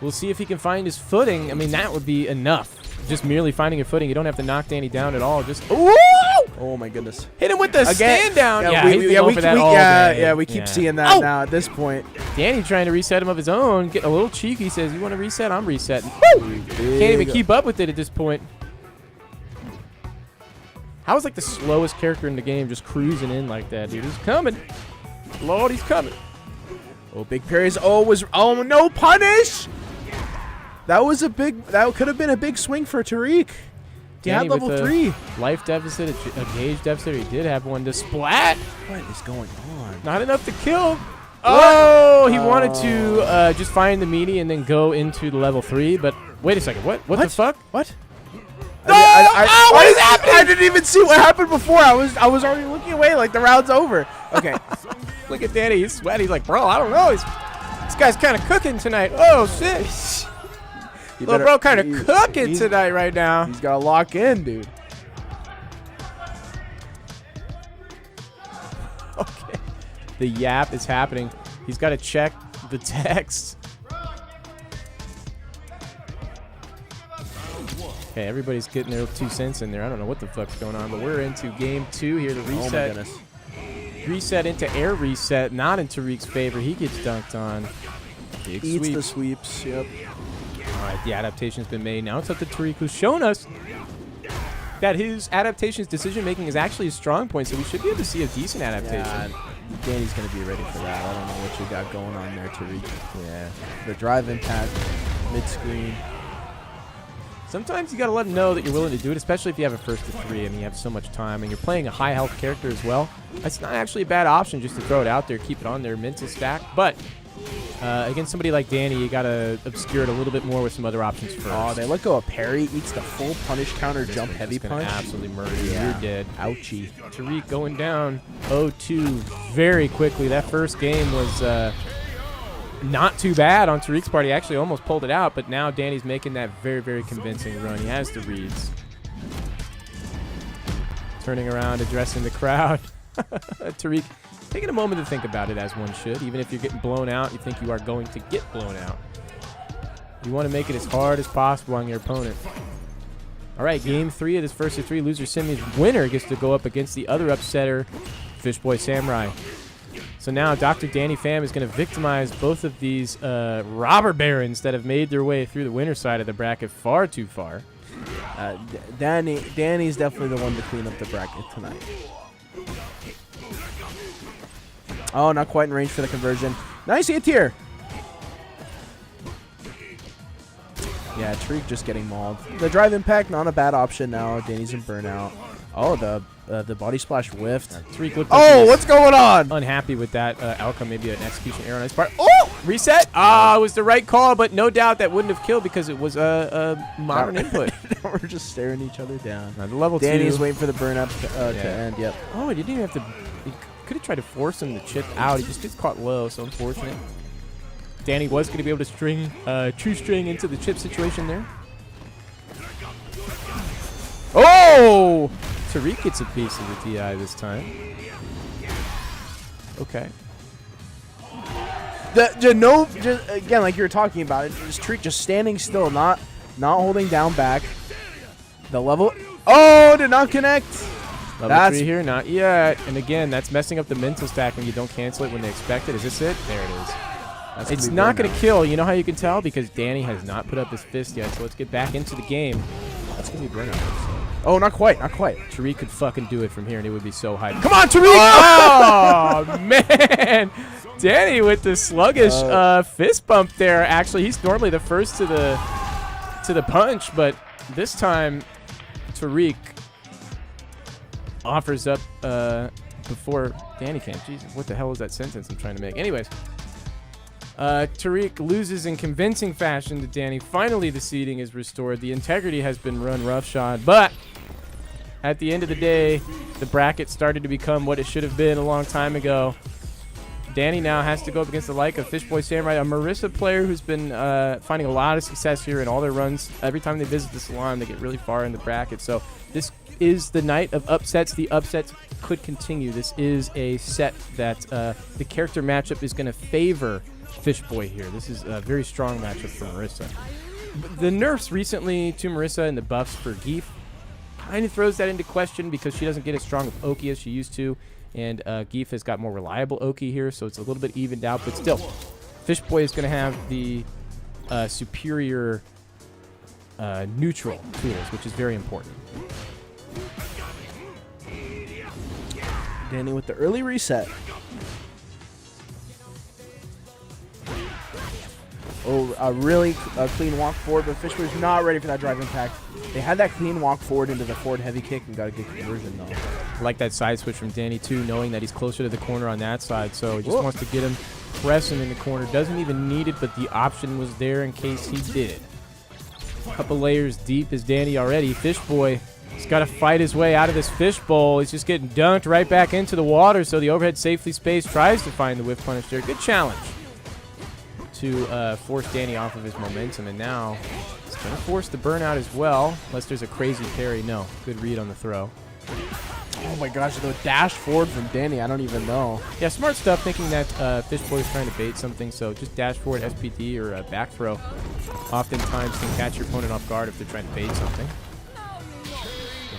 We'll see if he can find his footing. I mean, that would be enough. Just merely finding a footing. You don't have to knock Danny down at all. Just oh my goodness! Hit him with the stand down. We keep seeing that now at this point. Danny trying to reset him of his own. Getting a little cheeky. Says, "You want to reset? I'm resetting." Can't even keep up with it at this point. How is like the slowest character in the game just cruising in like that, dude? He's coming. Lord, he's coming. Oh, big parries. Oh, no punish. That could have been a big swing for Tariq. He had level 3. Life deficit, a gauge deficit. He did have one to splat. What is going on? Not enough to kill. Oh, he wanted to just find the meaty and then go into the level 3. But wait a second. What the fuck? What? What is happening? I didn't even see what happened before. I was already looking away like the round's over. Okay. Look at Danny. He's sweaty. He's like, bro, I don't know. This guy's kind of cooking tonight. Oh, shit. Little bro kind of cooking tonight right now. He's got to lock in, dude. Okay. The yap is happening. He's got to check the text. Okay, everybody's getting their 2 cents in there. I don't know what the fuck's going on, but we're into game 2 here. The reset. Oh, my goodness. Reset into air reset, not in Tariq's favor. He gets dunked on. Big Eats sweep. the sweeps. Yep. All right, the adaptation's been made. Now it's up to Tariq, who's shown us that his adaptation's decision-making is actually a strong point, so we should be able to see a decent adaptation. Yeah, Danny's going to be ready for that. I don't know what you got going on there, Tariq. Yeah. The drive impact, mid-screen. Sometimes you got to let them know that you're willing to do it, especially if you have a first to 3 and you have so much time and you're playing a high health character as well. That's not actually a bad option just to throw it out there, keep it on their mental stack. But against somebody like Danny, you got to obscure it a little bit more with some other options first. Oh, they let go of parry, eats the full punish counter jump heavy punch. Absolutely murder you. Yeah. You're dead. Ouchie. Tariq going down 0-2 very quickly. That first game was not too bad on Tariq's part. He actually almost pulled it out, but now Danny's making that very, very convincing run. He has the reads. Turning around, addressing the crowd. Tariq taking a moment to think about it, as one should. Even if you're getting blown out, you think you are going to get blown out. You want to make it as hard as possible on your opponent. All right, game 3 of this first of 3. Loser Simi's winner gets to go up against the other upsetter, Fishboy Samurai. So now Dr. Danny Pham is going to victimize both of these robber barons that have made their way through the winner side of the bracket far too far. Danny's definitely the one to clean up the bracket tonight. Oh, not quite in range for the conversion. Nice hit here. Yeah, Tariq just getting mauled. The drive impact, not a bad option now. Danny's in burnout. Oh, the body splash whiffed. Tariq looked like he was what's going on? unhappy with that outcome. Maybe an execution error on his part. Oh, reset. It was the right call, but no doubt that wouldn't have killed because it was a modern input. We're just staring each other down. The level Danny's 2. waiting for the burn-up to end. Yep. Oh, he didn't even have to. He could have tried to force him to chip out. He just gets caught low, so unfortunate. Danny was going to be able to string true string into the chip situation there. Oh! Tariq gets a piece of the TI this time. Okay. Again, like you were talking about, just Tariq just standing still, not holding down back. The level. Oh, did not connect. Level 3 here, not yet. And again, that's messing up the mental stack when you don't cancel it when they expect it. Is this it? There it is. It's not going to kill. You know how you can tell? Because Danny has not put up his fist yet. So let's get back into the game. That's going to be burnout. Oh, not quite. Not quite. Tariq could fucking do it from here, and it would be so hype. Come on, Tariq! Oh, man. Danny with the sluggish fist bump there. Actually, he's normally the first to the punch, but this time Tariq offers up before Danny can. Jesus, what the hell is that sentence I'm trying to make? Anyways, Tariq loses in convincing fashion to Danny. Finally, the seeding is restored. The integrity has been run roughshod, but at the end of the day, the bracket started to become what it should have been a long time ago. Danny now has to go up against the like of Fishboy Samurai, a Marissa player who's been finding a lot of success here in all their runs. Every time they visit the Salon, they get really far in the bracket. So this is the night of upsets. The upsets could continue. This is a set that the character matchup is going to favor Fishboy here. This is a very strong matchup for Marissa. The nerfs recently to Marissa and the buffs for Geef kind of throws that into question because she doesn't get as strong of Oki as she used to. And Geef has got more reliable Oki here, so it's a little bit evened out. But still, Fishboy is going to have the superior neutral tools, which is very important. Danny with the early reset. Oh, a really clean walk forward, but Fishboy's not ready for that drive impact. They had that clean walk forward into the forward heavy kick and got a good conversion, though. I like that side switch from Danny, too, knowing that he's closer to the corner on that side. So he just wants to get him pressing in the corner. Doesn't even need it, but the option was there in case he did. Couple layers deep is Danny already. Fishboy, he's got to fight his way out of this fishbowl. He's just getting dunked right back into the water. So the overhead safely space tries to find the whiff punish there. Good challenge to force Danny off of his momentum. And now it's going to force the burnout as well. Unless there's a crazy parry. No. Good read on the throw. Oh my gosh, the dash forward from Danny, I don't even know. Yeah, smart stuff, thinking that Fishboy is trying to bait something, so just dash forward SPD or back throw oftentimes can catch your opponent off guard if they're trying to bait something.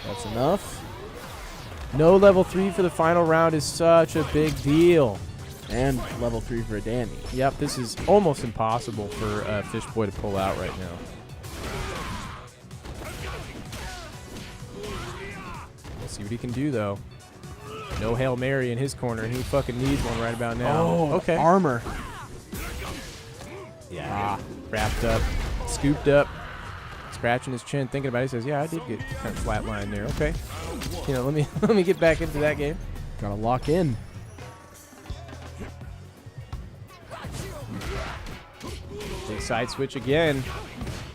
That's enough. No level 3 for the final round is such a big deal. And level 3 for Danny. Yep, this is almost impossible for Fishboy to pull out right now. See what he can do, though. No Hail Mary in his corner, and he fucking needs one right about now. Oh, okay. Armor. Yeah. Wrapped up, scooped up, scratching his chin, thinking about it. He says, yeah, I did get kind of flatlined there. Okay. You know, let me get back into that game. Gotta lock in. Big side switch again.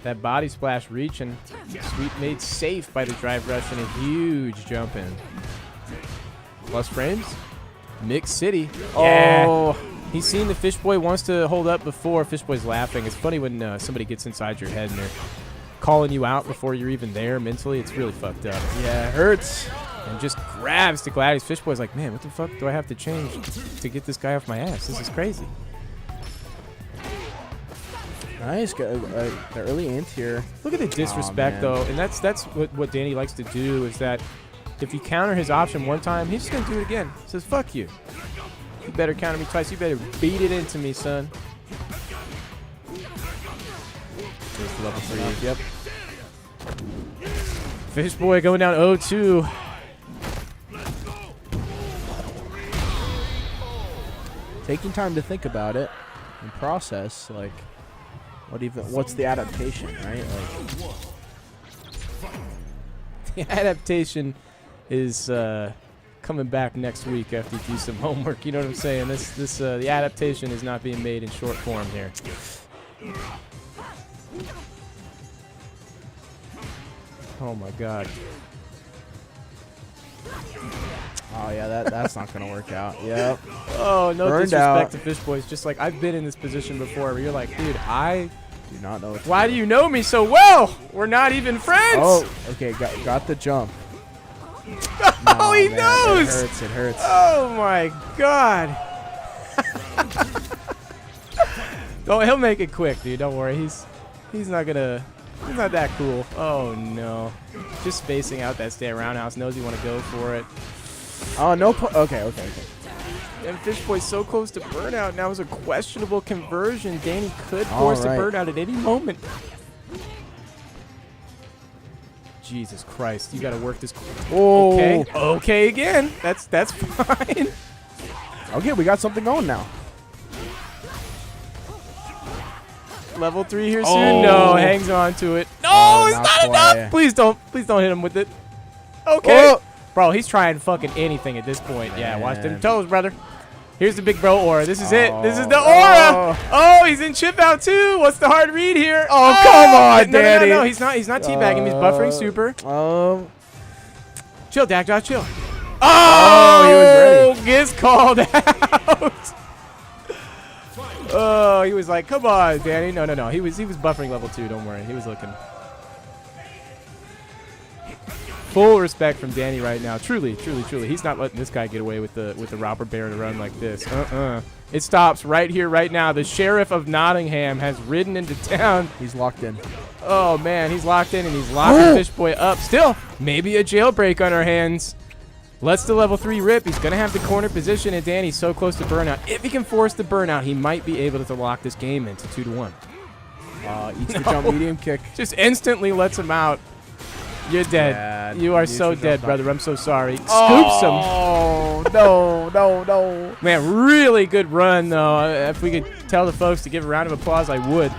That body splash reaching. Sweep made safe by the drive rush and a huge jump in. Plus frames. Mix City. Yeah. Oh. He's seen the Fishboy wants to hold up before. Fishboy's laughing. It's funny when somebody gets inside your head and they're calling you out before you're even there mentally. It's really fucked up. Yeah, it hurts. And just grabs to Gladys. Fishboy's like, man, what the fuck do I have to change to get this guy off my ass? This is crazy. Nice. The early int here. Look at the disrespect, though. And that's what Danny likes to do, is that if you counter his option one time, he's just going to do it again. He says, fuck you. You better counter me twice. You better beat it into me, son. There's the level 3. Yep. Fishboy going down 0-2. Taking time to think about it and process, like, what's the adaptation, right? Like, The adaptation is coming back next week after you do some homework. You know what I'm saying? The adaptation is not being made in short form here. Oh my God. oh yeah, that's not gonna work out. Yep. Oh, no Burned disrespect to Fishboys. Just like, I've been in this position before where you're like, dude, Do not know. why do you know me so well? We're not even friends. Oh, okay. Got the jump. Oh, he man, knows. It hurts. It hurts. Oh my God. Oh, he'll make it quick, dude. Don't worry. He's not that cool. Oh no. Just spacing out that stay roundhouse. Knows you want to go for it. Oh no. Okay. And Fishboy's so close to burnout. Now is a questionable conversion. Danny could force the burnout at any moment. Jesus Christ. You got to work this. Oh. Okay. Okay again. That's fine. Okay, we got something going now. Level 3 here Oh. soon. No, hangs on to it. No, Oh, it's not not quite. enough. Please don't hit him with it. Okay. Oh. Bro, he's trying fucking anything at this point. Yeah, watch them Man. toes, brother. Here's the big bro aura. This is it. This is the Oh. aura. Oh, he's in chip out too. What's the hard read here? Oh, come on, no, Danny. No, he's not teabagging him. He's buffering super. Chill, Dak Dog, chill. Oh, he was ready. Gets called out. Oh, he was like, come on, Danny. No. He was buffering level 2. Don't worry. He was looking. Full respect from Danny right now. Truly. He's not letting this guy get away with the robber baron run like this. It stops right here, right now. The sheriff of Nottingham has ridden into town. He's locked in. Oh, man. He's locked in, and he's locking Fishboy up. Still, maybe a jailbreak on our hands. Lets the level 3 rip. He's going to have the corner position, and Danny's so close to burnout. If he can force the burnout, he might be able to lock this game into 2-1. Eats the jump medium kick. Just instantly lets him out. You're dead. Yeah, you are you so should dead, jump brother. I'm so sorry. Scoops him. Oh, no. Man, really good run, though. If we could tell the folks to give a round of applause, I would.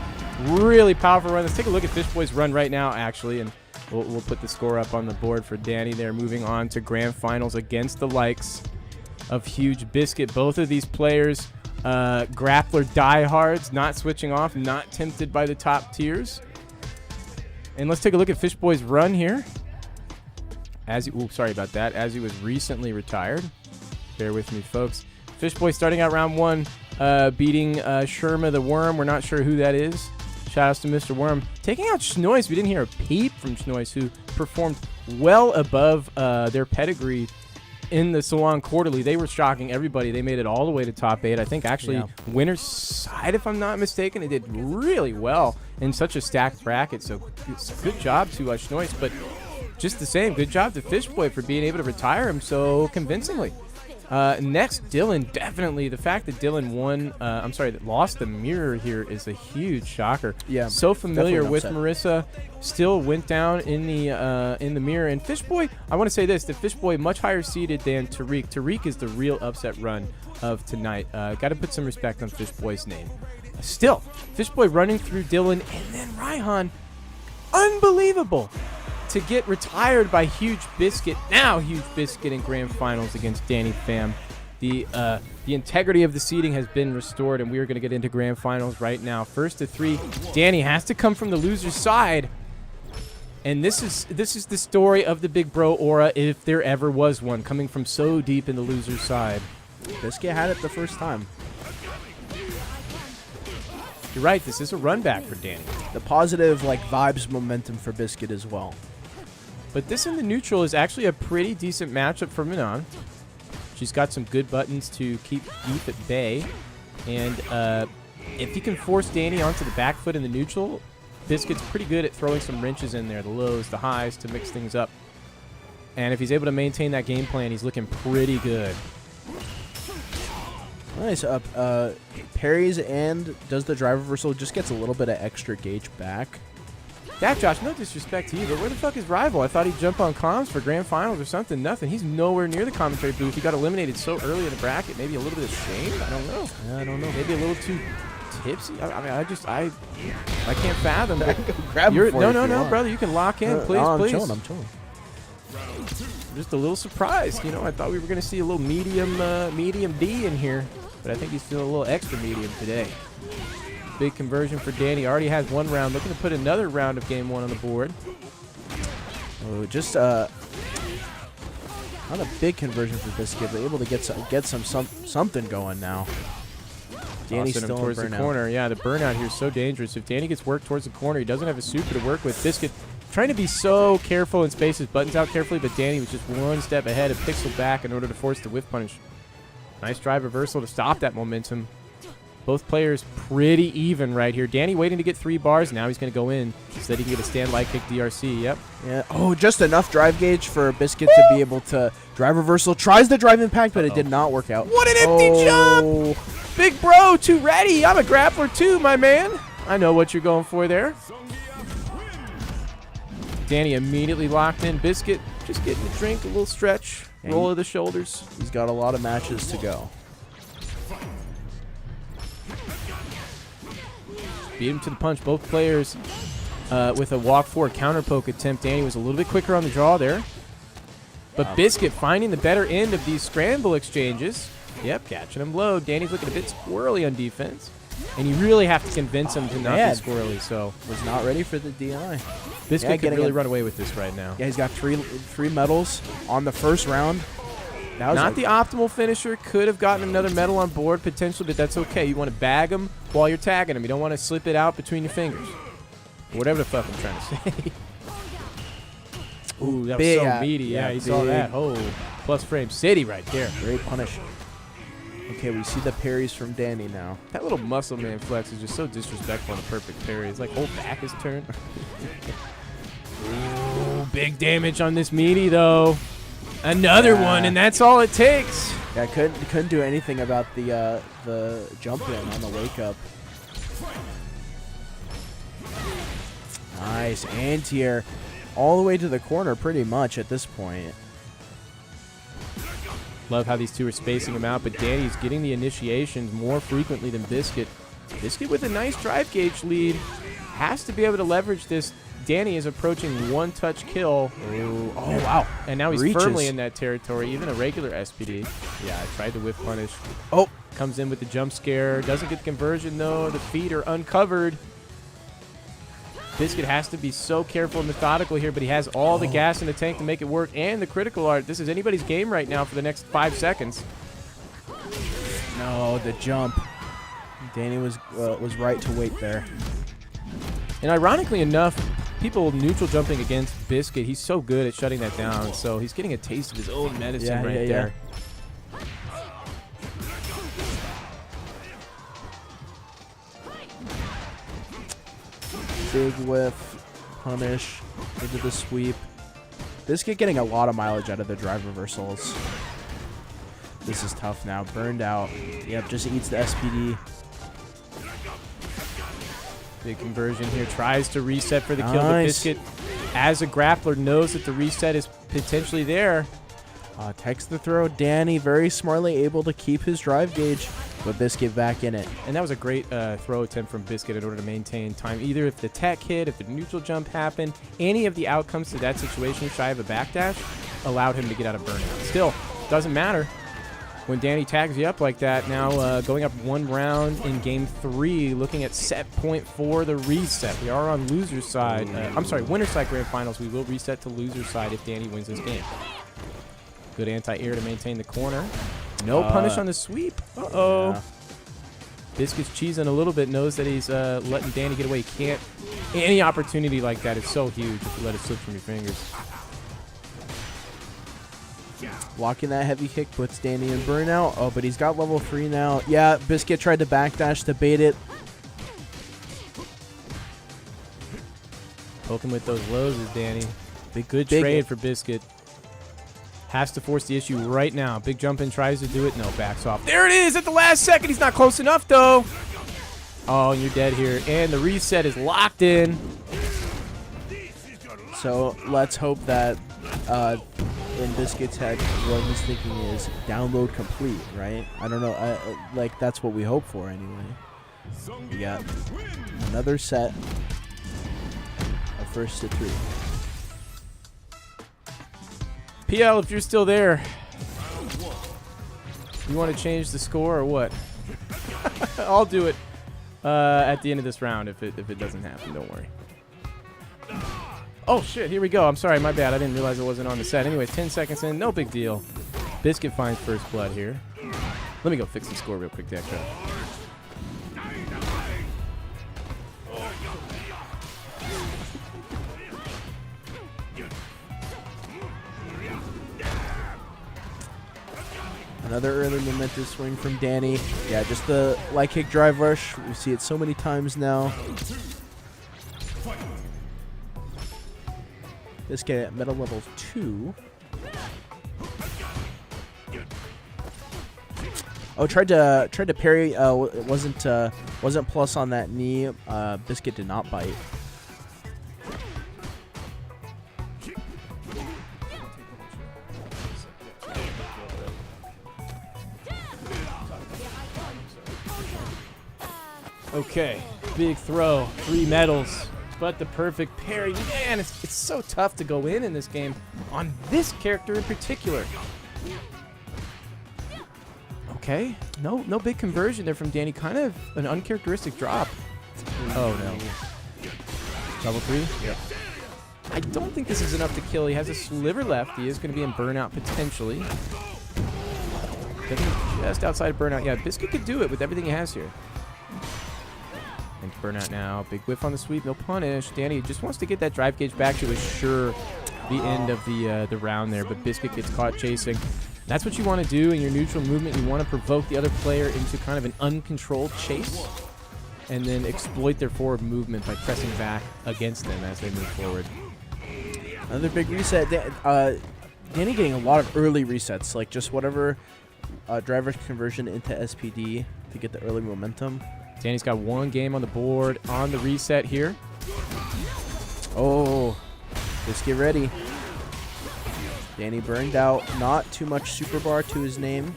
Really powerful run. Let's take a look at Fishboy's run right now, actually, and we'll put the score up on the board for Danny. They're moving on to grand finals against the likes of Huge Biscuit. Both of these players, grappler diehards, not switching off, not tempted by the top tiers. And let's take a look at Fishboy's run here. Sorry about that. As he was recently retired. Bear with me, folks. Fishboy starting out round 1, beating Sherma the Worm. We're not sure who that is. Shout outs to Mr. Worm. Taking out Schnois. We didn't hear a peep from Schnois, who performed well above their pedigree in the Salon Quarterly. They were shocking everybody. They made it all the way to top 8. I think actually winner's side, if I'm not mistaken. They did really well in such a stacked bracket. So it's a good job to Schnois. But just the same, good job to Fishboy for being able to retire him so convincingly. Next, Dylan. Definitely the fact that Dylan that lost the mirror here is a huge shocker. Yeah, so familiar with Marissa, still went down in the mirror. And Fishboy, I want to say this: the Fishboy much higher seeded than Tariq. Tariq is the real upset run of tonight. Got to put some respect on Fishboy's name. Still, Fishboy running through Dylan and then Raihan, unbelievable. To get retired by Huge Biscuit. Now Huge Biscuit in grand finals against Danny Pham. The integrity of the seeding has been restored, and we are going to get into grand finals right now. First to 3, Danny has to come from the loser's side. And this is the story of the big bro aura, if there ever was one, coming from so deep in the loser's side. Biscuit had it the first time. You're right, this is a run back for Danny. The positive vibes momentum for Biscuit as well. But this in the neutral is actually a pretty decent matchup for Manon. She's got some good buttons to keep Beef at bay. And if you can force Danny onto the back foot in the neutral, Biscuit's pretty good at throwing some wrenches in there, the lows, the highs, to mix things up. And if he's able to maintain that game plan, he's looking pretty good. Nice. Parries and does the drive reversal, just gets a little bit of extra gauge back. That, Josh, no disrespect to you, but where the fuck is Rival? I thought he'd jump on comms for grand finals or something. Nothing. He's nowhere near the commentary booth. He got eliminated so early in the bracket. Maybe a little bit of shame. I don't know. Yeah, I don't know. Maybe a little too tipsy. I mean, I can't fathom that. Grab him for you if you No, want. brother. You can lock in, please, I'm please. chilling. I'm chilling. Just a little surprised. I thought we were going to see a little medium D in here, but I think he's feeling a little extra medium today. Big conversion for Danny. Already has 1 round. Looking to put another round of game 1 on the board. Oh, just not a big conversion for Biscuit, but able to get something going now. Danny's Tossing him still towards in the burnout. corner. Yeah, the burnout here is so dangerous. If Danny gets worked towards the corner, he doesn't have a super to work with. Biscuit trying to be so careful and space his buttons out carefully, but Danny was just 1 step ahead, a pixel back in order to force the whiff punish. Nice drive reversal to stop that momentum. Both players pretty even right here. Danny waiting to get 3 bars. Now he's going to go in so that he can get a stand light kick DRC. Yep. Yeah. Oh, just enough drive gauge for Biscuit to be able to drive reversal. Tries the drive impact, but it did not work out. What an empty jump! Big bro, too ready. I'm a grappler too, my man. I know what you're going for there. Danny immediately locked in. Biscuit just getting a drink, a little stretch, roll of the shoulders. He's got a lot of matches to go. Beat him to the punch. Both players with a walk forward counter poke attempt. Danny was a little bit quicker on the draw there. But Biscuit finding the better end of these scramble exchanges. Yep, catching him low. Danny's looking a bit squirrely on defense. And you really have to convince him to not be squirrely. So was not ready for the DI. Biscuit could really run away with this right now. Yeah, he's got three medals on the first round. That was Not the optimal finisher. Could have gotten another medal on board potentially, but that's okay. You want to bag him while you're tagging him. You don't want to slip it out between your fingers. Or whatever the fuck I'm trying to say. Ooh, that was so meaty. Yeah, you saw that. Oh, plus frame city right there. Great punish. Okay, we see the parries from Danny now. That little muscle man flex is just so disrespectful on a perfect parry. It's like whole back is turned. Ooh, big damage on this meaty though. Another one, and that's all it takes. Yeah, couldn't do anything about the jump in on the wake up. Nice anti-air, all the way to the corner pretty much at this point. Love how these two are spacing him out, but Danny's getting the initiations more frequently than Biscuit. Biscuit with a nice drive gauge lead has to be able to leverage this. Danny is approaching 1 touch kill. Oh, wow. And now he's Reaches. firmly in that territory, even a regular SPD. Yeah, I tried the whiff punish. Oh. Comes in with the jump scare. Doesn't get the conversion, though. The feet are uncovered. Biscuit has to be so careful and methodical here, but he has all the gas in the tank to make it work, and the critical art. This is anybody's game right now for the next 5 seconds. No, the jump. Danny was right to wait there. And ironically enough, people neutral jumping against Biscuit, he's so good at shutting that down, so he's getting a taste of his own medicine there. Big whiff, punish, into the sweep. Biscuit getting a lot of mileage out of the drive reversals. This is tough now. Burned out. Yep, just eats the SPD. Big conversion here. Tries to reset for the kill. But Biscuit, as a grappler, knows that the reset is potentially there. Text the throw. Danny very smartly able to keep his drive gauge, but Biscuit back in it. And that was a great throw attempt from Biscuit in order to maintain time. Either if the tech hit, if the neutral jump happened, any of the outcomes to that situation shy of a backdash allowed him to get out of burnout. Still, doesn't matter. When Danny tags you up like that, now going up 1 round in game 3, looking at set point for the reset. We are on loser's side. I'm sorry, winner's side grand finals. We will reset to loser's side if Danny wins this game. Good anti-air to maintain the corner. No punish on the sweep. Uh-oh. Yeah. Biscuit's cheesing a little bit, knows that he's letting Danny get away. He can't. Any opportunity like that is so huge if you let it slip from your fingers. Blocking that heavy kick puts Danny in burnout. Oh, but he's got level 3 now. Yeah, Biscuit tried to backdash to bait it. Poking with those lows is Danny. Good trade for Biscuit. Has to force the issue right now. Big jump in, tries to do it. No, backs off. There it is at the last second. He's not close enough, though. Oh, you're dead here. And the reset is locked in. So let's hope that in Biscuit's head, what he's thinking is download complete, right? I don't know. Like, that's what we hope for anyway. We got another set of first to 3. PL, if you're still there, you want to change the score or what? I'll do it at the end of this round if it doesn't happen. Don't worry. Oh, shit. Here we go. I'm sorry. My bad. I didn't realize it wasn't on the set. Anyways, 10 seconds in. No big deal. Biscuit finds first blood here. Let me go fix the score real quick, Decktra. Another early momentous swing from Danny. Yeah, just the light kick drive rush. We see it so many times now. This guy at meta level 2. Oh, tried to parry. It wasn't plus on that knee. Biscuit did not bite. Okay, big throw, 3 medals, but the perfect parry. Man, it's so tough to go in this game on this character in particular. Okay, no big conversion there from Danny. Kind of an uncharacteristic drop. Oh no. Level 3? Yep. I don't think this is enough to kill. He has a sliver left. He is going to be in burnout potentially. Just outside of burnout. Yeah, Biscuit could do it with everything he has here. Into burnout now. Big whiff on the sweep. No punish. Danny just wants to get that drive gauge back to assure the end of the round there, but Biscuit gets caught chasing. That's what you want to do in your neutral movement. You want to provoke the other player into kind of an uncontrolled chase and then exploit their forward movement by pressing back against them as they move forward. Another big reset. Danny getting a lot of early resets, like just whatever driver conversion into SPD to get the early momentum. Danny's got 1 game on the board on the reset here. Oh, just get ready. Danny burned out. Not too much super bar to his name.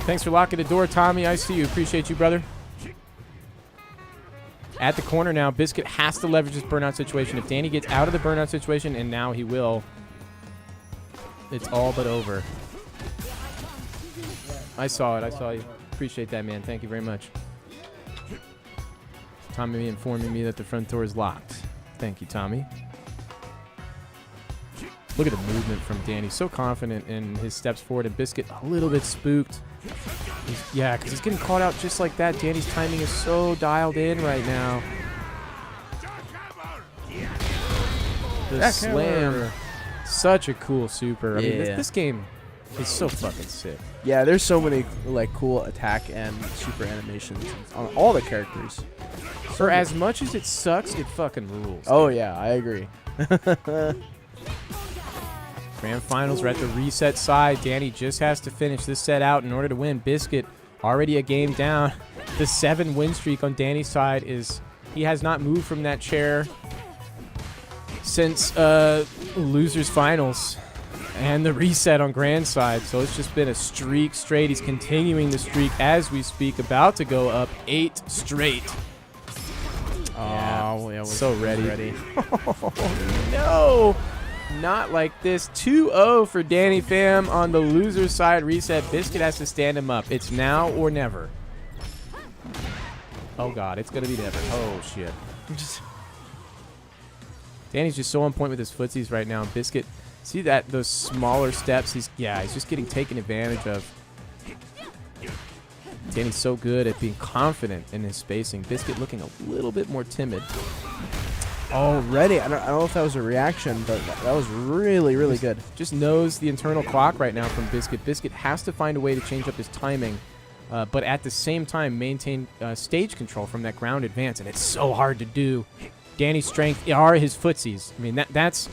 Thanks for locking the door, Tommy. I see you. Appreciate you, brother. At the corner now, Biscuit has to leverage this burnout situation. If Danny gets out of the burnout situation, and now he will, it's all but over. I saw it. I saw you. Appreciate that, man. Thank you very much. Tommy informing me that the front door is locked. Thank you, Tommy. Look at the movement from Danny. So confident in his steps forward. And Biscuit a little bit spooked. Yeah, because he's getting caught out just like that. Danny's timing is so dialed in right now. The slam. Such a cool super. I mean, this game is so fucking sick. Yeah, there's so many like cool attack and super animations on all the characters. For as much as it sucks, it fucking rules. Oh yeah, I agree. Grand finals, we're at the reset side. Danny just has to finish this set out in order to win. Biscuit already a game down. The 7-win streak on Danny's side is he has not moved from that chair since losers finals and the reset on Grand side. So it's just been a streak straight. He's continuing the streak as we speak, about to go up 8 straight. Oh, yeah, so ready. Oh, no. Not like this. 2-0 for Danny fam on the loser side reset. Biscuit has to stand him up. It's now or never. Oh, God. It's going to be never. Oh, shit. Danny's just so on point with his footsies right now. Biscuit, see that? Those smaller steps. He's just getting taken advantage of. Danny's so good at being confident in his spacing. Biscuit looking a little bit more timid. Already, I don't know if that was a reaction, but that was really, really good. Just knows the internal clock right now from Biscuit. Biscuit has to find a way to change up his timing, but at the same time maintain stage control from that ground advance, and it's so hard to do. Danny's strength are his footsies. I mean, that's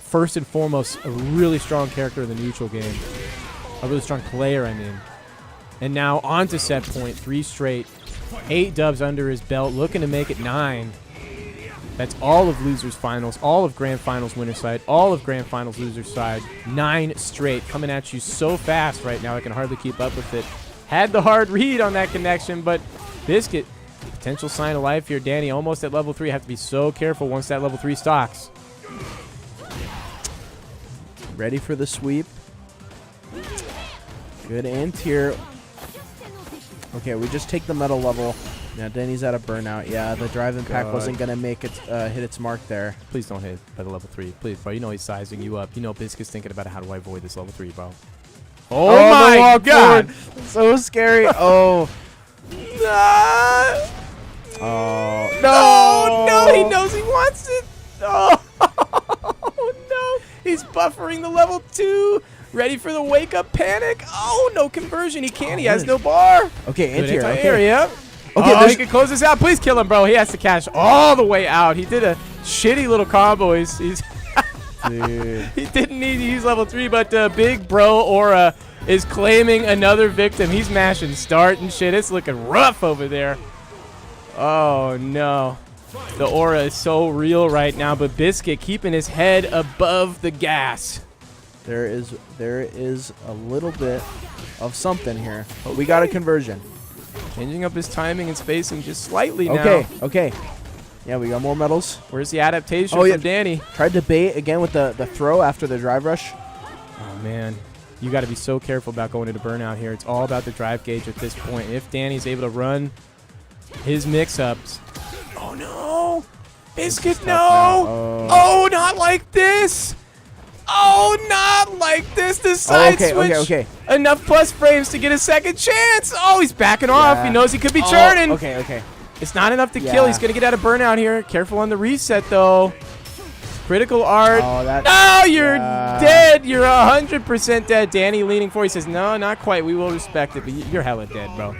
first and foremost a really strong character in the neutral game. A really strong player, I mean. And now on to set point, 3 straight. 8 dubs under his belt, looking to make it 9. That's all of losers finals, all of grand finals winner side, all of grand finals loser side. 9 straight coming at you so fast right now I can hardly keep up with it. Had the hard read on that connection, but Biscuit, potential sign of life here. Danny almost at level 3. Have to be so careful once that level 3 stocks. Ready for the sweep. Good anti-tier. Okay, we just take the metal level. Now Danny's at a burnout. Yeah, the drive impact wasn't going to make it hit its mark there. Please don't hit by the level 3. Please, bro. You know he's sizing you up. You know Biscuit's thinking about how do I avoid this level 3, bro. Oh my God. So scary. Oh. Oh. No, he knows he wants it. Oh, no. He's buffering the level 2. Ready for the wake-up panic. Oh, no conversion. He can't. He has no bar. Okay, Good anti-tier. Okay. Yep. Okay, he can close this out. Please kill him, bro. He has to cash all the way out. He did a shitty little combo. He's Dude. He didn't need to use level 3, but big bro Aura is claiming another victim. He's mashing start and shit. It's looking rough over there. Oh, no. The aura is so real right now, but Biscuit keeping his head above the gas. There is a little bit of something here. But we got a conversion. Changing up his timing and spacing just slightly now. Okay. Yeah, we got more medals. Where's the adaptation from Danny? Tried to bait again with the throw after the drive rush. Oh, man. You got to be so careful about going into burnout here. It's all about the drive gauge at this point. If Danny's able to run his mix-ups. Oh, no. Biscuit, no. Oh, not like this. Oh, not like this. The side switch. Okay. Enough plus frames to get a second chance. Oh, he's backing off. He knows he could be churning. Okay. It's not enough to kill. He's going to get out of burnout here. Careful on the reset, though. Critical art. No, you're dead. You're 100% dead. Danny leaning forward. He says, no, not quite. We will respect it, but you're hella dead, bro.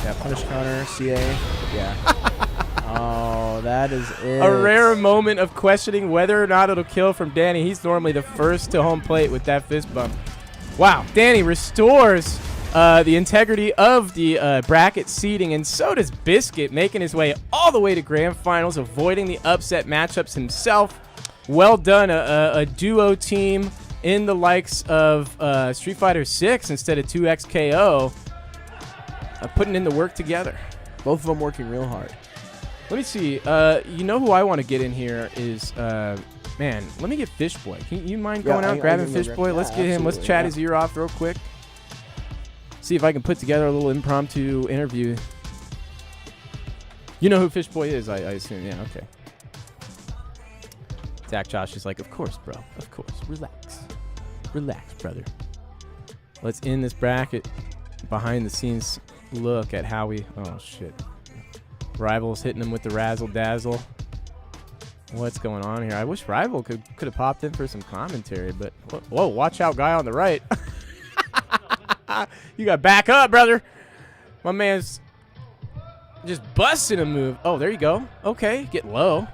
Yeah, punish counter, CA. Yeah. Oh, that is it. A rare moment of questioning whether or not it'll kill from Danny. He's normally the first to home plate with that fist bump. Wow, Danny restores the integrity of the bracket seeding, and so does Biscuit, making his way all the way to grand finals, avoiding the upset matchups himself. Well done, a duo team in the likes of Street Fighter 6 instead of 2XKO, putting in the work together. Both of them working real hard. Let me see. You know who I want to get in here is, man, let me get Fishboy. Can you mind going out grabbing Fishboy? Let's get him. Let's chat his ear off real quick. See if I can put together a little impromptu interview. You know who Fishboy is, I assume. Yeah, okay. Zach Josh is like, of course, bro. Of course. Relax. Relax, brother. Let's end this bracket. Behind the scenes look at how we... Oh, shit. Rival's hitting him with the razzle dazzle. What's going on here? I wish Rival could have popped in for some commentary, but whoa, watch out, guy on the right. You got back up, brother. My man's just busting a move. Oh, there you go. Okay, get low.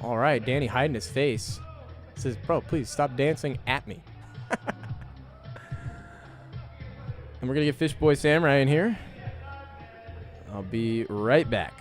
All right, Danny hiding his face. Says, bro, please stop dancing at me. And we're gonna get Fishboy Samurai in here. I'll be right back.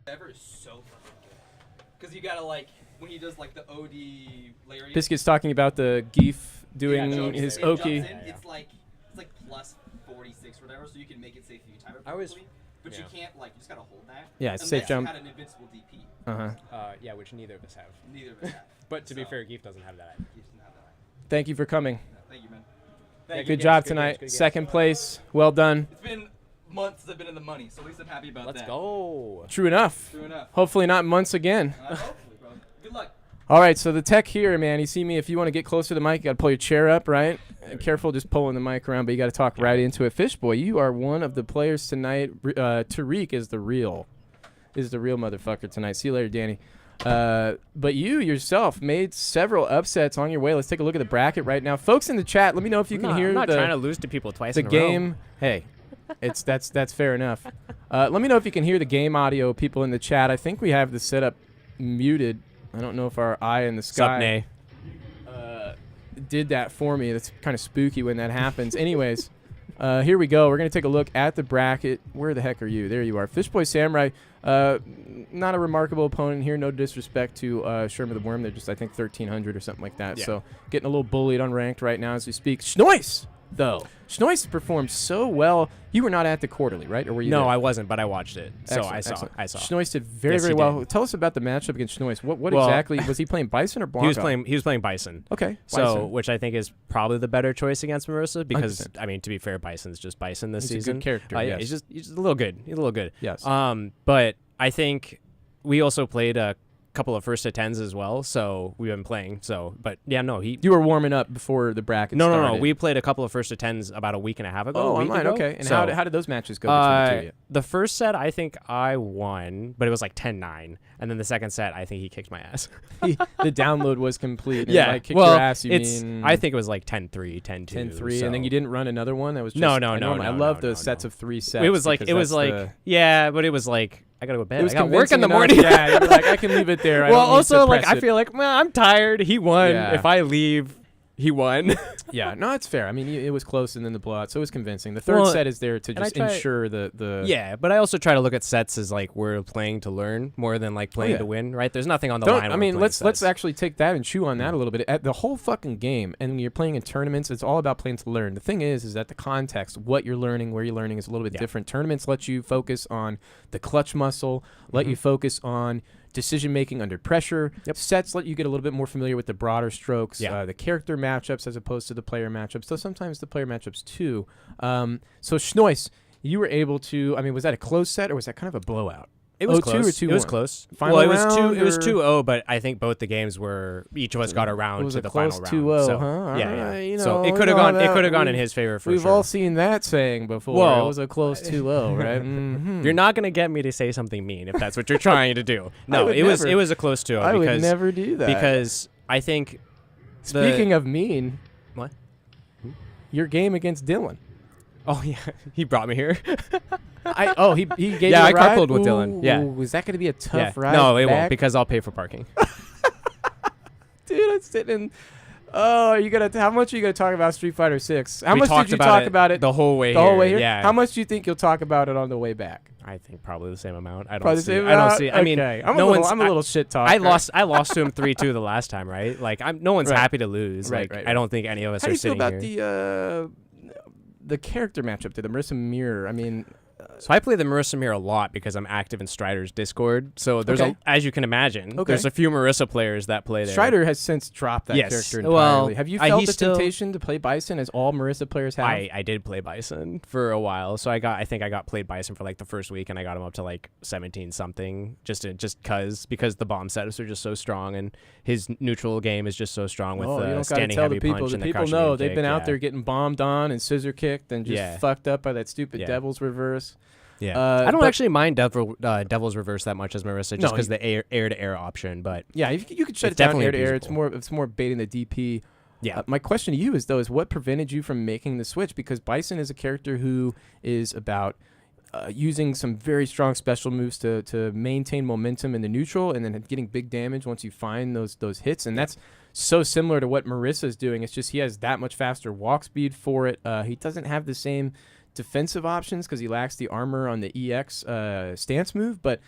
Ever is so fucking good. Because you gotta, like, when he does, like, the OD lariat. Biscuit's talking about the Geef doing jumps his in, Oki. jumps in, it's like plus 46 or whatever, so you can make it safe if you time it I was- perfectly. But you can't, like, you just gotta hold that. Yeah, it's unless safe jump. You had an invincible DP. Yeah, which neither of us have. Neither of us have. But to be So, fair, Geef doesn't have that. you just didn't have that. Thank you for coming. Thank you, man. Good job tonight. Second place. Well done. It's been months that I've been in the money, so at least I'm happy about Let's that. go. True enough. True enough. Hopefully not months again. Hopefully, bro. Good luck. All right, so the tech here, man, you see me, if you want to get closer to the mic, you got to pull your chair up, right? Careful just pulling the mic around, but you got to talk right into it. Fishboy, you are one of the players tonight. Tariq is the real motherfucker tonight. See you later, Danny. But you yourself made several upsets on your way. Let's take a look at the bracket right now. Folks in the chat, let me know if you can hear I'm not the trying to lose to people twice the in a game. row. Hey, that's fair enough. Let me know if you can hear the game audio, people in the chat. I think we have the setup muted. I don't know if our eye in the sky did that for me. That's kind of spooky when that happens. Anyways, here we go. We're going to take a look at the bracket. Where the heck are you? There you are. Fishboy Samurai, not a remarkable opponent here. No disrespect to Sherman the Worm. They're just, I think, 1,300 or something like that. Yeah. So getting a little bullied unranked right now as we speak. Schnoice, though. Schnoice performed so well. You were not at the quarterly, right? Or were you No, there? I wasn't, but I watched it. So Excellent, I saw. excellent. I saw. Schnoice did very, Yes, very he well. did. Tell us about the matchup against Schnoice. What Well, exactly was he playing? Bison or Blanco? He was playing Bison. Okay. So, Bison. which I think is probably the better choice against Marissa because 100%. I mean, to be fair, Bison's just Bison this He's a good season. character, Yeah, yes. he's just a little good. He's a little good. Yes. But I think we also played a couple of first to tens as well, so we've been playing. So, but yeah, no, You were warming up before the bracket no. started. We played a couple of first to tens about a week and a half ago. Oh, a week online. ago. Okay. And So, how did those matches go between the two of you? the first set, I think I won, but it was like 10-9. And then the second set, I think he kicked my ass. The download was complete. Yeah. Like, kick well, your ass, you it's, mean I think it was like 10-3, 10-2. 10-3, so. and then you didn't run another one? That was just No. I love no, those sets no. of 3 sets. It was like, because that's the- yeah, but it was like, I gotta go to bed. It was I got work in the convincing enough. morning. Yeah, you're like, I can leave it there. I well, don't need also, to like, press I it. feel like, well, I'm tired. He won. Yeah. If I leave, he won. Yeah, no, it's fair. I mean, it was close, and then the blowout, so it was convincing. The third Well, set is there to and I just try- ensure the Yeah, but I also try to look at sets as like we're playing to learn more than like playing yeah. to win, right? There's nothing on the Don't- line. I when we're mean, playing let's sets. actually take that and chew on that a little bit. At the whole fucking game, and when you're playing in tournaments, it's all about playing to learn. The thing is that the context, what you're learning, where you're learning, is a little bit Yeah. different. Tournaments let you focus on the clutch muscle, let you focus on decision making under pressure. Yep. Sets let you get a little bit more familiar with the broader strokes, Yeah. the character matchups as opposed to the player matchups. Though sometimes the player matchups too. So Schnoice, you were able to. I mean, was that a close set or was that kind of a blowout? It was 0-2 or close. It was 2-1? close. Final well, it was round, It was or- 2-0, but I think both the games were each of us got It around was to a the close final round. 2-0, so, huh? All yeah. right, you So know, it could have you know gone. It that could have gone in we've- his favor for We've sure. all seen that saying before. Well, it was a close 2-0, right? Mhm. You're not gonna get me to say something mean if that's what you're trying to do. No, would it was never. a close 2-0 I would because never do that. because I think Speaking of mean, What? your game against Dylan. Oh yeah, he brought me here. He gave Yeah, you I a ride? carpooled with Dylan. Yeah. Ooh, is that going to be a Yeah. tough ride? No, it back? won't because I'll pay for parking. Dude, I'm sitting in. Oh, are you gonna? How much are you gonna talk about Street Fighter 6? How We much talked did you talk about it the whole way the here? whole way here? Yeah. How much do you think you'll talk about it on the way back? I think probably the same amount. I don't Probably the see. same I don't amount? see. I mean, Okay. no one's. I'm a little shit talker. I lost to him 3-2 the last time, right? Like, no one's Right. happy to lose. Right, Like, right, I don't think any of us How do are you feel sitting about here. the character matchup to the Marissa Mirror? I mean, So I play the Marissa Mirror a lot because I'm active in Strider's Discord. So there's Okay. as you can imagine, Okay. there's a few Marissa players that play there. Strider has since dropped that Yes. character entirely. Well, Have you I- felt he's the still- temptation to play Bison as all Marissa players have? I did play Bison for a while, so I think I got played Bison for like the first week, and I got him up to like 17 something, because the bomb setups are just so strong, and his neutral game is just so strong with you the don't gotta standing tell heavy the people. punch The and people crouching know aim they've kick, been out yeah. there getting bombed on and scissor kicked and just Yeah. fucked up by that stupid Yeah. Devil's Reverse. Yeah, Uh, I don't but- actually mind Devil's Reverse that much as Marissa, just No, because the air to air option. But Yeah, you could shut It's it down definitely air to air. It's abusable. more baiting the DP. yeah, My question to you is what prevented you from making the switch? Because Bison is a character who is about using some very strong special moves to maintain momentum in the neutral, and then getting big damage once you find those hits. And that's so similar to what Marissa's doing. It's just he has that much faster walk speed for it. He doesn't have the same defensive options because he lacks the armor on the EX stance move. But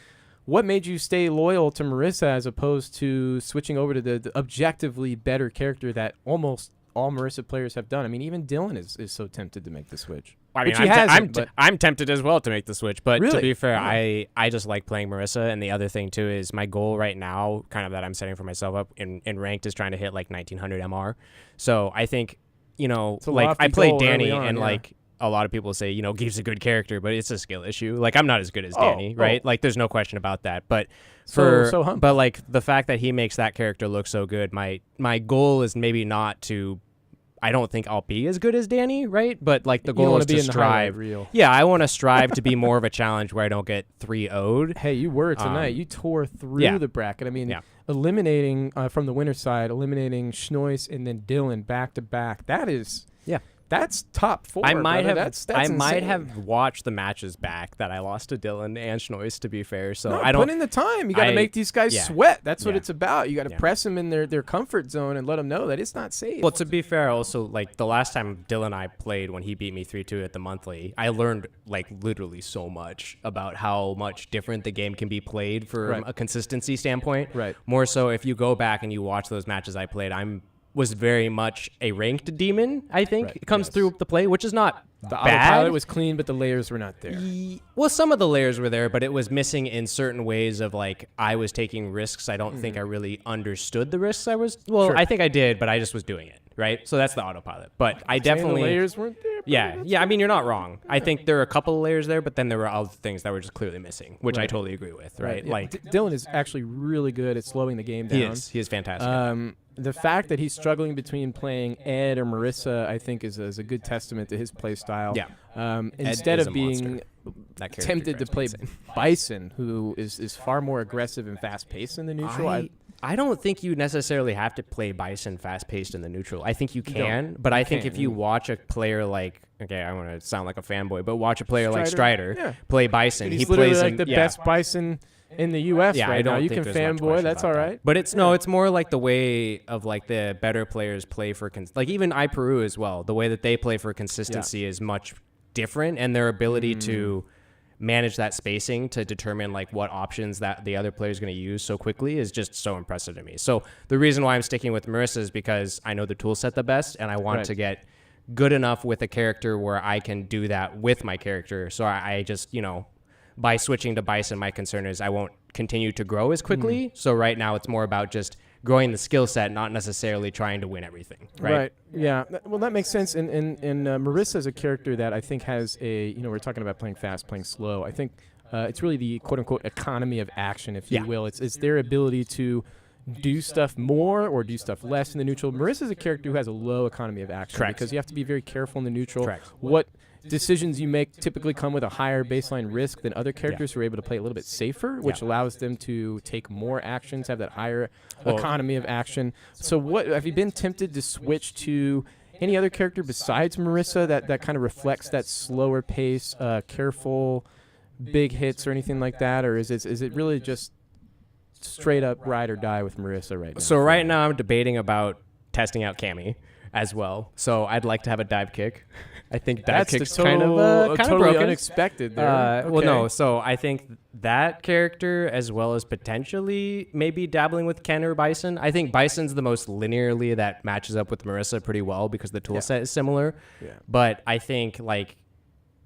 what made you stay loyal to Marissa as opposed to switching over to the objectively better character that almost all Marissa players have done? I mean, even Dylan is so tempted to make the switch. I mean, Which he hasn't, but- I'm tempted as well to make the switch, but to Really? be fair, Yeah. I just like playing Marissa, and the other thing too is my goal right now, kind of that I'm setting for myself up in ranked, is trying to hit like 1900 MR. So I think, It's a like lofty I played goal Danny, early on, and yeah. like a lot of people say, Gabe's a good character, but it's a skill issue. Like I'm not as good as Oh, Danny, right? Like there's no question about that. But So humble. but like the fact that he makes that character look so good, my goal is maybe not to. I don't think I'll be as good as Danny, right? But like the You don't goal wanna is be to in the highlight strive. reel. Yeah, I want to strive to be more of a challenge where I don't get 3-0'd. Hey, you were tonight. Um, You tore through yeah. the bracket. I mean, Yeah. eliminating from the winner's side, eliminating Schnois and then Dylan back to back. That's top four. I might brother. have That's I might insane. have watched the matches back that I lost to Dylan and Schnois, to be fair. So No, I don't put in the time. You got to I- make these guys yeah. sweat. That's what Yeah. it's about. You got to Yeah. press them in their comfort zone and let them know that it's not safe. Well, to be fair, also like the last time Dylan and I played when he beat me 3-2 at the monthly, I learned like literally so much about how much different the game can be played from Right. a consistency standpoint. Right. More so if you go back and you watch those matches I played, was very much a ranked demon, I think. Right, It comes yes. through the play, which is not the bad. autopilot was clean, but the layers were not there. Well, some of the layers were there, but it was missing in certain ways of like I was taking risks. I don't think I really understood the risks I was. Well, Sure. I think I did, but I just was doing it, right? So that's the autopilot. But I Saying definitely the layers weren't there. but Yeah, that's yeah. I mean, you're not wrong. I think there are a couple of layers there, but then there were other things that were just clearly missing, which I Right. totally agree with, right? yeah. Like Dylan is actually really good at slowing the game down. he is fantastic. The fact that he's struggling between playing Ed or Marissa, I think, is a good testament to his play style. Yeah. Instead is of a being monster. That character tempted to drives me play insane. Bison, who is far more aggressive and fast paced in the neutral. I don't think you necessarily have to play Bison fast paced in the neutral. I think you don't. can, but I think can. if you watch a player like, okay, I want to sound like a fanboy, but watch a player like Strider, Strider yeah. play Bison. He's He literally plays like in- the yeah. best Bison in the U.S. Yeah, I right don't now. You think can there's much fanboy. question That's about all that. right. But it's more like the way of like the better players play for like even iPeru as well. The way that they play for consistency is much different, and their ability to manage that spacing to determine like what options that the other player is going to use so quickly is just so impressive to me. So the reason why I'm sticking with Marissa is because I know the tool set the best, and I want Right. to get good enough with a character where I can do that with my character. So I just, by switching to Bison, my concern is I won't continue to grow as quickly. So right now it's more about just growing the skill set, not necessarily trying to win everything. Right. Yeah. Well, that makes sense. And Marissa is a character that I think has we're talking about playing fast, playing slow. I think it's really the quote unquote economy of action, if you Yeah. will. It's their ability to do stuff more or do stuff less in the neutral. Marissa is a character who has a low economy of action Correct. because you have to be very careful in the neutral. Correct. What decisions you make typically come with a higher baseline risk than other characters who are able to play a little bit safer, which allows them to take more actions, have that higher economy of action. So what have you been tempted to switch to any other character besides Marissa that kind of reflects that slower pace, careful, big hits or anything like that, or is it really just straight up ride or die with Marissa right now? So right now I'm debating about testing out Cammy as well. So I'd like to have a dive kick. I think dive kick's kind of totally broken. unexpected there. Well, no. So I think that character, as well as potentially maybe dabbling with Ken or Bison. I think Bison's the most linearly that matches up with Marissa pretty well because the tool set is similar. Yeah. But I think like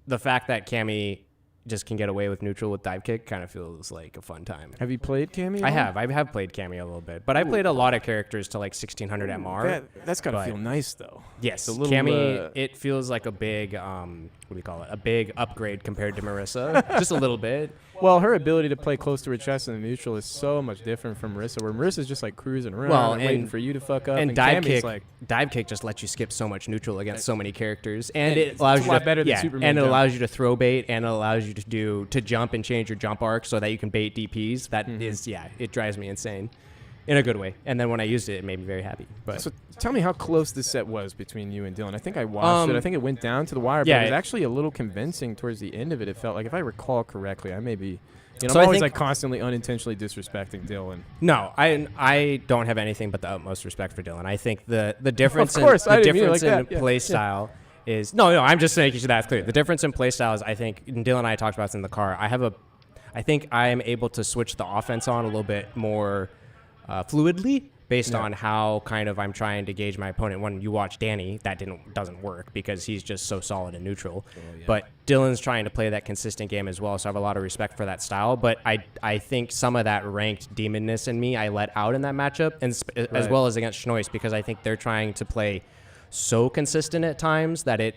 the fact that Cammy just can get away with neutral with dive kick kind of feels like a fun time. Have you played Cammy? I have played Cammy a little bit, but I played a lot of characters to like 1600 MR. That's gotta but- feel nice though. Yes, The little, Cammy, it feels like a big, what do you call it? A big upgrade compared to Marissa, just a little bit. Well, her ability to play close to her chest in the neutral is so much different from Marissa, where Marissa's just like cruising around Well, and waiting and- for you to fuck up. And dive Cammy's kick, like, dive kick just lets you skip so much neutral against so many characters, and It's it allows a you lot to better than Superman and it jump. allows you to throw bait, and it allows you to jump and change your jump arc so that you can bait DPS. That is, it drives me insane, in a good way. And then when I used it, it made me very happy. But so tell me how close this set was between you and Dylan. I think I watched it. I think it went down to the wire, yeah, but it was it- actually a little convincing towards the end of it. It felt like, if I recall correctly, I may be. So I'm I always think- like constantly unintentionally disrespecting Dylan. no, I don't have anything but the utmost respect for Dylan. I think the difference course, I in the didn't mean it difference like in that. Yeah, play yeah. style is no. I'm just making sure that's clear. The difference in play style is, I think, and Dylan and I talked about this in the car. I think I am able to switch the offense on a little bit more fluidly based on how kind of I'm trying to gauge my opponent. When you watch Danny, that doesn't work because he's just so solid in neutral. But Dylan's trying to play that consistent game as well, so I have a lot of respect for that style. But I think some of that ranked demonness in me I let out in that matchup, and as well as against Schnois, because I think they're trying to play so consistent at times that it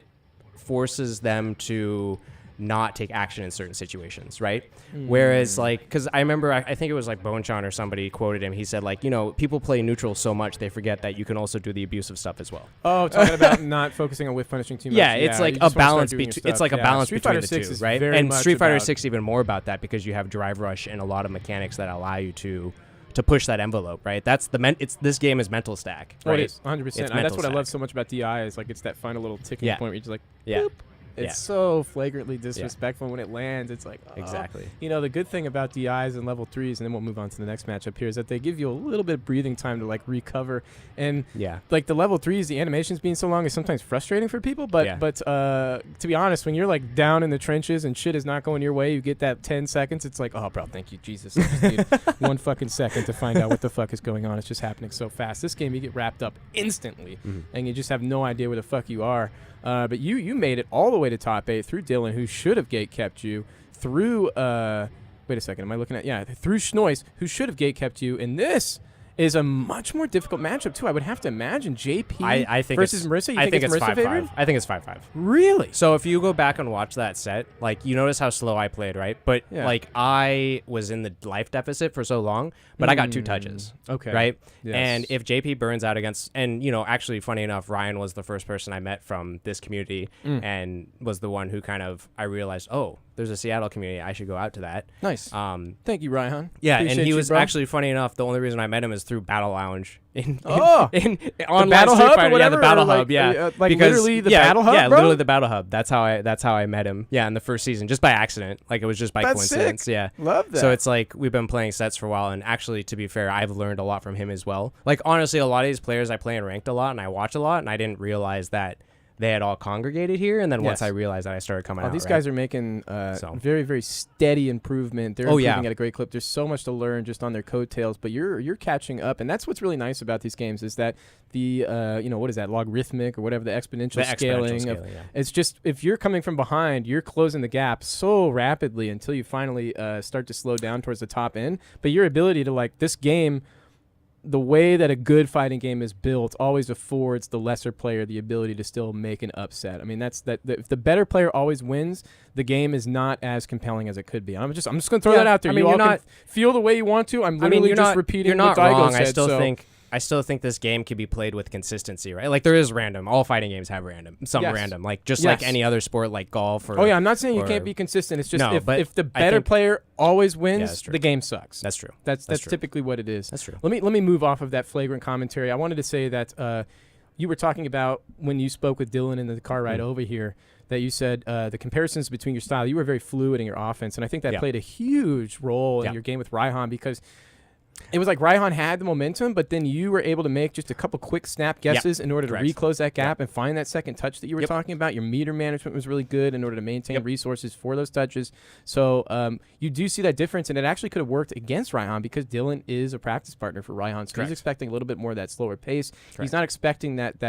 forces them to not take action in certain situations, right? Whereas, like, because I remember, I think it was like Bonchan or somebody quoted him. He said, like, people play neutral so much they forget that you can also do the abusive stuff as well. Oh, talking about not focusing on whiff punishing too much. Yeah, it's like you a just wanna start balance doing your between. stuff. It's like a Yeah, balance Street between Fighter the 6 two, is right? very And much Street Fighter about- 6 even more about that because you have drive rush and a lot of mechanics that allow you to push that envelope, right? That's this game is mental stack, Oh, right? it is 100%. It's That's mental what I love stack. so much about DI is like it's that final little ticking Yeah. point where you're just like, Yeah. boop. It's Yeah. so flagrantly disrespectful when it lands. It's like, oh. Exactly. The good thing about DIs and level 3s, and then we'll move on to the next matchup here, is that they give you a little bit of breathing time to like recover. And Yeah. like the level 3s, the animations being so long is sometimes frustrating for people. But Yeah. to be honest, when you're like down in the trenches and shit is not going your way, you get that 10 seconds. It's like, oh, bro, thank you, Jesus. I just need 1 fucking second to find out what the fuck is going on. It's just happening so fast. This game, you get wrapped up instantly, and you just have no idea where the fuck you are. But you made it all the way to top 8 through Dylan, who should have gate kept you, through wait a second, am I looking at through Schnois, who should have gate kept you, and this is a much more difficult matchup too. I would have to imagine JP I think versus it's, Marissa. You I think it's it's Marissa 5-5. favored? I think it's 5-5. Really? So if you go back and watch that set, like you notice how slow I played, right? But Yeah. like I was in the life deficit for so long, but I got 2 touches. Okay. Right? Yes. And if JP burns out against, and actually funny enough, Ryan was the first person I met from this community and was the one who kind of, I realized, oh, there's a Seattle community. I should go out to that. Nice. Thank you, Ryan. Yeah, Appreciate and he you, was bro. actually, funny enough, the only reason I met him is through Battle Lounge in online Battle Street Hub or Fighter. whatever, the Battle or like, Hub, yeah. like Because- literally the yeah, Battle Hub, Yeah, bro? literally the Battle Hub. That's how I met him. Yeah, in the first season, just by accident. Like it was just by That's coincidence. sick. Yeah. Love that. So it's like we've been playing sets for a while, and actually, to be fair, I've learned a lot from him as well. Like honestly, a lot of these players I play in ranked a lot, and I watch a lot, and I didn't realize that they had all congregated here. And then once Yes. I realized that, I started coming out. These right? guys are making very, very steady improvement. They're Oh, improving yeah. at a great clip. There's so much to learn just on their coattails, but you're catching up, and that's what's really nice about these games is that the what is that, logarithmic or whatever, the exponential scaling. yeah. It's just if you're coming from behind, you're closing the gap so rapidly until you finally start to slow down towards the top end. But your ability to like this game. The way that a good fighting game is built always affords the lesser player the ability to still make an upset. I mean, if the better player always wins, the game is not as compelling as it could be. I'm just going to throw that out there. I mean, you all you're not can feel the way you want to. I'm literally you're just not, repeating You're not what Daigo wrong. said. I still think this game can be played with consistency, right? Like there is random. All fighting games have some Yes. random. Like just Yes. like any other sport, like golf or. Oh yeah, I'm not saying you or- can't be consistent. It's just No, but if the I better think- player always that's wins, true. the game sucks. That's true. That's true. typically what it is. That's true. Let me move off of that flagrant commentary. I wanted to say that you were talking about when you spoke with Dylan in the car ride over here, that you said the comparisons between your style, you were very fluid in your offense, and I think that played a huge role in your game with Raihan, because it was like Raihan had the momentum, but then you were able to make just a couple quick snap guesses in order to reclose that gap and find that second touch that you were talking about. Your meter management was really good in order to maintain resources for those touches. So you do see that difference, and it actually could have worked against Raihan because Dylan is a practice partner for Raihan. So he's expecting a little bit more of that slower pace. He's not expecting that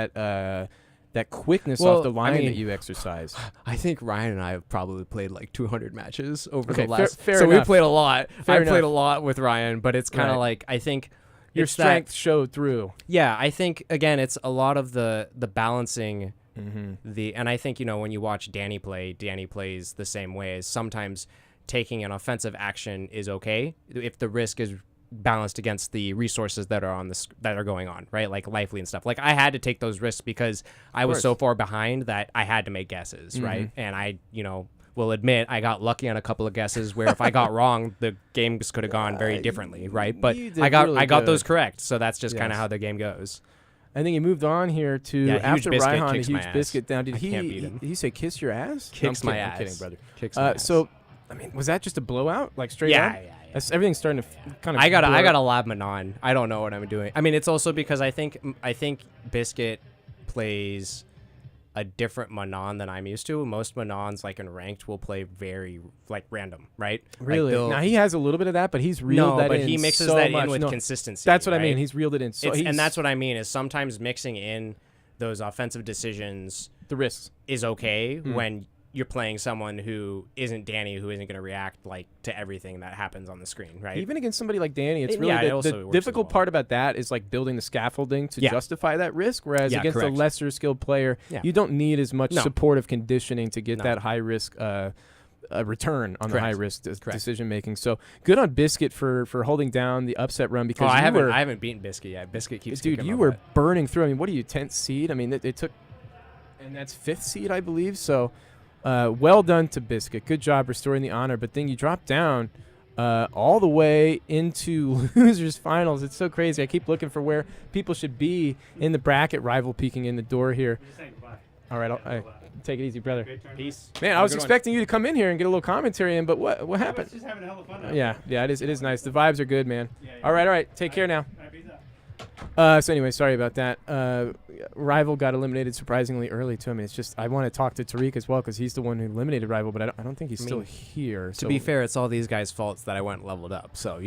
quickness off the line that you exercise. I think Ryan and I have probably played like 200 matches over Okay, the last. fair so enough. we played a lot. Fair I played a enough. lot with Ryan, but it's kind of like I think Your it's that- strength showed through. Yeah, I think again it's a lot of the balancing and I think when you watch Danny play, Danny plays the same way. As sometimes taking an offensive action is okay if the risk is balanced against the resources that are that are going on, right? Like lively and stuff. Like I had to take those risks because I was so far behind that I had to make guesses, right? And I, will admit I got lucky on a couple of guesses where if I got wrong, the games could have gone very differently, right? But I got those correct, so that's just kind of how the game goes. I think he moved on here to after Huge Biscuit Raihan, a kicks my huge ass. biscuit down. Did I can't beat him. Did he say kiss your ass? Kicks No, my I'm ass. kidding, brother. Kicks my ass. So, I mean, was that just a blowout, like straight Yeah, up? yeah. Everything's starting to kind of. I gotta lab Manon. I don't know what I'm doing. I mean, it's also because I think Biscuit plays a different Manon than I'm used to. Most Manons, like in ranked, will play very like random, right? Really? Like now he has a little bit of that, but he's reeled that in. But he mixes so that much. in with No, consistency. That's what I right? mean. He's reeled it in. So And that's what I mean is sometimes mixing in those offensive decisions the risks is okay when you're playing someone who isn't Danny, who isn't going to react like to everything that happens on the screen, right? Even against somebody like Danny, it's really it also the works difficult as well. part about that is like building the scaffolding to justify that risk. Whereas against correct. a lesser skilled player, you don't need as much supportive conditioning to get that high risk return on the high risk decision making. So good on Biscuit for holding down the upset run because I haven't beaten Biscuit yet. Biscuit keeps dude, kicking you my were butt. burning through. I mean, what are you, 10th seed? I mean, it took, and that's 5th seed, I believe. So well done to Biscuit. Good job restoring the honor. But then you drop down all the way into losers finals. It's so crazy. I keep looking for where people should be in the bracket. Rival peeking in the door here. All right, I'll take it easy, brother. Peace. Man, I was expecting you to come in here and get a little commentary in, but what happened? Just having a hell of fun. Yeah, it is nice. The vibes are good, man. All right. Take care now. So anyway, sorry about that. Rival got eliminated surprisingly early too. I mean, it's just I want to talk to Tariq as well because he's the one who eliminated Rival, but I don't think he's still here. To be fair, it's all these guys' faults that I went leveled up. So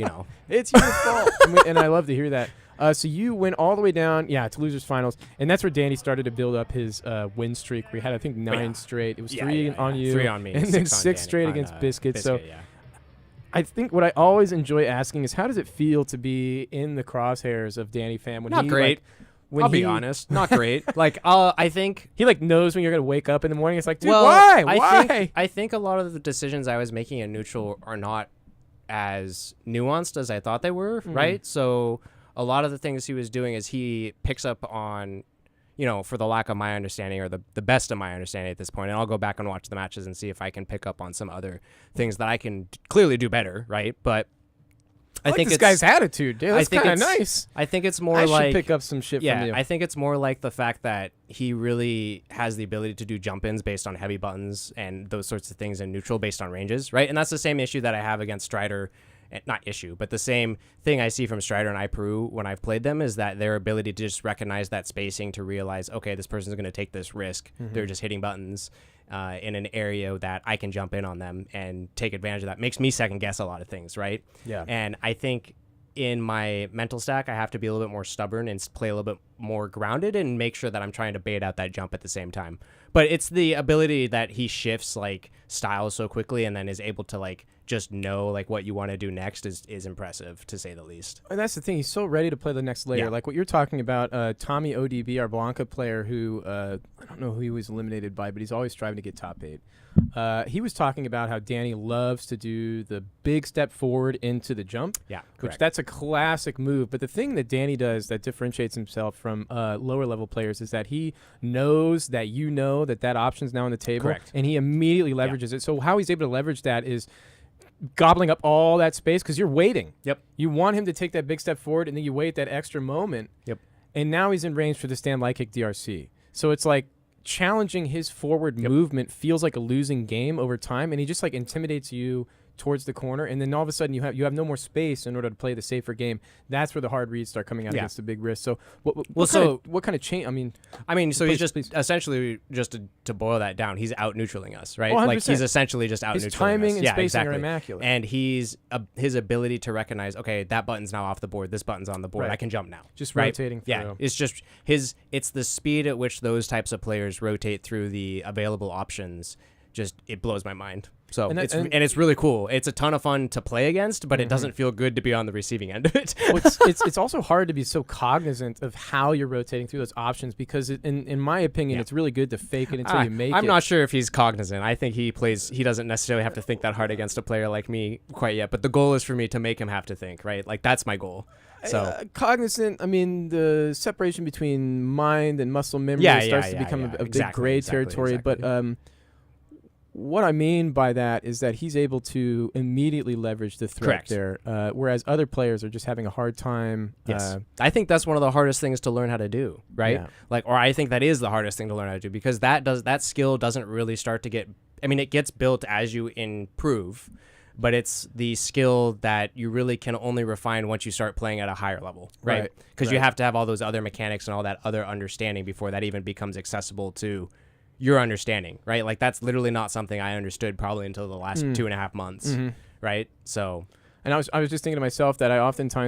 it's your fault, and I love to hear that. So you went all the way down, to losers finals, and that's where Danny started to build up his win streak. We had I think 9 straight. It was 3 on you, 3 on me, and then 6 on 6 Danny, straight on, against Biscuit. So. yeah. I think what I always enjoy asking is how does it feel to be in the crosshairs of Danny Pham when Not he great. Like, when I'll he, be honest, not great. Like, I think he like knows when you're gonna wake up in the morning. It's like, dude, well, why? I think a lot of the decisions I was making in neutral are not as nuanced as I thought they were, right? So a lot of the things he was doing is he picks up on, for the lack of my understanding or the best of my understanding at this point, and I'll go back and watch the matches and see if I can pick up on some other things that I can clearly do better, right? But I think this it's, guy's attitude, dude. That's kind of it's- nice. I think it's more I like should pick up some shit from you. I think it's more like the fact that he really has the ability to do jump-ins based on heavy buttons and those sorts of things in neutral based on ranges, right? And that's the same issue that I have against Strider. Not issue, but the same thing I see from Strider and iPeru when I've played them is that their ability to just recognize that spacing to realize, okay, this person's going to take this risk. They're just hitting buttons in an area that I can jump in on them and take advantage of that. Makes me second guess a lot of things, right? Yeah. And I think in my mental stack, I have to be a little bit more stubborn and play a little bit more grounded and make sure that I'm trying to bait out that jump at the same time. But it's the ability that he shifts like styles so quickly and then is able to like just know like what you want to do next is impressive to say the least. And that's the thing. He's so ready to play the next layer. Yeah. Like what you're talking about, Tommy ODB, our Blanca player who, I don't know who he was eliminated by, but he's always striving to get top 8. He was talking about how Danny loves to do the big step forward into the jump. Yeah, Which correct. that's a classic move. But the thing that Danny does that differentiates himself from lower level players is that he knows that that option's now on the table. Correct. And he immediately leverages it. So how he's able to leverage that is gobbling up all that space because you're waiting. Yep. You want him to take that big step forward, and then you wait that extra moment. Yep. and now he's in range for the stand light kick DRC. So it's like challenging his forward movement feels like a losing game over time, and he just like intimidates you towards the corner, and then all of a sudden you have no more space in order to play the safer game. That's where the hard reads start coming out against the big risk. So what kind of change? I mean, so he's just please. essentially, just to boil that down, he's out neutraling us, right? Oh, like 100%. he's essentially just out neutraling us. His timing and spacing exactly. are immaculate. And his ability to recognize, okay, that button's now off the board, this button's on the board, Right. I can jump now. Just right? rotating through. Yeah, it's just it's the speed at which those types of players rotate through the available options. Just it blows my mind. So And it's really cool. It's a ton of fun to play against, but it doesn't feel good to be on the receiving end of it. Well, it's also hard to be so cognizant of how you're rotating through those options because in my opinion, it's really good to fake it until you make it. I'm not sure if he's cognizant. I think he doesn't necessarily have to think that hard against a player like me quite yet. But the goal is for me to make him have to think, right? Like that's my goal. So cognizant. I mean, the separation between mind and muscle memory starts to become a big gray territory. Exactly. But what I mean by that is that he's able to immediately leverage the threat there, whereas other players are just having a hard time. Yes. I think that's one of the hardest things to learn how to do, right? Yeah. Or I think that is the hardest thing to learn how to do because that skill doesn't really start to get. I mean, it gets built as you improve, but it's the skill that you really can only refine once you start playing at a higher level, right? Because you have to have all those other mechanics and all that other understanding before that even becomes accessible to your understanding, right? Like that's literally not something I understood probably until the last 2.5 months, right? So, and I was just thinking to myself that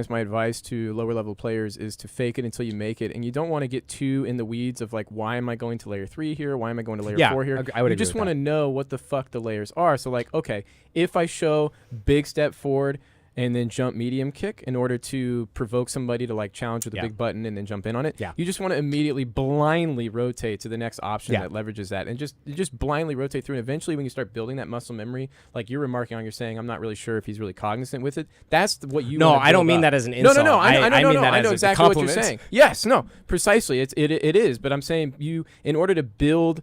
my advice to lower level players is to fake it until you make it, and you don't want to get too in the weeds of like, why am I going to layer 3 here? Why am I going to layer 4 here? I would you just want to know what the fuck the layers are. So like, okay, if I show big step forward and then jump medium kick in order to provoke somebody to like challenge with a big button and then jump in on it. Yeah. You just want to immediately blindly rotate to the next option that leverages that and just blindly rotate through. And eventually when you start building that muscle memory, like you're remarking on, you're saying, I'm not really sure if he's really cognizant with it. That's what you No, wanna I don't build mean up. that as an insult. No. I mean that I as know a exactly what you're compliment. saying. Yes, no, precisely. It is, but I'm saying in order to build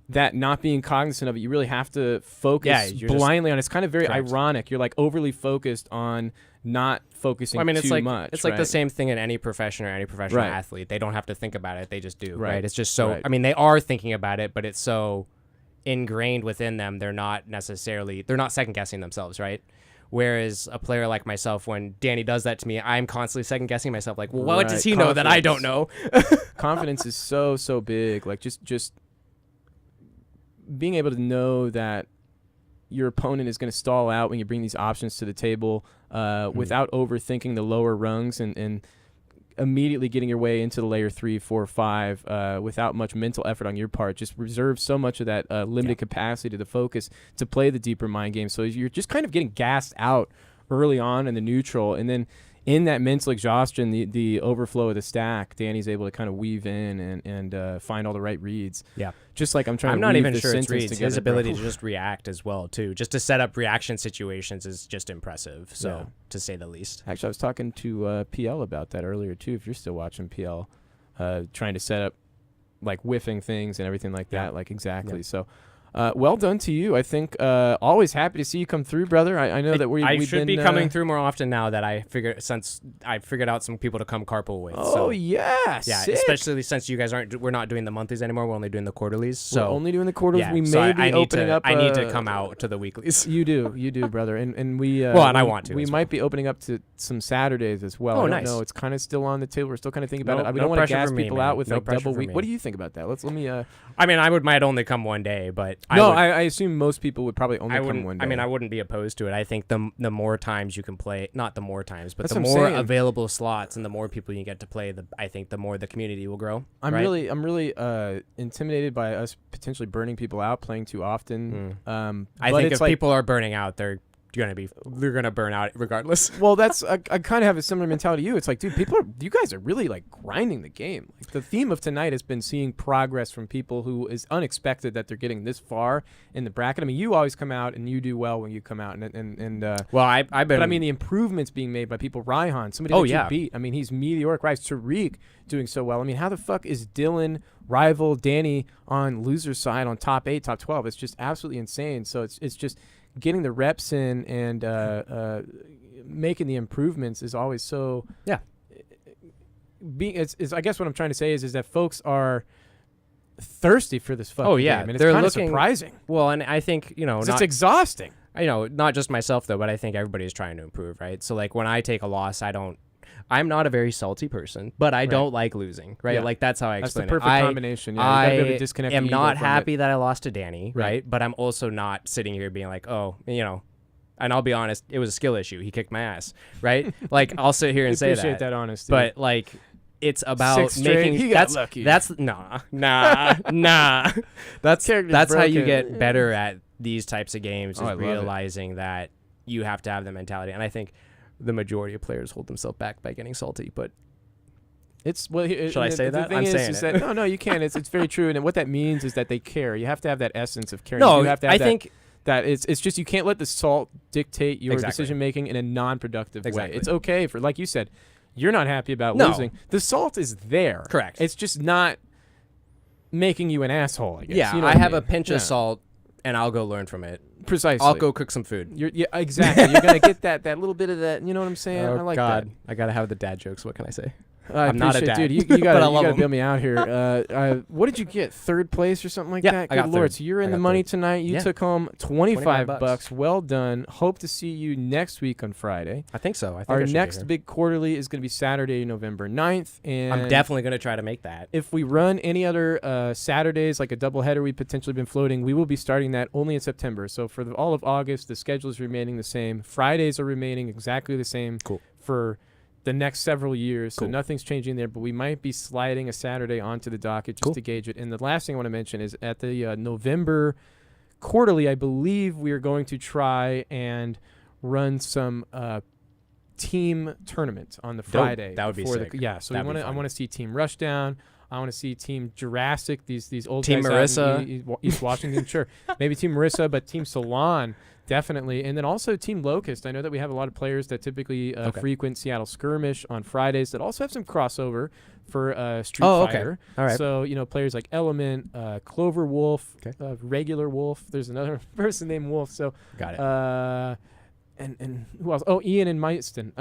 that not being cognizant of it, you really have to focus blindly on it. It's kind of very ironic. You're like overly focused on not focusing too much. It's like the same thing in any profession or any professional athlete. They don't have to think about it. They just do, right? It's just so, I mean, they are thinking about it, but it's so ingrained within them. They're not second guessing themselves, right? Whereas a player like myself, when Danny does that to me, I'm constantly second guessing myself. Like, well, what does he know that I don't know? Confidence is so big. Like just being able to know that your opponent is going to stall out when you bring these options to the table without overthinking the lower rungs and immediately getting your way into the layer 3, 4, 5 without much mental effort on your part. Just reserve so much of that limited capacity to the focus to play the deeper mind game. So you're just kind of getting gassed out early on in the neutral, and then in that mental exhaustion, the overflow of the stack, Danny's able to kind of weave in and find all the right reads. Yeah. Just like I'm not weave even the sure it's sentence reads. together, His ability bro. to just react as well, too. Just to set up reaction situations is just impressive, so to say the least. Actually, I was talking to PL about that earlier, too, if you're still watching PL, trying to set up, like, whiffing things and everything like that, like, exactly. So, well done to you. I think always happy to see you come through, brother. I know that I we've should been, be coming through more often now that I figured out some people to come carpool with. Oh, so. yeah, Yeah, sick. especially since you guys we're not doing the monthlies anymore. We're only doing the quarterlies. So We're only doing the quarters. yeah, We so may be opening up. I need to come out to the weeklies. You do, brother, and we. Well, and I want to We as might be opening up to some Saturdays as well. Oh, I don't nice. know. It's kind of still on the table. We're still kind of thinking about No- it. We no don't want to pressure gas from me, people man. out with No like pressure double from week. me. What do you think about that? Let me. I mean, might only come one day, but I assume most people would probably only I come wouldn't. one day. I mean, I wouldn't be opposed to it. I think the more times you can play, not the more times, but That's the what I'm more saying. available slots and the more people you get to play, I think the more the community will grow. I'm right? really intimidated by us potentially burning people out playing too often. I but think it's if like, people are burning out, they're gonna burn out regardless. well, that's I kind of have a similar mentality to you. It's like, dude, you guys are really like grinding the game. Like the theme of tonight has been seeing progress from people who is unexpected that they're getting this far in the bracket. I mean, you always come out and you do well when you come out, and Well, I've been. but I mean the improvements being made by people. Raihan, somebody that you beat. I mean, he's meteoric. Rise. Tariq doing so well. I mean, how the fuck is Dylan rival Danny on loser's side on top 8, top 12? It's just absolutely insane. So it's just getting the reps in and making the improvements is always so it's I guess what I'm trying to say is that folks are thirsty for this fucking Oh, yeah. game, and it's They're kind of looking- surprising. Well, and I think, 'Cause not, it's exhausting. not just myself though, but I think everybody's trying to improve, right? So like when I take a loss, I'm not a very salty person, but I don't like losing, right? Yeah. Like that's how I That's the explain perfect it. combination. Yeah, you gotta be able to disconnect the am ego not from happy it. that I lost to Danny, Right. right? But I'm also not sitting here being like, oh, and I'll be honest, it was a skill issue. He kicked my ass, right? Like I'll sit here and We say appreciate that honesty. but like it's about Six straight, making he got that's lucky. that's nah. That's Character's how you broken. get better at these types of games, Oh, I is love it. realizing that you have to have the mentality. And I think the majority of players hold themselves back by getting salty, but It's well. Shall I say the that? thing I'm is, saying is it. that no, you can't. It's very true, and what that means is that they care. You have to have that essence of caring. no, you have to have I that, think that it's just you can't let the salt dictate your Exactly. decision making in a non-productive way. Exactly. It's okay for, like you said, you're not happy about No. losing. The salt is there. Correct. It's just not making you an asshole. I guess. yeah, You know I what have mean? a pinch Yeah. of salt and I'll go learn from it. Precisely. I'll go cook some food. Yeah, exactly. You're gonna get that little bit of that. You know what I'm saying? Oh I like God, I gotta have the dad jokes. What can I say? that. I I'm not a appreciate- dad, dude. You but gotta, I love you gotta 'em. bail me out here. What did you get? Third place or something like Yeah, that? I Good got lord! third. So you're in I the got money third. tonight. You Yeah. took home 25 $25. bucks. Well done. Hope to see you next week on Friday. I think so. I think Our I should be next here. big quarterly is going to be Saturday, November 9th. And I'm definitely gonna try to make that. if we run any other Saturdays, like a doubleheader we've potentially been floating, we will be starting that only in September. So for all of August, the schedule is remaining the same. Fridays are remaining exactly the same Cool. for the next several years. So Cool. nothing's changing there, but we might be sliding a Saturday onto the docket just Cool. to gauge it. And the last thing I want to mention is at the November quarterly, I believe we are going to try and run some team tournament on the Friday. That would be before sick. Yeah, so That'd we be I fun. want to see Team Rushdown. I want to see Team Jurassic. These old Team guys out Marissa. in East Washington. Sure, maybe Team Marissa, but Team Salon definitely, and then also Team Locust. I know that we have a lot of players that typically Okay. frequent Seattle Skirmish on Fridays that also have some crossover for Street Oh, okay. Fighter. All right. So players like Element, Clover Wolf, Okay. Regular Wolf. There's another person named Wolf. So Got it. and who else? Oh, Ian and Meiston.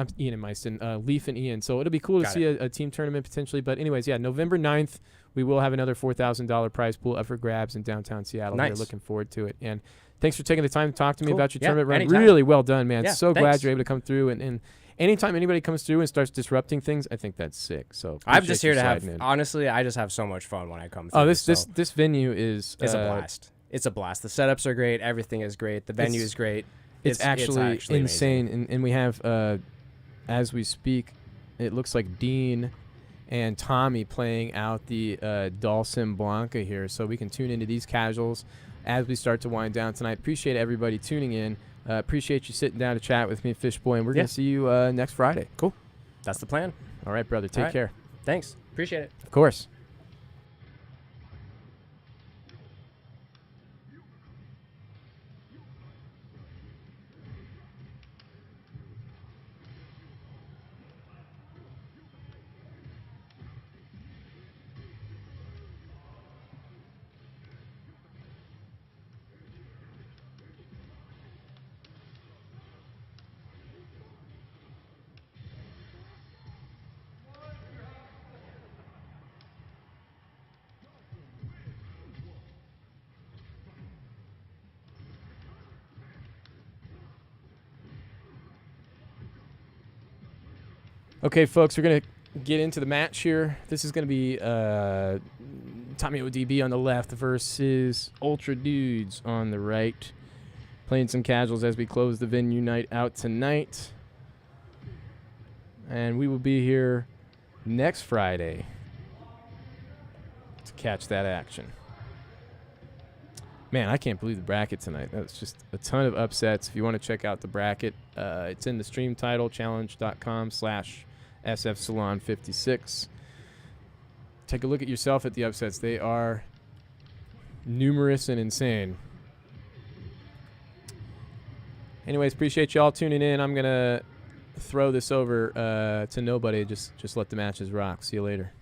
Leaf and Ian. So it'll be cool to Got see a team tournament potentially. But anyways, yeah, November 9th, we will have another $4,000 prize pool up for grabs in downtown Seattle. We're Nice. looking forward to it. And thanks for taking the time to talk to me Cool. about your Yeah, tournament run. anytime. Really well done, man. Yeah, So glad thanks. you're able to come through. And anytime anybody comes through and starts disrupting things, I think that's sick. So I'm appreciate just here you to have. sliding in. Honestly, I just have so much fun when I come through. Oh, this so this venue is it's a blast. It's a blast. The setups are great. Everything is great. The venue It's- is great. It's actually insane, amazing. and we have, as we speak, it looks like Dean and Tommy playing out the Dulcim Blanca here, so we can tune into these casuals as we start to wind down tonight. Appreciate everybody tuning in. Appreciate you sitting down to chat with me, Fishboy, and we're Yeah. gonna see you next Friday. Cool. That's the plan. All right, brother. Take All right. care. Thanks. Appreciate it. Of course. Okay, folks, we're going to get into the match here. This is going to be Tommy ODB on the left versus Ultra Dudes on the right. Playing some casuals as we close the venue night out tonight. And we will be here next Friday to catch that action. Man, I can't believe the bracket tonight. That was just a ton of upsets. If you want to check out the bracket, it's in the stream title, challenge.com/SF Salon 56. Take a look at yourself at the upsets. They are numerous and insane. Anyways, appreciate y'all tuning in. I'm going to throw this over to nobody. Just let the matches rock. See you later.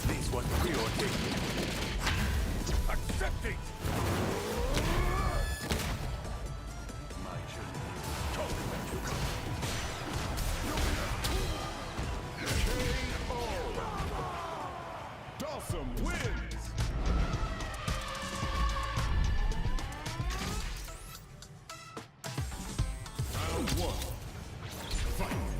This was pure taking. Accept it! My Dawson wins! Round 1. Fight!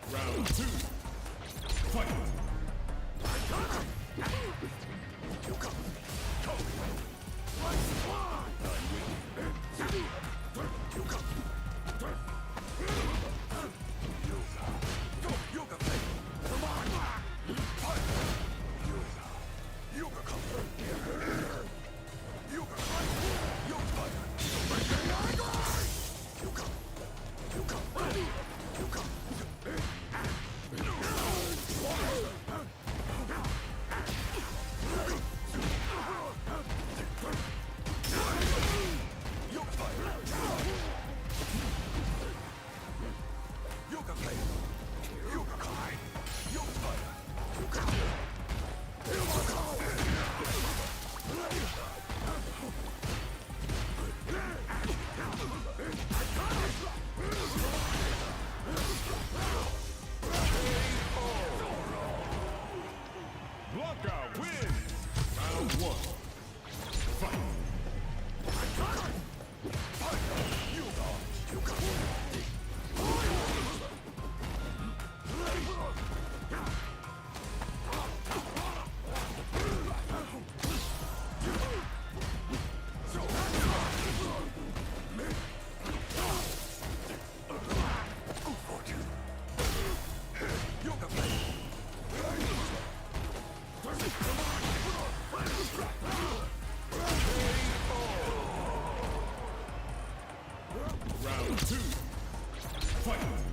Round 2. Fight! Blockout wins! Round 1. Fight! Round 2. Fight!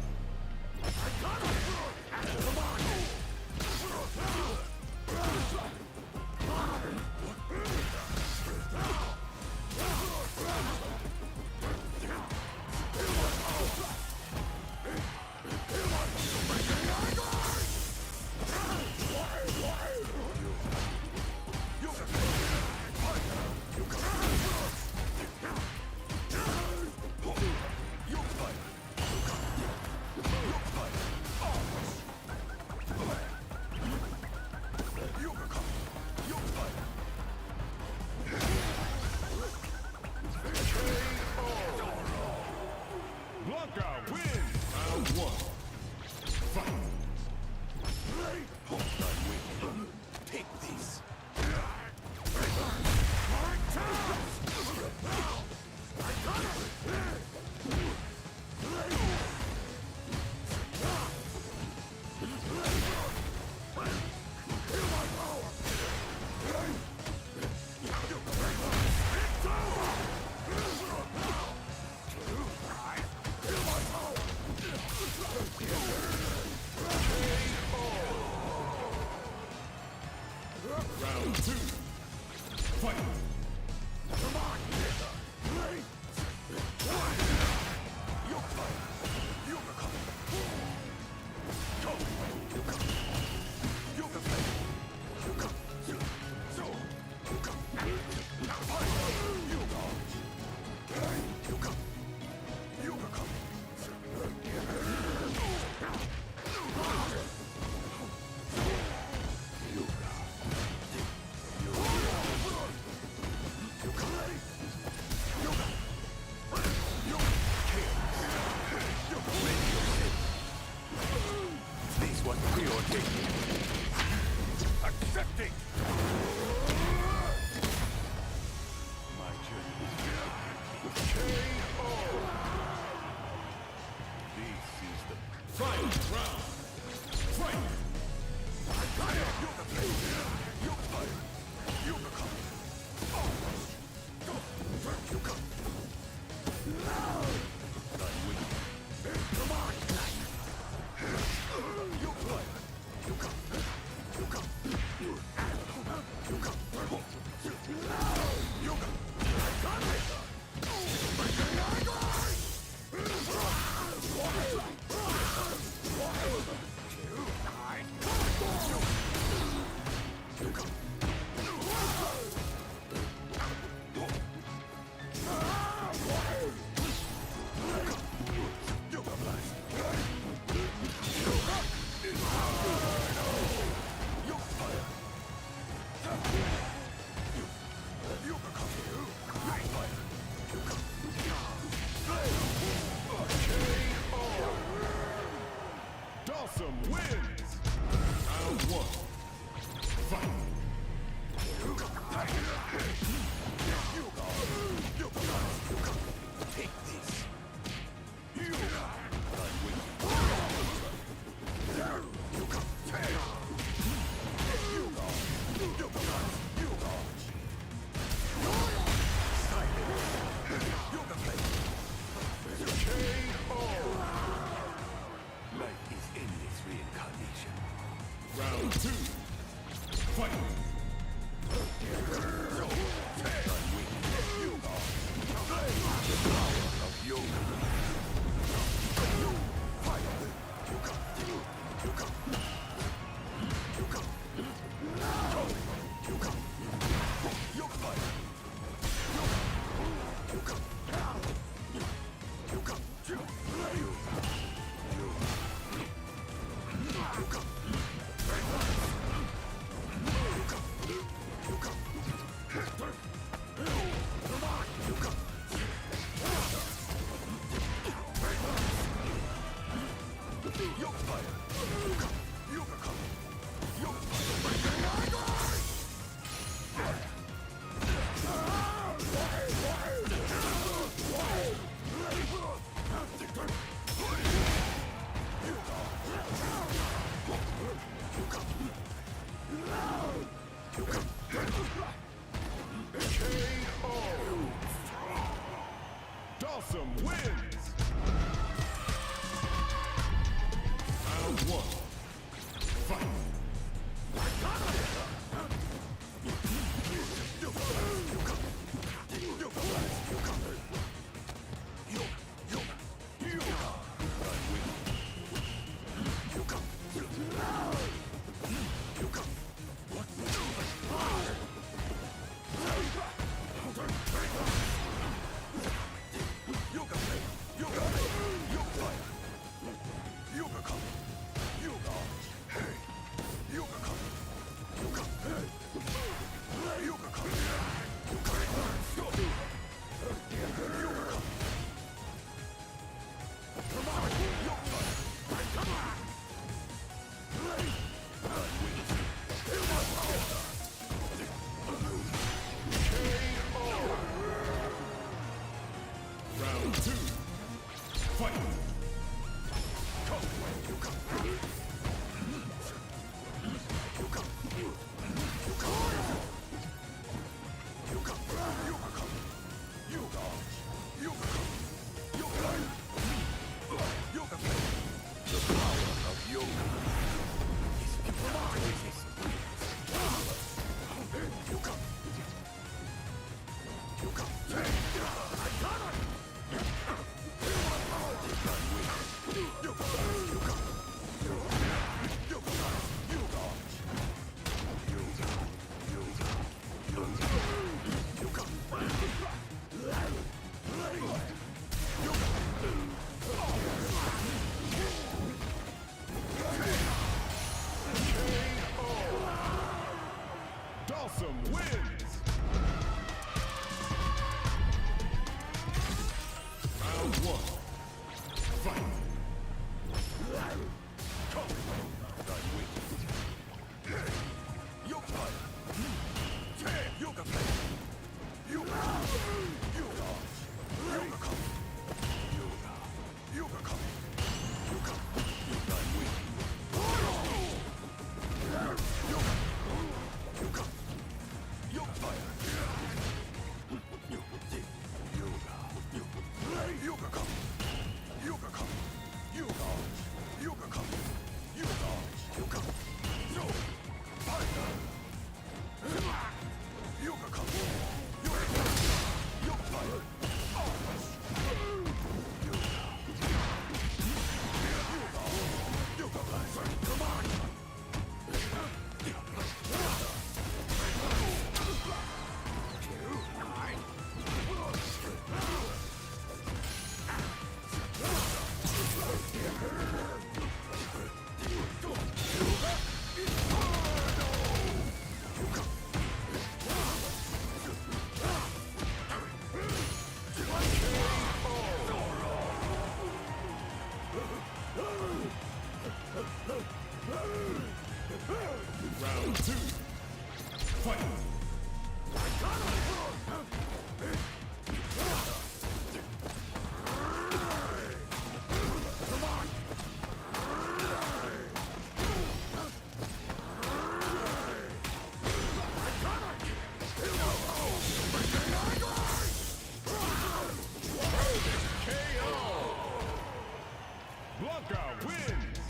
Blanca wins.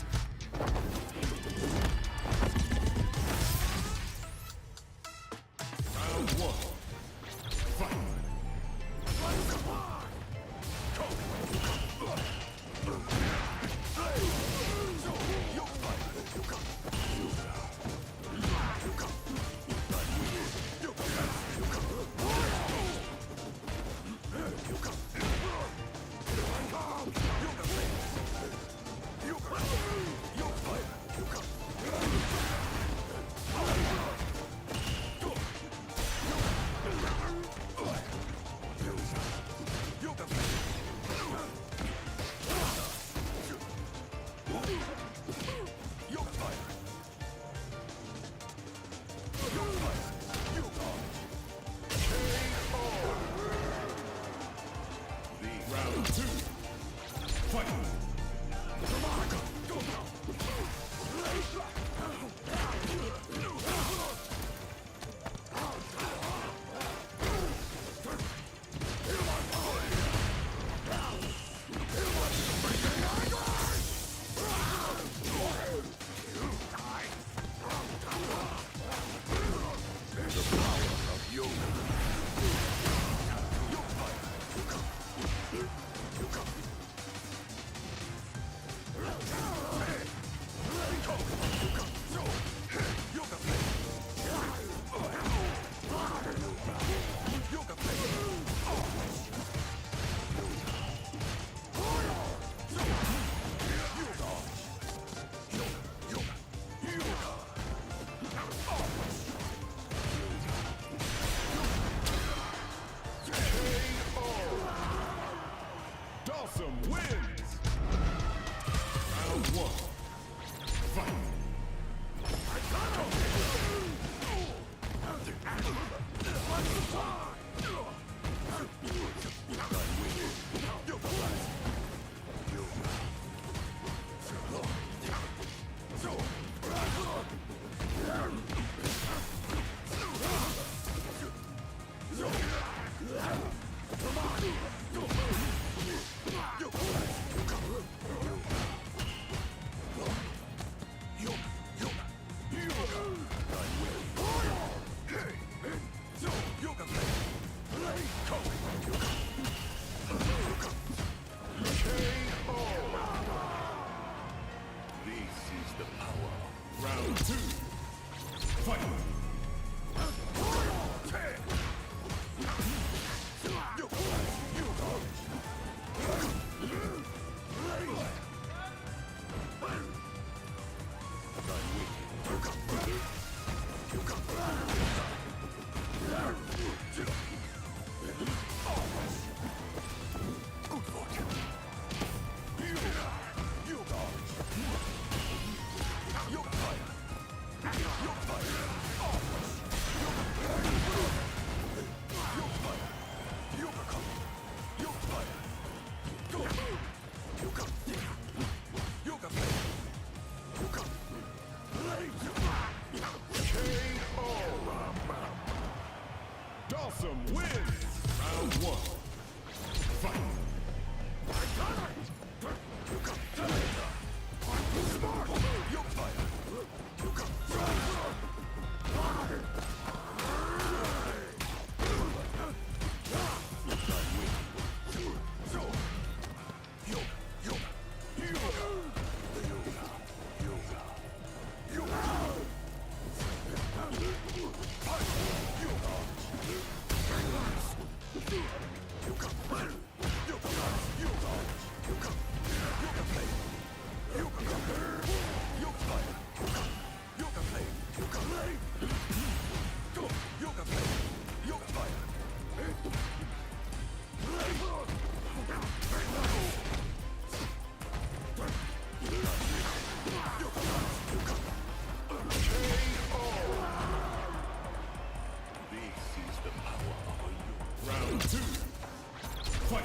Round one. Round two. Fight. Dawson wins. Round one. Fight. Round two. Fight. Dawson wins. Round 1. Fight. Round 2. Fight.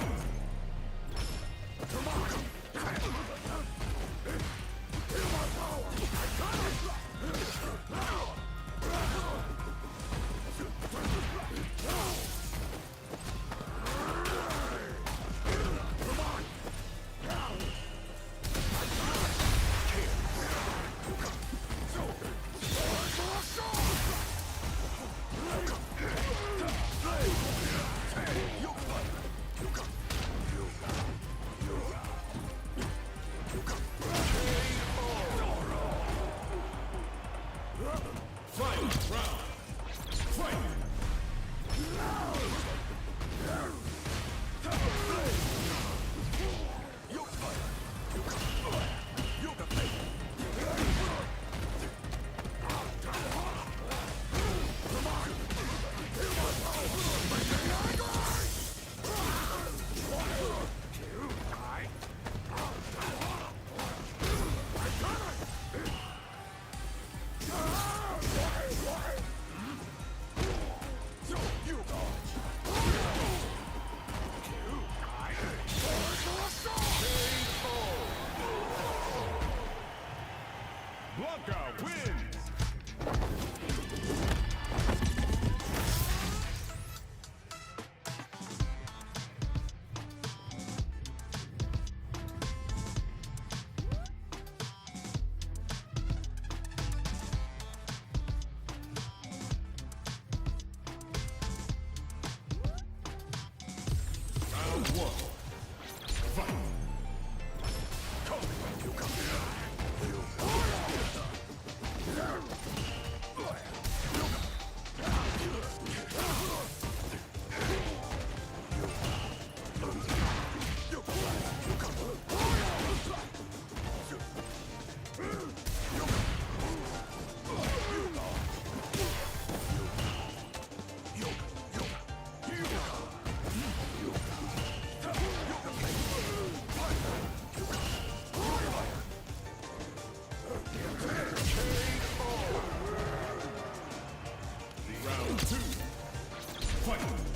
Blanca wins. Round 1. Fight. Round 2. Fight.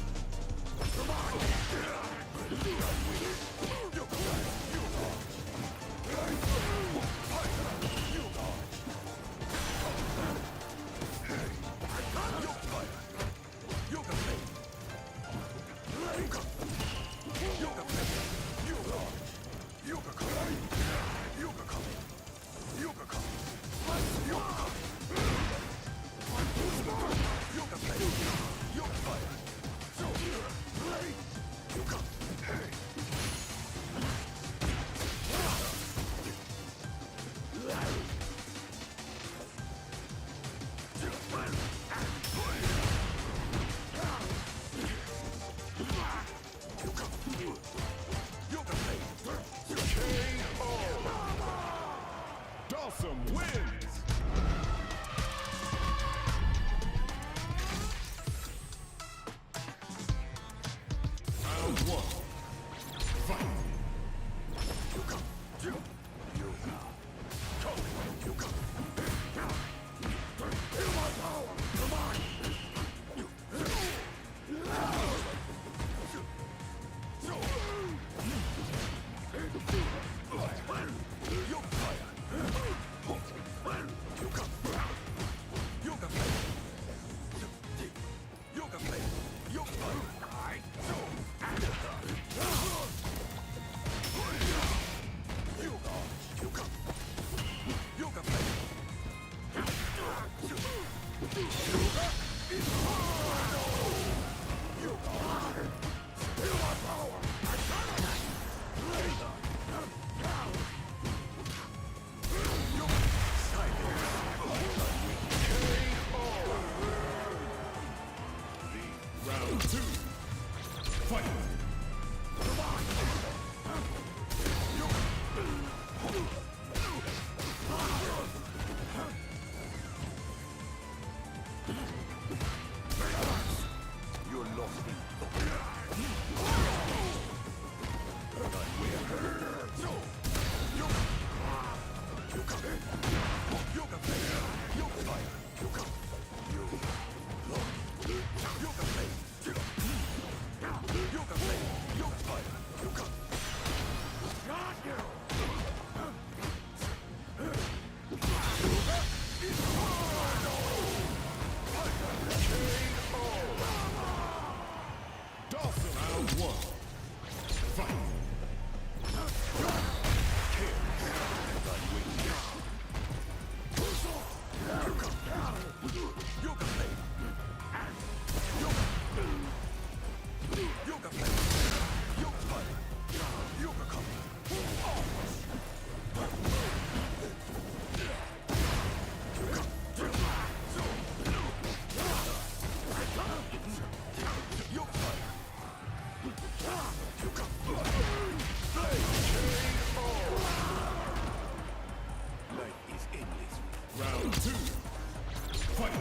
Round 2. Fight. You're lost in Round 1. Fight. Round 2. Fight.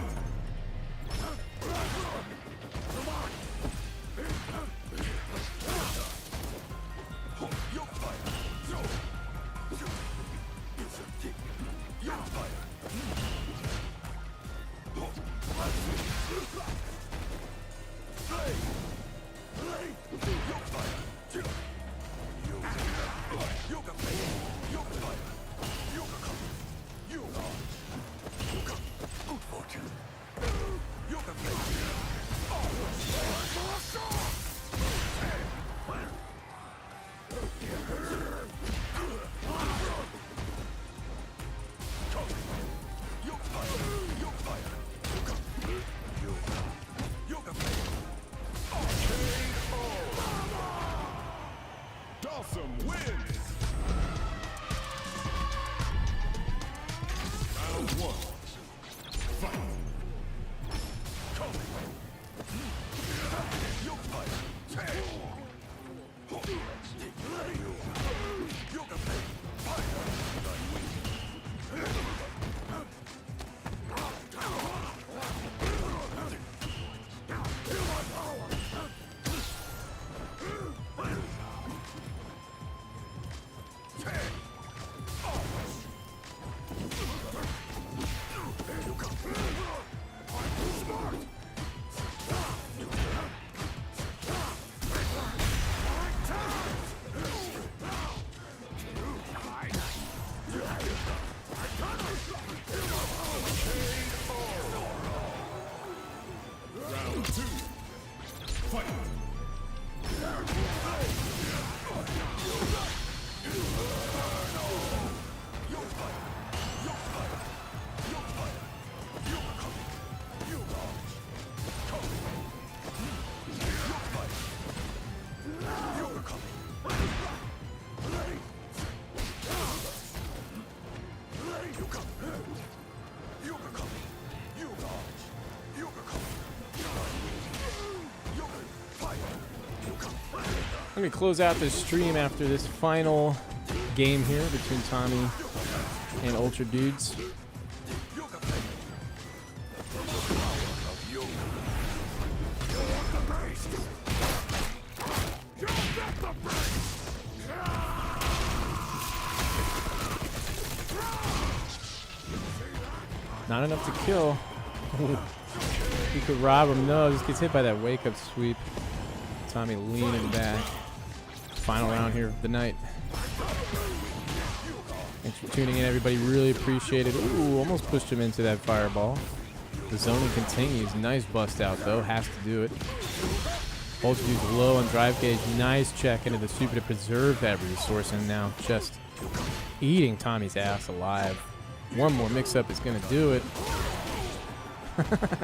Dawson wins. Round 1. Fight. Round 2. Fight. I'm going to close out the stream after this final game here between Tommy and Ultra Dudes. Not enough to kill. You could rob him. No, just gets hit by that wake-up sweep. Tommy leaning back. Final round here of the night. Thanks for tuning in, everybody. Really appreciate it. Ooh, almost pushed him into that fireball. The zoning continues. Nice bust out, though. Has to do it. Ultra Dude's low on drive gauge. Nice check into the super to preserve that resource, and now just eating Tommy's ass alive. One more mix-up is going to do it.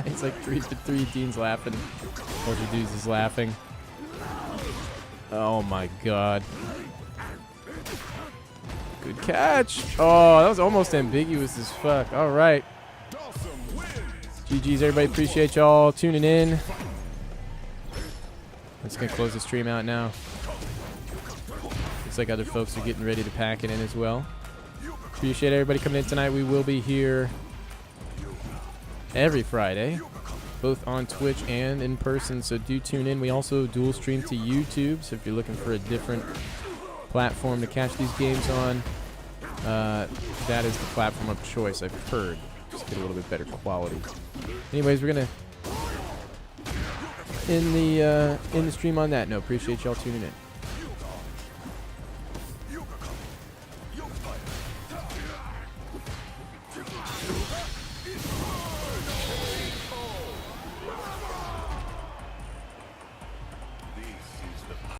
It's like 3-3. Dean's laughing. Ultra Dudes is laughing. Oh my god. Good catch. Oh, that was almost ambiguous as fuck. All right. GG's, everybody. Appreciate y'all tuning in. That's going to close the stream out now. Looks like other folks are getting ready to pack it in as well. Appreciate everybody coming in tonight. We will be here every Friday, both on Twitch and in person, so do tune in. We also dual stream to YouTube, so if you're looking for a different platform to catch these games on, that is the platform of choice, I've heard. Just get a little bit better quality. Anyways, we're gonna end the stream on that note. Appreciate y'all tuning in.